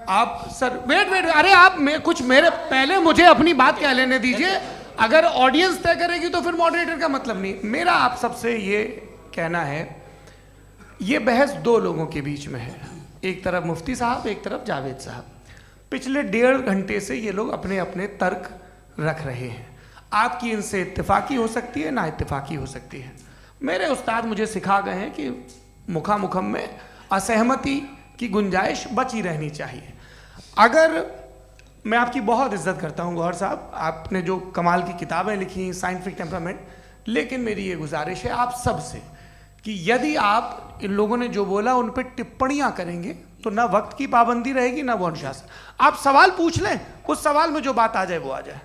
आप सर, वेट, अरे आप कुछ मेरे पहले मुझे अपनी बात कह लेने दीजिए। अगर ऑडियंस तय करेगी तो फिर मॉडरेटर का मतलब नहीं। मेरा आप सबसे ये कहना है, ये बहस दो लोगों के बीच में है, एक तरफ मुफ्ती साहब, एक तरफ जावेद साहब। पिछले 1.5 घंटे से ये लोग अपने अपने तर्क रख रहे हैं। आपकी इनसे इत्तेफाकी हो सकती है, ना इत्तेफाकी हो सकती है। मेरे उस्ताद मुझे सिखा गए हैं कि मुखामुखम में असहमति की गुंजाइश बची रहनी चाहिए। अगर मैं आपकी बहुत इज्जत करता हूँ गौहर साहब, आपने जो कमाल की किताबें लिखी, साइंटिफिक टेम्परामेंट, लेकिन मेरी ये गुजारिश है आप सबसे कि यदि आप इन लोगों ने जो बोला उन पर टिप्पणियां करेंगे तो ना वक्त की पाबंदी रहेगी, ना वो अनुशासन। आप सवाल पूछ लें, उस सवाल में जो बात आ जाए वो आ जाए।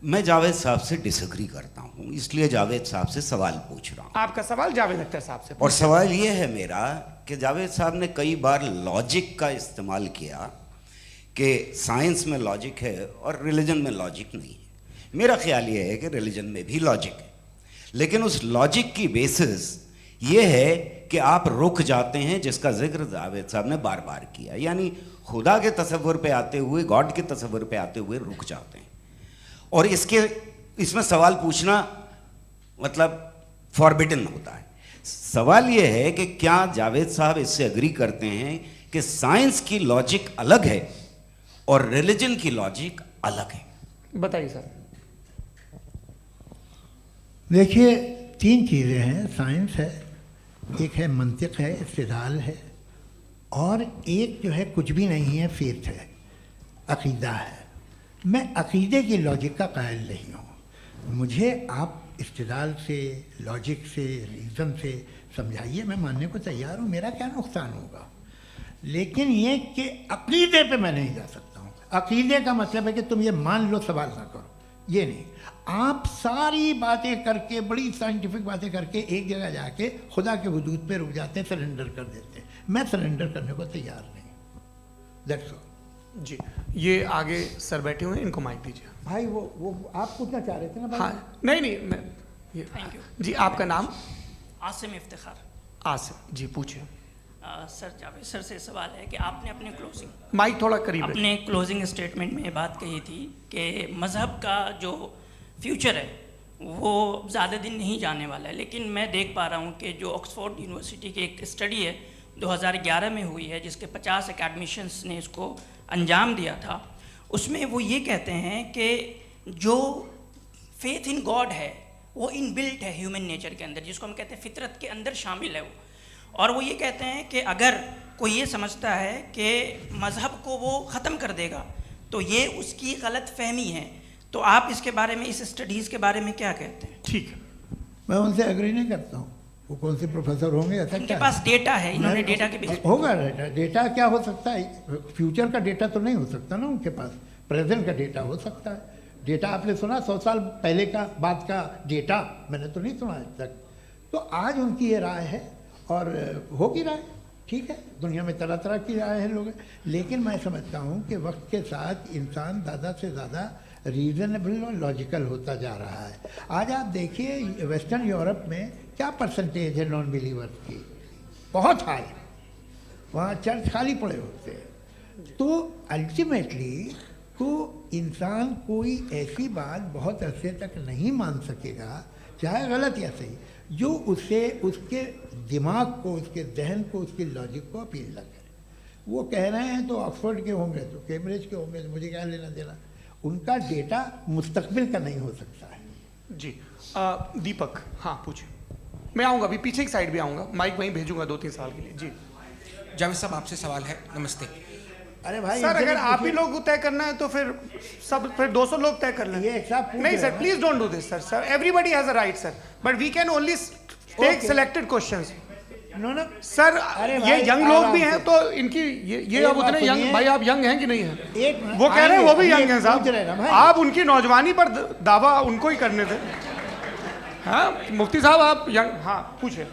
मैं जावेद साहब से डिसएग्री करता हूँ, इसलिए जावेद साहब से सवाल पूछ रहा हूँ। आपका सवाल जावेद अख्तर साहब से। और सवाल ये है मेरा कि जावेद साहब ने कई बार लॉजिक का इस्तेमाल किया कि साइंस में लॉजिक है और रिलीजन में लॉजिक नहीं है। मेरा ख्याल ये है कि रिलीजन में भी लॉजिक है, लेकिन उस लॉजिक की बेसिस ये है कि आप रुक जाते हैं, जिसका जिक्र जावेद साहब ने बार बार किया, यानी खुदा के तसव्वुर पे आते हुए, गॉड के तसव्वुर पे आते हुए रुक जाते हैं। और इसमें सवाल पूछना मतलब फॉरबिडन होता है। सवाल ये है कि क्या जावेद साहब इससे एग्री करते हैं कि साइंस की लॉजिक अलग है और रिलीजन की लॉजिक अलग है? बताइए सर। देखिए, 3 चीज़ें हैं। साइंस है, एक है मंतिक है, इस्तिदलाल है, और एक जो है कुछ भी नहीं है, फेथ है, अकीदा है। मैं अकीदे की लॉजिक का कायल नहीं हूँ। मुझे आप इस्तिदलाल से, लॉजिक से, रीज़न से समझाइए, मैं मानने को तैयार हूँ, मेरा क्या नुकसान होगा। लेकिन ये कि अकीदे पे मैं नहीं जा सकता हूँ। अकीदे का मतलब है कि तुम ये मान लो, सवाल ना करो, ये नहीं। आप सारी बातें करके, बड़ी साइंटिफिक बातें करके एक जगह जाके खुदा के हुदूद पे रुक जाते हैं, सरेंडर कर देते हैं। मैं सरेंडर करने को तैयार नहीं। दैट्स ऑल जी। ये आगे सर बैठे हुए हैं, इनको माइक दीजिए। भाई। वो आप पूछना चाह रहे थे ना भाई? हाँ, नहीं मैं ये, थैंक यू जी। आपका नाम? आसिम इफ्तिखार। आसिम जी, पूछिए। सर, जावेद सर से सवाल है कि आपने अपने क्लोजिंग माइक थोड़ा करीब रखिए। अपने क्लोजिंग स्टेटमेंट में ये बात कही थी कि मज़हब का जो फ्यूचर है वो ज़्यादा दिन नहीं जाने वाला है। लेकिन मैं देख पा रहा हूँ कि जो ऑक्सफोर्ड यूनिवर्सिटी की एक स्टडी है 2011 में हुई है, जिसके 50 एकेडमिशियंस ने इसको अंजाम दिया था, उसमें वो ये कहते हैं कि जो फेथ इन गॉड है वो इनबिल्ट है ह्यूमन नेचर के अंदर, जिसको हम कहते हैं फितरत के अंदर शामिल है वो। और वो ये कहते हैं कि अगर कोई ये समझता है कि मज़हब को वो ख़त्म कर देगा तो ये उसकी गलत फहमी है। तो आप इसके बारे में, इस स्टडीज़ के बारे में क्या कहते हैं? ठीक है। मैं उनसे एग्री नहीं करता हूँ। वो कौन से प्रोफेसर होंगे? ऐसा उनके क्या पास डेटा है, इन्होंने डेटा के बेस होगा। डेटा क्या हो सकता है? फ्यूचर का डेटा तो नहीं हो सकता ना उनके पास। प्रेजेंट का डेटा हो सकता है। डेटा आपने सुना 100 साल पहले का बाद का डेटा? मैंने तो नहीं सुना आज तक। तो आज उनकी ये राय है और होगी राय, ठीक है। दुनिया में तरह तरह की राय है लोग, लेकिन मैं समझता हूँ कि वक्त के साथ इंसान ज़्यादा से ज़्यादा रीज़नेबल और लॉजिकल होता जा रहा है। आज आप देखिए वेस्टर्न यूरोप में क्या परसेंटेज है नॉन बिलीवर्स की, बहुत हाई। वहाँ चर्च खाली पड़े होते हैं। तो अल्टीमेटली तो इंसान कोई ऐसी बात बहुत अरसे तक नहीं मान सकेगा, चाहे गलत या सही, जो उसे, उसके दिमाग को, उसके जहन को, उसकी लॉजिक को अपील न करे। वो कह रहे हैं तो ऑक्सफोर्ड के होंगे तो कैम्ब्रिज के होंगे, तो मुझे क्या लेना देना। उनका डेटा मुस्तकबिल का नहीं हो सकता है। जी। दीपक, हाँ पूछिए। मैं आऊँगा अभी, पीछे की साइड भी आऊँगा, माइक वहीं भेजूंगा 2-3 साल के लिए। जी जावेद साहब, आपसे सवाल है। नमस्ते। अरे भाई सर, अगर आप ही लोग तय करना है तो फिर 200 लोग तय कर लें। ये एक साथ नहीं sir, please don't do this sir. Everybody has a right sir, but we can only take selected questions. No sir अरे ये भाई, यंग लोग आराम भी से। हैं तो इनकी ये अब बात उतने यंग, सुनिए। भाई आप यंग हैं कि नहीं हैं? एक मिनट, वो कह रहे हैं वो भी आइए, यंग हैं पूछ रहे ना साहब, भाई। आप उनकी नौजवानी पर दावा उनको ही करने थे। हाँ मुफ्ती साहब आप यंग, हाँ पूछे।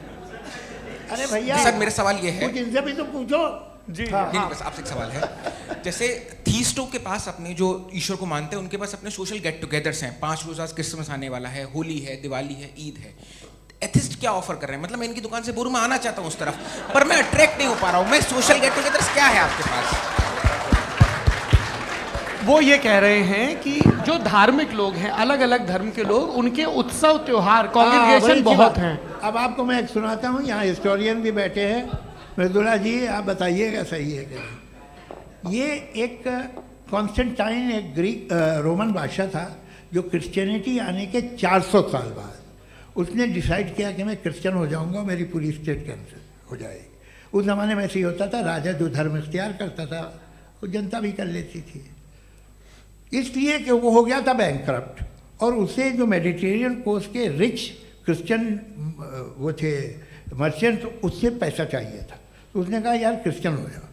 अरे भैया सर मेरा सवाल ये है, कुछ इनसे भी तो पूछो। जी नहीं बस आपसे एक सवाल है। जैसे थीस्टो के पास अपने जो ईश्वर को मानते हैं उनके पास अपने सोशल गेट टुगेदर्स हैं, 5 रोज़ा क्रिसमस आने वाला है, होली है, दिवाली है, ईद है। एथिस्ट क्या ऑफर कर रहे हैं? मतलब मैं इनकी दुकान से बोलूं मैं आना चाहता हूं उस तरफ, पर मैं अट्रैक्ट नहीं हो पा रहा हूं। मैं सोशल गेट टुगेदर्स क्या है आपके पास? वो ये कह रहे हैं कि जो धार्मिक लोग हैं, अलग अलग धर्म के लोग, उनके उत्सव त्योहार कॉन्ग्रीगेशन बहुत हैं। अब आपको मैं एक सुनाता हूँ, यहाँ हिस्टोरियन भी बैठे हैं। मृदुला जी आप बताइएगा सही है कि नहीं। ये एक कॉन्स्टेंटाइन एक ग्रीक रोमन बादशाह था जो क्रिश्चियनिटी आने के 400 साल बाद उसने डिसाइड किया कि मैं क्रिश्चियन हो जाऊंगा, मेरी पूरी स्टेट कैंसिल हो जाएगी। उस ज़माने में ऐसे ही होता था, राजा जो धर्म इख्तियार करता था वो जनता भी कर लेती थी, इसलिए कि वो हो गया था बैंकरप्ट। और उसे जो मेडिटेरियन कोस्ट के रिच क्रिश्चियन वो थे मर्चेंट, उससे पैसा चाहिए था। तो उसने कहा यार क्रिश्चियन हो जाओ।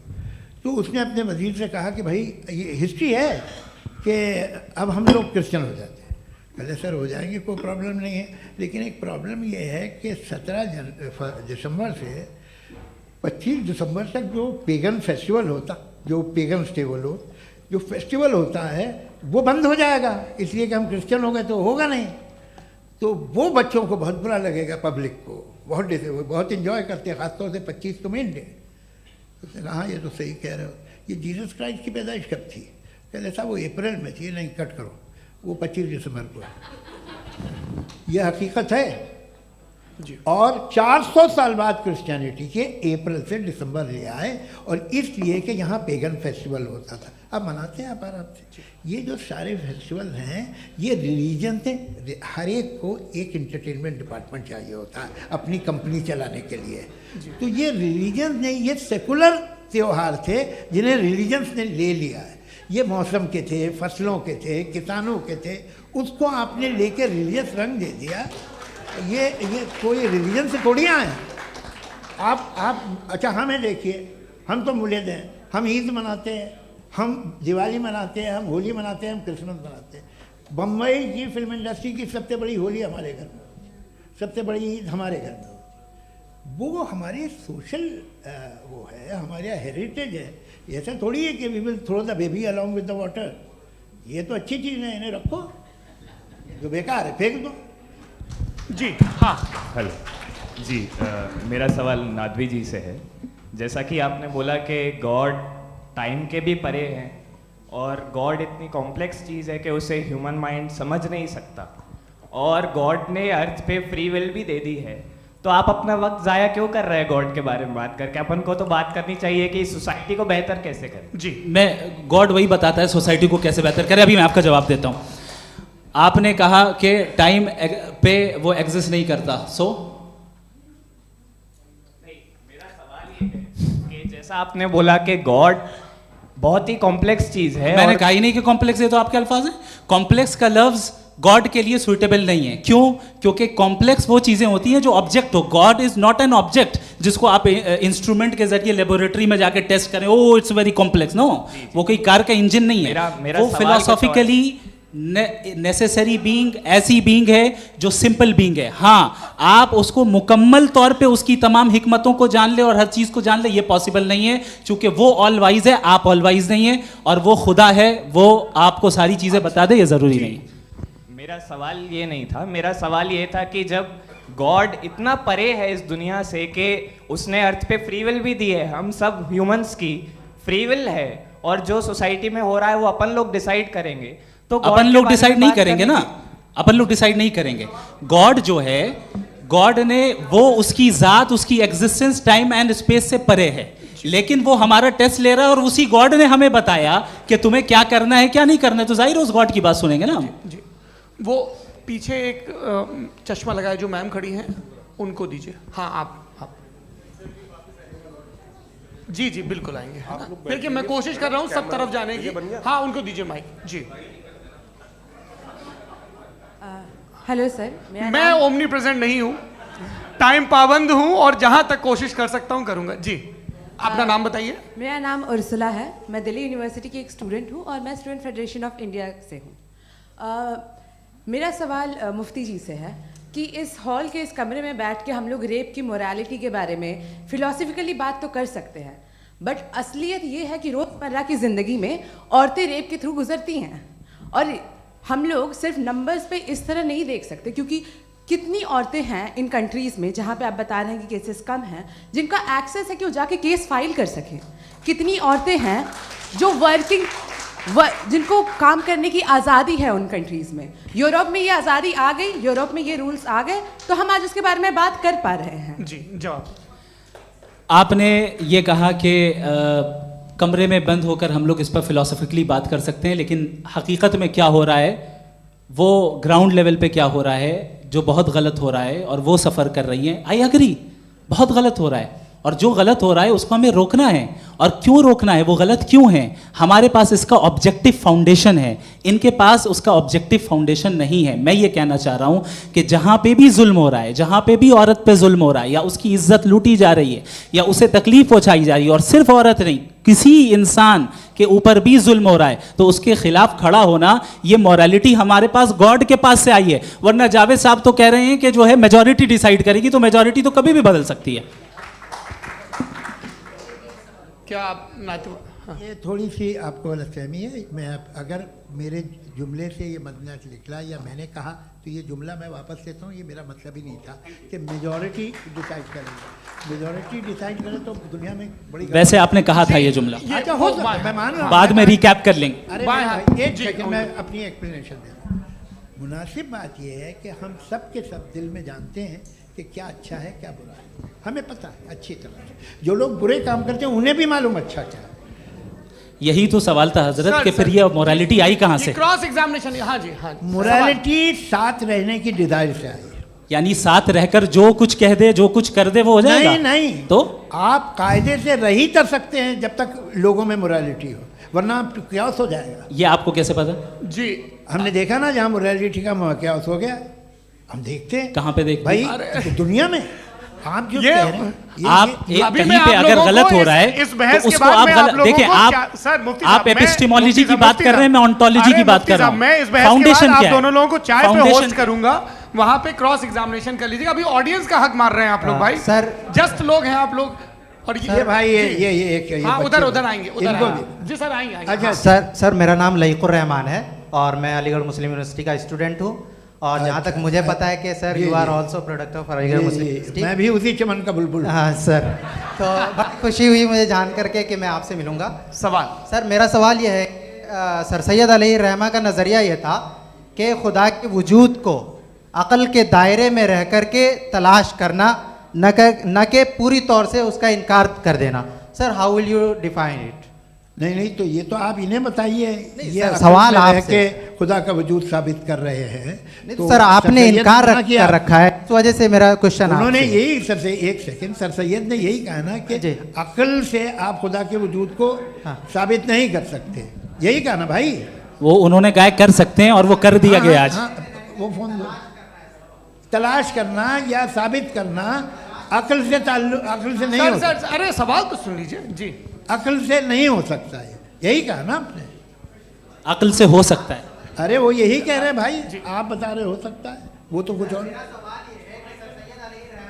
तो उसने अपने वजीर से कहा कि भाई ये हिस्ट्री है कि अब हम लोग क्रिश्चियन हो जाते हैं। कहले सर हो जाएंगे, कोई प्रॉब्लम नहीं है, लेकिन एक प्रॉब्लम ये है कि 17 दिसंबर से 25 दिसंबर तक जो पेगन फेस्टिवल होता, जो पेगन थे वो लोग, जो फेस्टिवल होता है वो बंद हो जाएगा, इसलिए कि हम क्रिश्चियन हो गए तो होगा नहीं। तो वो बच्चों को बहुत बुरा लगेगा, पब्लिक को बहुत इन्जॉय करते हैं, ख़ासतौर से 25 को मेन डे। उसने कहा हाँ ये तो सही कह रहे हो, ये जीसस क्राइस्ट की पैदाइश कब थी? कहते साहब वो अप्रैल में थी। नहीं कट करो, वो 25 दिसंबर को है। ये हकीकत है जी। और 400 साल बाद क्रिश्चियनिटी के अप्रैल से दिसंबर ले आए, और इसलिए कि यहाँ पेगन फेस्टिवल होता था। अब मनाते हैं आप आराम से। ये जो सारे फेस्टिवल हैं ये रिलीजन से, हर एक को एक इंटरटेनमेंट डिपार्टमेंट चाहिए होता है अपनी कंपनी चलाने के लिए। तो ये रिलीजन ने, ये सेकुलर त्यौहार थे जिन्हें रिलीजन्स ने ले लिया है। ये मौसम के थे, फसलों के थे, किसानों के थे, उसको आपने लेके रिलीजियस रंग दे दिया। ये कोई रिलीजन से थोड़ी आए आप। अच्छा हमें देखिए, हम तो मुल्द हैं, हम ईद मनाते हैं, हम दिवाली मनाते हैं, हम होली मनाते हैं, हम क्रिसमस मनाते हैं। बम्बई की फिल्म इंडस्ट्री की सबसे बड़ी होली हमारे घर में, सबसे बड़ी ईद हमारे घर में। वो हमारे सोशल वो है, हमारे हेरिटेज है। ऐसा थोड़ी है कि we will throw the baby along with the water. ये तो अच्छी चीज़ है, इन्हें रखो, जो बेकार है फेंक दो। जी हाँ हेलो जी, मेरा सवाल नादवी जी से है। जैसा कि आपने बोला कि गॉड टाइम के भी परे हैं और गॉड इतनी कॉम्प्लेक्स चीज़ है कि उसे ह्यूमन माइंड समझ नहीं सकता, और गॉड ने अर्थ पे फ्री विल भी दे दी है, तो आप अपना वक्त ज़ाया क्यों कर रहे हैं गॉड के बारे में बात करके? अपन को तो बात करनी चाहिए कि सोसाइटी को बेहतर कैसे करें। जी मैं गॉड वही बताता है सोसाइटी को कैसे बेहतर करे। अभी मैं आपका जवाब देता हूँ। आपने कहा कि टाइम पे वो एग्जिस्ट नहीं करता, सो मेरा सवाल ये है कि जैसा आपने बोला कि गॉड बहुत ही कॉम्प्लेक्स चीज है, मैंने कहा ही नहीं कि कॉम्प्लेक्स है, तो आपके अल्फाज हैं। कॉम्प्लेक्स का लफ्ज गॉड के लिए सुइटेबल नहीं है। क्यों? क्योंकि कॉम्प्लेक्स वो चीजें होती हैं जो ऑब्जेक्ट हो। God is not an object जिसको आप इंस्ट्रूमेंट के जरिए लेबोरेटरी में जाके टेस्ट करें, oh it's very complex. No, वो कोई कार का इंजन नहीं है। वो फिलोसॉफिकली नेसेसरी बीइंग ऐसी बीइंग है जो सिंपल बीइंग है। हाँ, आप उसको मुकम्मल तौर पे उसकी तमाम हिकमतों को जान ले और हर चीज को जान ले, ये पॉसिबल नहीं है, क्योंकि वो ऑल वाइज है, आप ऑल वाइज नहीं है, और वो खुदा है, वो आपको सारी चीजें बता दे, ये जरूरी नहीं। मेरा सवाल ये नहीं था, मेरा सवाल ये था कि जब गॉड इतना परे है इस दुनिया से कि उसने अर्थ पे फ्री विल भी दी है, हम सब ह्यूमंस की फ्री विल है, और जो सोसाइटी में हो रहा है वो अपन लोग डिसाइड करेंगे, तो अपन लोग डिसाइड नहीं करेंगे ना, अपन लोग डिसाइड नहीं करेंगे। गॉड जो है, गॉड ने वो उसकी जात, उसकी एग्जिस्टेंस टाइम एंड स्पेस से परे है, लेकिन वो हमारा टेस्ट ले रहा है और उसी गॉड ने हमें बताया कि तुम्हें क्या करना है क्या नहीं करना है, तो जाहिर उस गॉड की बात सुनेंगे ना। जी, वो पीछे एक चश्मा लगाए जो मैम खड़ी हैं, उनको दीजिए। हाँ आप जी जी बिल्कुल आएंगे। देखिए मैं कोशिश कर रहा हूँ सब तरफ जाने की। हाँ उनको दीजिए माइक। जी हेलो सर, मैं ओमनी प्रेजेंट नहीं हूँ, टाइम पाबंद हूं और जहां तक कोशिश कर सकता हूं करूंगा। जी, अपना नाम बताइए। मेरा नाम उर्सुला है, मैं दिल्ली यूनिवर्सिटी की एक स्टूडेंट हूँ और मैं स्टूडेंट फेडरेशन ऑफ इंडिया से हूँ। मेरा सवाल मुफ्ती जी से है कि इस हॉल के इस कमरे में बैठ के हम लोग रेप की मोरालिटी के बारे में फिलोसफिकली बात तो कर सकते हैं, बट असलियत ये है कि रोज़मर्रा की ज़िंदगी में औरतें रेप के थ्रू गुजरती हैं और हम लोग सिर्फ नंबर्स पे इस तरह नहीं देख सकते, क्योंकि कितनी औरतें हैं इन कंट्रीज़ में जहाँ पे आप बता रहे हैं कि केसेस कम हैं, जिनका एक्सेस है कि वो जाके केस फाइल कर सकें। कितनी औरतें हैं जो जिनको काम करने की आज़ादी है उन कंट्रीज़ में। यूरोप में ये आज़ादी आ गई, यूरोप में ये रूल्स आ गए, तो हम आज उसके बारे में बात कर पा रहे हैं। जी, जवाब। आपने ये कहा कि कमरे में बंद होकर हम लोग इस पर फिलोसफिकली बात कर सकते हैं, लेकिन हकीकत में क्या हो रहा है, वो ग्राउंड लेवल पे क्या हो रहा है, जो बहुत गलत हो रहा है और वो सफ़र कर रही हैं। आई एग्री, बहुत गलत हो रहा है और जो गलत हो रहा है उसको हमें रोकना है। और क्यों रोकना है, वो गलत क्यों है? हमारे पास इसका ऑब्जेक्टिव फाउंडेशन है, इनके पास उसका ऑब्जेक्टिव फाउंडेशन नहीं है। मैं ये कहना चाह रहा हूँ कि जहाँ पे भी जुल्म हो रहा है, जहाँ पे भी औरत पे जुल्म हो रहा है या उसकी इज्जत लूटी जा रही है या उसे तकलीफ पहुँचाई जा रही है, और सिर्फ औरत नहीं, किसी इंसान के ऊपर भी जुल्म हो रहा है, तो उसके खिलाफ खड़ा होना, ये मॉरलिटी हमारे पास गॉड के पास से आई है। वरना जावेद साहब तो कह रहे हैं कि जो है मेजॉरिटी डिसाइड करेगी, तो मेजॉरिटी तो कभी भी बदल सकती है। क्या आप हाँ। ये थोड़ी सी आपको गलतफहमी है। मैं अगर मेरे जुमले से ये मदनत निकला या मैंने कहा तो ये जुमला मैं वापस लेता हूँ, ये मेरा मतलब ही नहीं था कि मेजॉरिटी डिसाइड करेंगे। मेजॉरिटी डिसाइड करे तो दुनिया में बड़ी, वैसे आपने कहा था ये जुमला। अच्छा, हो सकता है, मैं मान रहा हूँ, बाद में रिकैप कर लेंगे। अरे एक सेकंड, मैं अपनी एक्सप्लेनेशन दे रहा हूँ। मुनासिब बात यह है कि हम सब के सब दिल में जानते हैं कि क्या अच्छा है क्या बुरा है, हमें पता है अच्छी तरह से। जो लोग बुरे काम करते हैं उन्हें भी मालूम अच्छा क्या है। यही तो सवाल था हजरत कि फिर ये मोरालिटी आई कहाँ से? Cross examination. हाँ जी, हाँ। मोरालिटी साथ रहने की डिजायर से आई है। यानी साथ रहकर जो कुछ कह दे, जो कुछ कर दे, वो हो जाएगा? नहीं नहीं, तो आप कायदे से रह ही कर सकते हैं जब तक लोगों में मोरालिटी हो, वरना क्यास हो जाएगा। ये आपको कैसे पता? जी, हमने देखा ना, जहाँ मोरालिटी का क्यास हो गया, हम देखते हैं। कहाँ पे देखते भाई? तो दुनिया में आप जो कह रहे हैं, आप कहीं पे अगर गलत हो रहा है तो उसको आप गलत देखिए। आप एपिस्टेमोलॉजी की बात कर रहे हैं, मैं ऑन्टोलॉजी की बात कर रहा हूं। मैं इस बहस फाउंडेशन क्या है? आप दोनों लोगों को चाय पे होस्ट करूंगा, वहां पे क्रॉस एग्जामिनेशन कर लीजिएगा। अभी ऑडियंस का हक मार रहे हैं आप लोग भाई, सर जस्ट लोग हैं आप लोग। और ये भाई ये हाँ, उधर आएंगे, उधर जी सर आएंगे। अच्छा सर, मेरा नाम लईकुर रहमान है और मैं अलीगढ़ मुस्लिम यूनिवर्सिटी का स्टूडेंट हूँ। और जहाँ तक मुझे पता है कि sir you are also product of Aligarh Muslim University. मैं भी उसी चमन का बुलबुल। हाँ सर, तो बहुत खुशी हुई मुझे जान करके कि मैं आपसे मिलूंगा। सवाल सर, मेरा सवाल यह है, सर सैयद अलैहि रहमा का नज़रिया यह था कि खुदा के वजूद को अक़ल के दायरे में रह कर के तलाश करना, न कि पूरी तौर से उसका इनकार कर देना। Sir, how will you define it? नहीं, तो ये तो आप इन्हें बताइए। ये सवाल आपसे खुदा का वजूद साबित कर रहे हैं तो सर आपने इनकार कर रखा है, इस वजह से मेरा क्वेश्चन। उन्होंने यही एक सेकंड, सर सैयद ने यही कहा ना कि अक्ल से आप खुदा के वजूद को साबित नहीं कर सकते, यही कहा ना भाई। वो उन्होंने कहा कर सकते हैं और वो कर दिया गया आज। वो फोन तलाश करना या साबित करना अक्ल से नहीं हो सकता। अरे सवाल तो सुन लीजिए जी। अक्ल से नहीं हो सकता है, यही कहा ना आपने। अक्ल से हो सकता है, अरे वो यही कह रहे हैं भाई, आप बता रहे हो सकता है, वो तो कुछ और।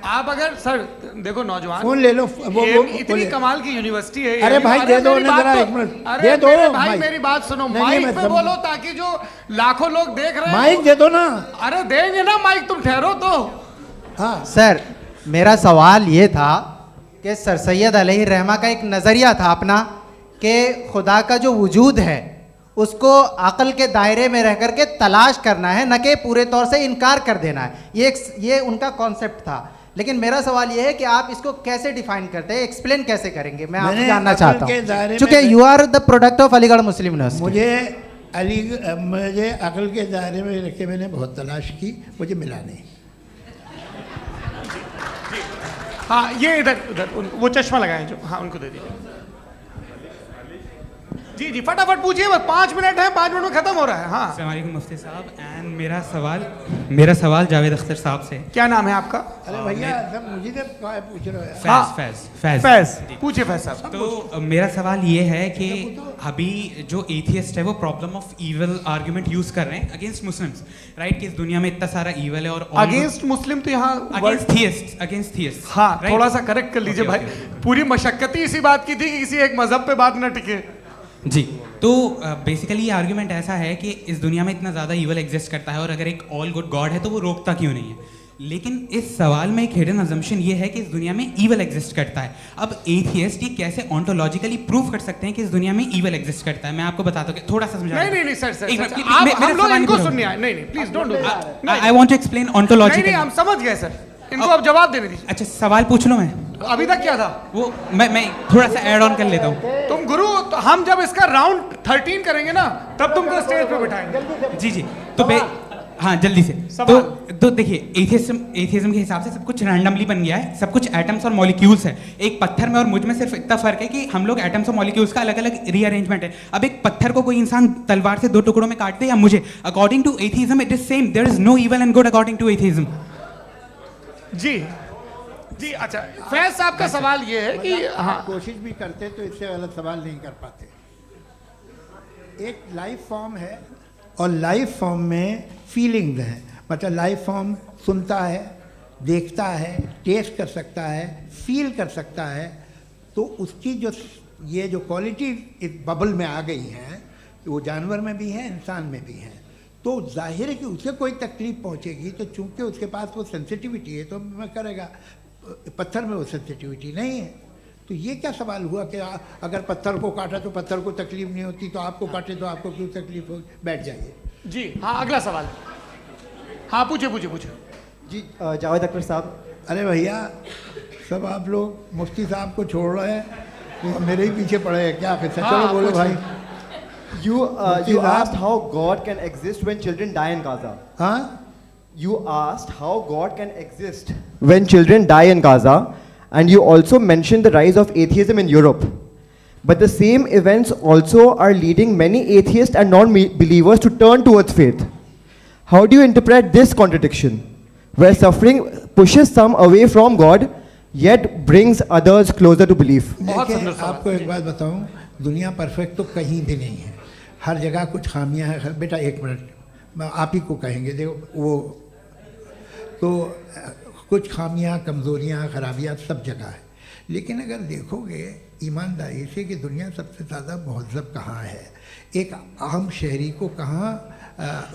आप अगर सर देखो नौजवान फोन ले लो, वो इतनी कमाल की यूनिवर्सिटी है। अरे भाई दे दो ना जरा, एक मिनट दे दो भाई, मेरी बात सुनो, माइक पे बोलो ताकि जो लाखों लोग देख रहे हैं। माइक दे दो ना। अरे देंगे ना माइक, तुम ठहरो तो। हाँ सर, मेरा सवाल ये था कि सर सैयद अलैहि रहमा का एक नज़रिया था अपना कि खुदा का जो वजूद है उसको अक़ल के दायरे में रह कर के तलाश करना है, न कि पूरे तौर से इनकार कर देना है। ये उनका कॉन्सेप्ट था। लेकिन मेरा सवाल ये है कि आप इसको कैसे डिफाइन करते हैं, एक्सप्लेन कैसे करेंगे? मैं आपसे जानना चाहता हूँ, क्योंकि you are the product of Aligarh Muslim University. मुझे अक़ल के दायरे में रख के मैंने बहुत तलाश की, मुझे मिला नहीं। हाँ, ये इधर वो चश्मा लगाए जो, हाँ उनको दे दीजिए। जी जी फटाफट पूछिए, बस 5 मिनट है, 5 मिनट में खत्म हो रहा है। हाँ अस्सलाम वालेकुम मुफ्ती साहब। एंड मेरा सवाल जावेद अख्तर साहब से। क्या नाम है आपका? अरे भैया सब मुझे तो पूछ रहे हो। फैज पूछिए फैज साहब। तो मेरा सवाल ये है कि अभी जो एथियस्ट है वो problem of evil argument use कर रहे हैं अगेंस्ट मुस्लिम्स, राइट? कि इस दुनिया में इतना सारा ईविल है और अगेंस्ट मुस्लिम तो यहाँ अगेंस्ट थियस्ट। हाँ थोड़ा सा करेक्ट कर लीजिए भाई, पूरी मशक्कत ही इसी बात की थी कि किसी एक मजहब पे बात न टिके। जी, तो बेसिकली ये आर्ग्यूमेंट ऐसा है कि इस दुनिया में इतना ज़्यादा ईवल एग्जिस्ट करता है और अगर एक ऑल गुड गॉड है तो वो रोकता क्यों नहीं है? लेकिन इस सवाल में एक हिडन अजम्पशन ये है कि इस दुनिया में ईवल एग्जिस्ट करता है। अब एथियस्ट ये कैसे ऑन्टोलॉजिकली प्रूव कर सकते हैं कि इस दुनिया में ईवल एग्जिस्ट करता है? मैं आपको बताता हूँ, थोड़ा सा समझा। नहीं सर हम लोग इनको सुनिए। नहीं please don't do that. I want to explain ontologically. नहीं हम समझ गए सर, इनको अब जवाब देने दीजिए। अच्छा सवाल पूछ लो। मैं अभी तक क्या था वो मैं थोड़ा सा ऐड ऑन कर लेता हूँ। तुम गुरु, तो हम जब इसका राउंड 13 करेंगे ना तब तुमको स्टेज पे बिठाएंगे। जी तो हाँ जल्दी से। तो देखिए एथियज्म के हिसाब से सब कुछ रैंडमली बन गया है, सब कुछ एटम्स और मॉलिक्यूल्स है। एक पत्थर में और मुझ में सिर्फ इतना फर्क है कि हम लोग एटम्स और मॉलिक्यूल्स का अलग अलग रीअरेंजमेंट है। अब एक पत्थर को कोई इंसान तलवार से 2 टुकड़ों में काट दे या मुझे, according to atheism it is same. There is no evil and good according to atheism. जी अच्छा, फैज साहब का सवाल ये है कि हाँ कोशिश भी करते तो इससे गलत सवाल नहीं कर पाते। एक लाइफ फॉर्म है और लाइफ फॉर्म में फीलिंग्स हैं, मतलब लाइफ फॉर्म सुनता है, देखता है, टेस्ट कर सकता है, फील कर सकता है। तो उसकी जो ये जो क्वालिटी इस बबल में आ गई हैं वो जानवर में भी है, इंसान में भी है। तो जाहिर है कि उसे कोई तकलीफ पहुंचेगी, तो चूंकि उसके पास वो सेंसिटिविटी है तो मैं करेगा। पत्थर में वो सेंसिटिविटी नहीं है। तो ये क्या सवाल हुआ कि अगर पत्थर को काटा तो पत्थर को तकलीफ नहीं होती, तो आपको काटे तो आपको क्यों तकलीफ हो? बैठ जाइए। जी हाँ अगला सवाल। हाँ पूछे जी जावेद अख्तर साहब। अरे भैया सब आप लोग मुफ्ती साहब को छोड़ रहे हैं, तो मेरे ही पीछे पड़े हैं क्या? फिर चलो बोलो भाई। You asked how God can exist when children die in Gaza. हाँ? You asked how God can exist when children die in Gaza, and you also mentioned the rise of atheism in Europe. But the same events also are leading many atheists and non-believers to turn towards faith. How do you interpret this contradiction, where suffering pushes some away from God, yet brings others closer to belief? देखिए आपको एक बात बताऊं, दुनिया perfect तो कहीं भी नहीं है, हर जगह कुछ खामियां हैं। बेटा 1 मिनट, मैं आप ही को कहेंगे। देखो वो तो कुछ खामियां, कमज़ोरियां, खराबियां सब जगह है। लेकिन अगर देखोगे ईमानदारी से कि दुनिया सबसे ज़्यादा महज़्ज़ब कहाँ है, एक आम शहरी को कहाँ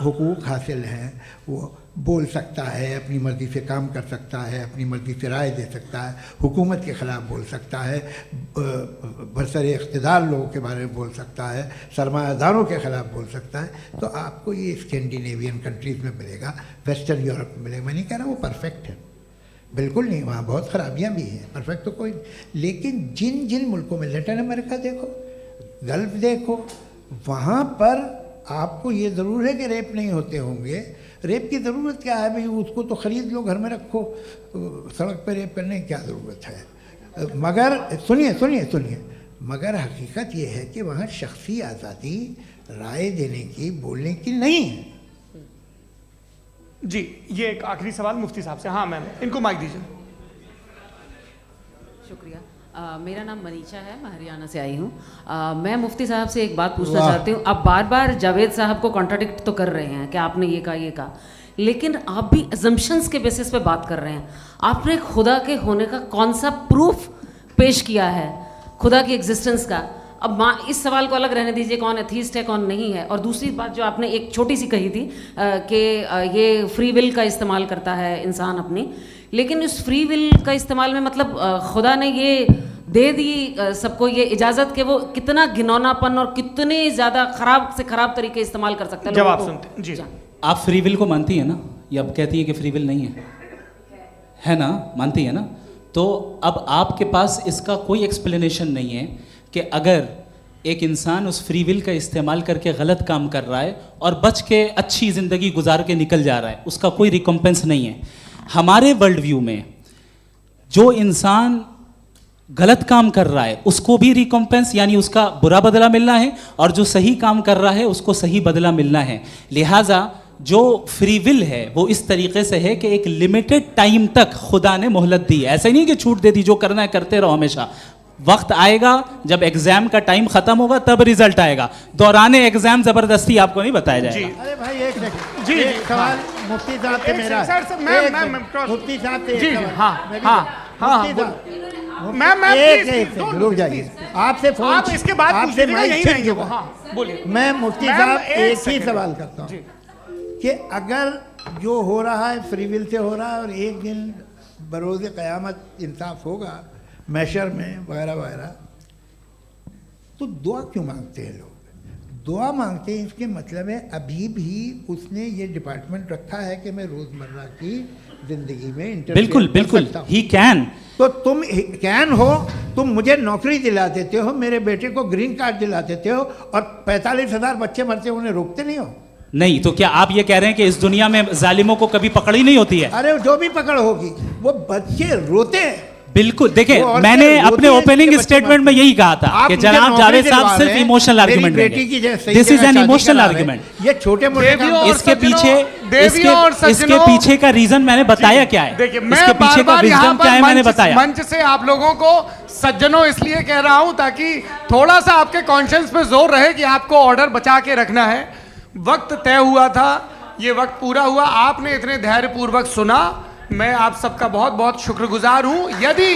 हुकूक हासिल हैं, वो बोल सकता है, अपनी मर्ज़ी से काम कर सकता है, अपनी मर्ज़ी से राय दे सकता है, हुकूमत के ख़िलाफ़ बोल सकता है, बरसरे इक़्तिदार लोगों के बारे में बोल सकता है, सरमायादारों के ख़िलाफ़ बोल सकता है। तो आपको ये स्कैंडिनेवियन कंट्रीज़ में मिलेगा, वेस्टर्न यूरोप में मिलेगा। मैं नहीं कह रहा वो परफेक्ट है, बिल्कुल नहीं, वहाँ बहुत ख़राबियाँ भी हैं, परफेक्ट तो कोई। लेकिन जिन जिन मुल्कों में, लैटिन अमेरिका देखो, गल्फ़ देखो, वहाँ पर आपको ये ज़रूर है कि रेप नहीं होते होंगे। रेप की ज़रूरत क्या है भाई? उसको तो ख़रीद लो, घर में रखो, सड़क पर रेप करने की क्या ज़रूरत है? मगर सुनिए, मगर हकीकत ये है कि वहाँ शख्सी आज़ादी राय देने की, बोलने की नहीं है। जी ये एक आखिरी सवाल मुफ्ती साहब से। हाँ मैम, इनको माइक दीजिए। शुक्रिया। मेरा नाम मनीषा है, मैं हरियाणा से आई हूँ। मैं मुफ्ती साहब से एक बात पूछना चाहती हूँ। आप बार बार जावेद साहब को कॉन्ट्राडिक्ट तो कर रहे हैं कि आपने ये कहा, लेकिन आप भी अजम्पशंस के बेसिस पे बात कर रहे हैं। आपने खुदा के होने का कौन सा प्रूफ पेश किया है, खुदा की एग्जिस्टेंस का? अब इस सवाल को अलग रहने दीजिए, कौन एथीस्ट है कौन नहीं है। और दूसरी बात जो आपने एक छोटी सी कही थी कि ये फ्री विल का इस्तेमाल करता है इंसान अपनी, लेकिन इस फ्री विल का इस्तेमाल में मतलब खुदा ने ये दे दी सबको ये इजाज़त कि वो कितना घिनौनापन और कितने ज़्यादा ख़राब से ख़राब तरीके इस्तेमाल कर सकता है। जवाब सुनते जी। आप फ्री विल को मानती है ना, या अब कहती है कि फ्री विल नहीं है ना? मानती है ना? तो अब आपके पास इसका कोई एक्सप्लेनेशन नहीं है कि अगर एक इंसान उस फ्री विल का इस्तेमाल करके गलत काम कर रहा है और बच के अच्छी ज़िंदगी गुजार के निकल जा रहा है, उसका कोई रिकम्पेंस नहीं है। हमारे वर्ल्ड व्यू में जो इंसान गलत काम कर रहा है उसको भी रिकॉम्पेंस यानी उसका बुरा बदला मिलना है, और जो सही काम कर रहा है उसको सही बदला मिलना है। लिहाजा जो फ्री विल है वो इस तरीके से है कि एक लिमिटेड टाइम तक खुदा ने मोहलत दी है। ऐसा नहीं कि छूट दे दी, जो करना है करते रहो हमेशा। वक्त आएगा जब एग्जाम का टाइम खत्म होगा तब रिजल्ट आएगा, दौराने एग्जाम जबरदस्ती आपको नहीं बताया जाएगा। अरे भाई एक सेकंड, जी एक सवाल मुफ्ती साहब से मेरा, मुफ्ती साहब से एक सवाल, रुक जाइए, आपसे फोन, आप इसके बाद आपसे यही रहेंगे वो। हाँ बोलिए। मैं मुफ्ती साहब एक ही सवाल करता हूँ कि अगर जो हो रहा है फ्री विल से हो रहा है और एक दिन बरोज़ क़यामत इंसाफ होगा मैशर में वगैरह वगैरह, तो दुआ क्यों मांगते हैं लोग? दुआ मांगते हैं इसके मतलब है अभी भी उसने ये डिपार्टमेंट रखा है कि मैं रोज़मर्रा की ज़िंदगी में बिल्कुल बिल्कुल ही कैन। तो तुम कैन हो, तुम मुझे नौकरी दिला देते हो, मेरे बेटे को ग्रीन कार्ड दिला देते हो, और 45,000 बच्चे मरते उन्हें रोकते नहीं हो। नहीं तो क्या आप ये कह रहे हैं कि इस दुनिया में जालिमों को कभी पकड़ ही नहीं होती है? अरे जो भी पकड़ होगी वो बच्चे रोते हैं। बिल्कुल, देखें मैंने अपने ओपनिंग स्टेटमेंट में यही कहा था कि जनाब जावेद साहब सिर्फ इमोशनल आर्गुमेंट देंगे। This is an emotional argument. ये छोटे मोटे इसके पीछे का रीजन मैंने बताया क्या है, इसके पीछे का विजडम क्या है मैंने बताया। मंच से आप लोगों को सज्जनों इसलिए कह रहा हूं ताकि थोड़ा सा आपके कॉन्शियस पे जोर रहे कि आपको ऑर्डर बचा के रखना है। वक्त तय हुआ था, ये वक्त पूरा हुआ, आपने इतने धैर्यपूर्वक सुना, मैं आप सबका बहुत बहुत शुक्रगुजार हूं। यदि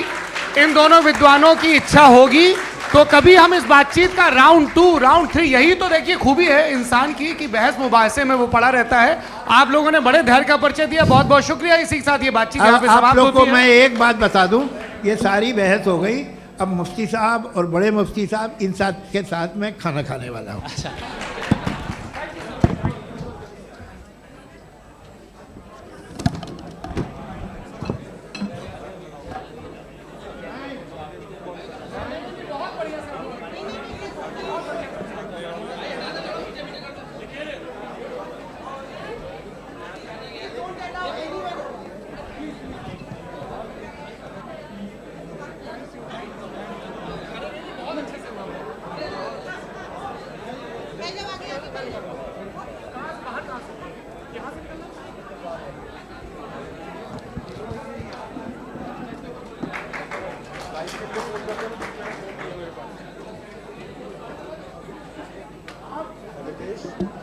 इन दोनों विद्वानों की इच्छा होगी तो कभी हम इस बातचीत का राउंड 2, राउंड 3, यही तो देखिए खूबी है इंसान की कि बहस मुबाहसे में वो पड़ा रहता है। आप लोगों ने बड़े धैर्य का परिचय दिया, बहुत बहुत शुक्रिया। इसी के साथ ये बातचीत यहाँ पे समाप्त होती है। आप लोग को मैं एक बात बता दूं, ये सारी बहस हो गई, अब मुफ्ती साहब और बड़े मुफ्ती साहब इन साथ के साथ मैं खाना खाने वाला हूँ। अच्छा। Thank you.